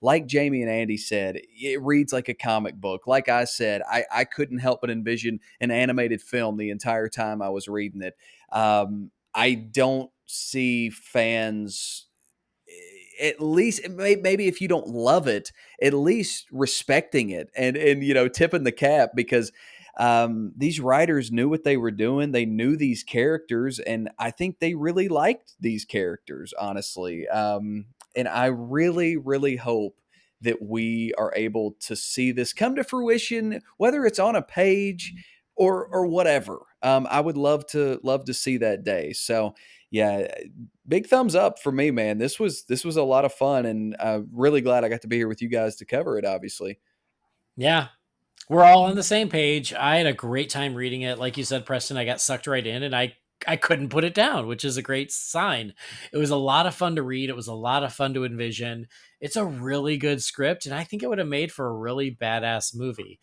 Like Jamie and Andy said, it reads like a comic book. Like I said, I couldn't help but envision an animated film the entire time I was reading it. I don't see fans, at least maybe if you don't love it, at least respecting it and tipping the cap, because these writers knew what they were doing. They knew these characters, and I think they really liked these characters, honestly. And I really, really hope that we are able to see this come to fruition, whether it's on a page or whatever. I would love to see that day. So yeah, big thumbs up for me, man. This was a lot of fun, and really glad I got to be here with you guys to cover it, obviously. Yeah, we're all on the same page. I had a great time reading it. Like you said, Preston, I got sucked right in, and I couldn't put it down, which is a great sign. It was a lot of fun to read. It was a lot of fun to envision. It's a really good script, and I think it would have made for a really badass movie.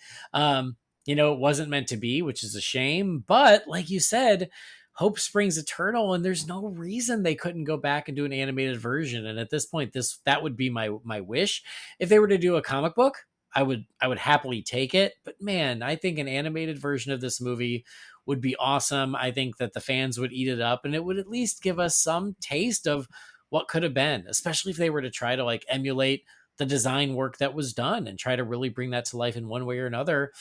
It wasn't meant to be, which is a shame, but like you said, hope springs eternal, and there's no reason they couldn't go back and do an animated version. And at this point, that would be my wish. If they were to do a comic book, I would happily take it. But man, I think an animated version of this movie would be awesome. I think that the fans would eat it up, and it would at least give us some taste of what could have been, especially if they were to try to like emulate the design work that was done and try to really bring that to life in one way or another.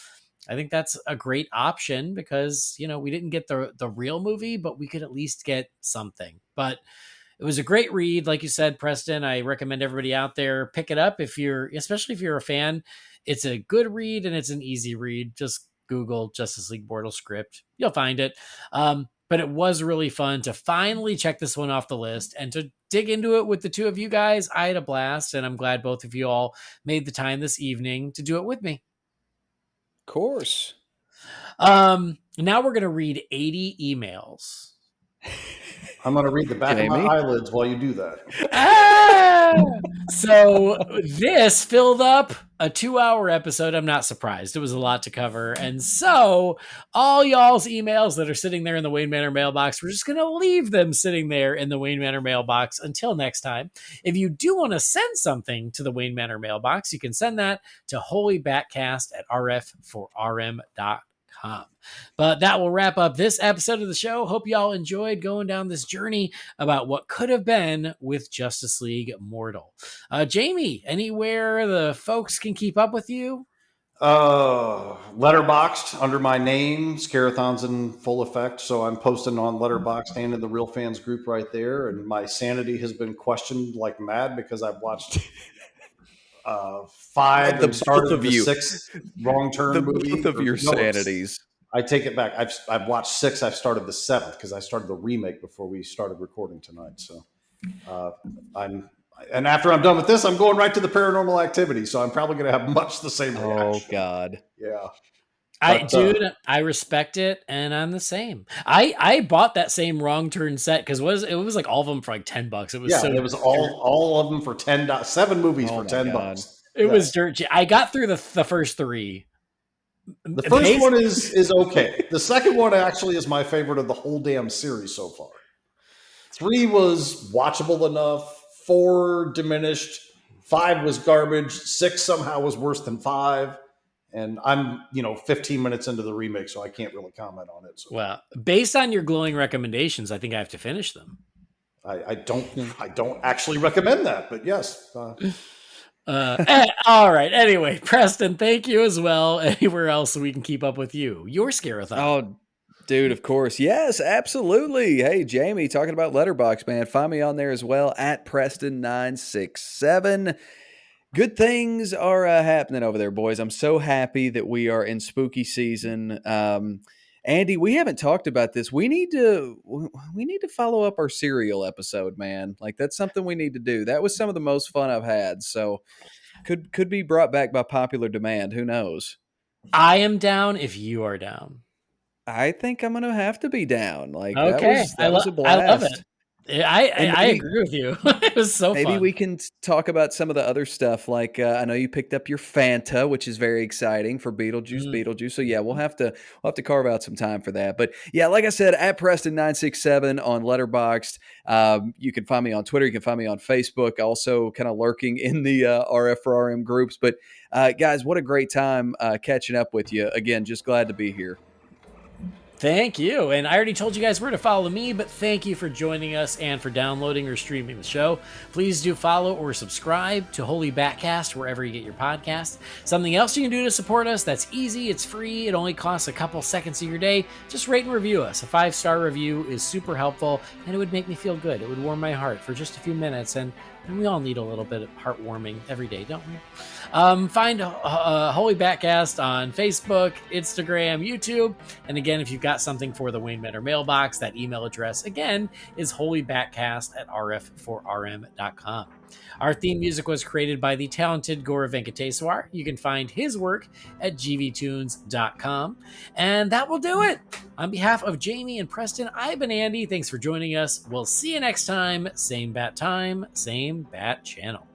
I think that's a great option because, we didn't get the real movie, but we could at least get something. But it was a great read. Like you said, Preston, I recommend everybody out there pick it up especially if you're a fan. It's a good read and it's an easy read. Just Google Justice League Mortal script. You'll find it. But it was really fun to finally check this one off the list and to dig into it with the two of you guys. I had a blast, and I'm glad both of you all made the time this evening to do it with me. Of course. Now we're going to read 80 emails. I'm going to read the back of my Jamie? eyelids while you do that. So this filled up a 2-hour episode. I'm not surprised. It was a lot to cover. And so all y'all's emails that are sitting there in the Wayne Manor mailbox, we're just going to leave them sitting there in the Wayne Manor mailbox until next time. If you do want to send something to the Wayne Manor mailbox, you can send that to holybatcast@rf4rm.com. But that will wrap up this episode of the show. Hope y'all enjoyed going down this journey about what could have been with Justice League Mortal. Jamie, anywhere the folks can keep up with you? Letterboxed under my name. Scarathon's in full effect, so I'm posting on Letterboxd and in the Real Fans group right there. And my sanity has been questioned like mad because I've watched 5 and started the 6th Wrong Turn movie. Both of your sanities. I take it back. I've watched 6. I've started the 7th because I started the remake before we started recording tonight. So and after I'm done with this, I'm going right to the Paranormal Activity. So I'm probably going to have much the same reaction. Oh God. Yeah. I respect it, and I'm the same. I bought that same Wrong Turn set because it was like all of them for like $10. It was it was all of them for $10. 7 movies for $10. It was dirt cheap. I got through the first 3. The first one is okay. The second one actually is my favorite of the whole damn series so far. 3 was watchable enough. 4 diminished. 5 was garbage. 6 somehow was worse than 5. And I'm, 15 minutes into the remake, so I can't really comment on it. So. Well, based on your glowing recommendations, I think I have to finish them. I don't actually recommend that, but yes. All right. Anyway, Preston, thank you as well. Anywhere else we can keep up with you? Your Scarathon. Oh, dude, of course. Yes, absolutely. Hey, Jamie, talking about Letterboxd, man. Find me on there as well at Preston967. Good things are happening over there, boys. I'm so happy that we are in spooky season. Andy, we haven't talked about this. We need to follow up our serial episode, man. Like that's something we need to do. That was some of the most fun I've had. So could be brought back by popular demand. Who knows? I am down if you are down. I think I'm gonna have to be down. Like okay. that was a blast. I love it. I agree with you. It was so fun. Maybe we can talk about some of the other stuff. Like I know you picked up your Fanta, which is very exciting for Beetlejuice. So yeah, we'll have to carve out some time for that. But yeah, like I said, at Preston967 on Letterboxd. You can find me on Twitter. You can find me on Facebook. Also, kind of lurking in the RF4RM groups. But guys, what a great time catching up with you. Again, just glad to be here. Thank you. And I already told you guys where to follow me, but thank you for joining us and for downloading or streaming the show. Please do follow or subscribe to Holy BatCast wherever you get your podcasts. Something else you can do to support us, that's easy, it's free, it only costs a couple seconds of your day. Just rate and review us. A 5-star review is super helpful, and it would make me feel good. It would warm my heart for just a few minutes, and we all need a little bit of heartwarming every day, don't we? Find Holy BatCast on Facebook, Instagram, YouTube. And again, if you've got something for the Wayne Manor mailbox, that email address, again, is holybatcast@rf4rm.com. Our theme music was created by the talented Gaurav Venkateswar. You can find his work at gvtunes.com. And that will do it. On behalf of Jamie and Preston, I've been Andy. Thanks for joining us. We'll see you next time. Same bat time, same bat channel.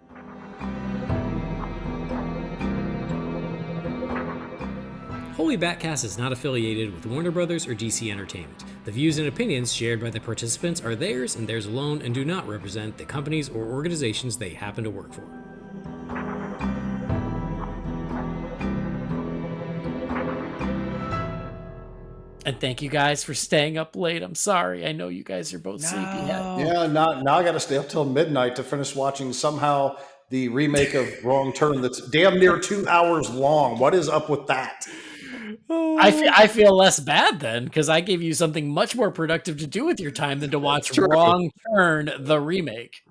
Holy BatCast is not affiliated with Warner Brothers or DC Entertainment. The views and opinions shared by the participants are theirs and theirs alone and do not represent the companies or organizations they happen to work for. And thank you guys for staying up late. I'm sorry. I know you guys are both sleepyhead. Yeah, now I got to stay up till midnight to finish watching somehow the remake of Wrong Turn that's damn near 2 hours long. What is up with that? I feel less bad then because I gave you something much more productive to do with your time than to watch Wrong Turn, the remake.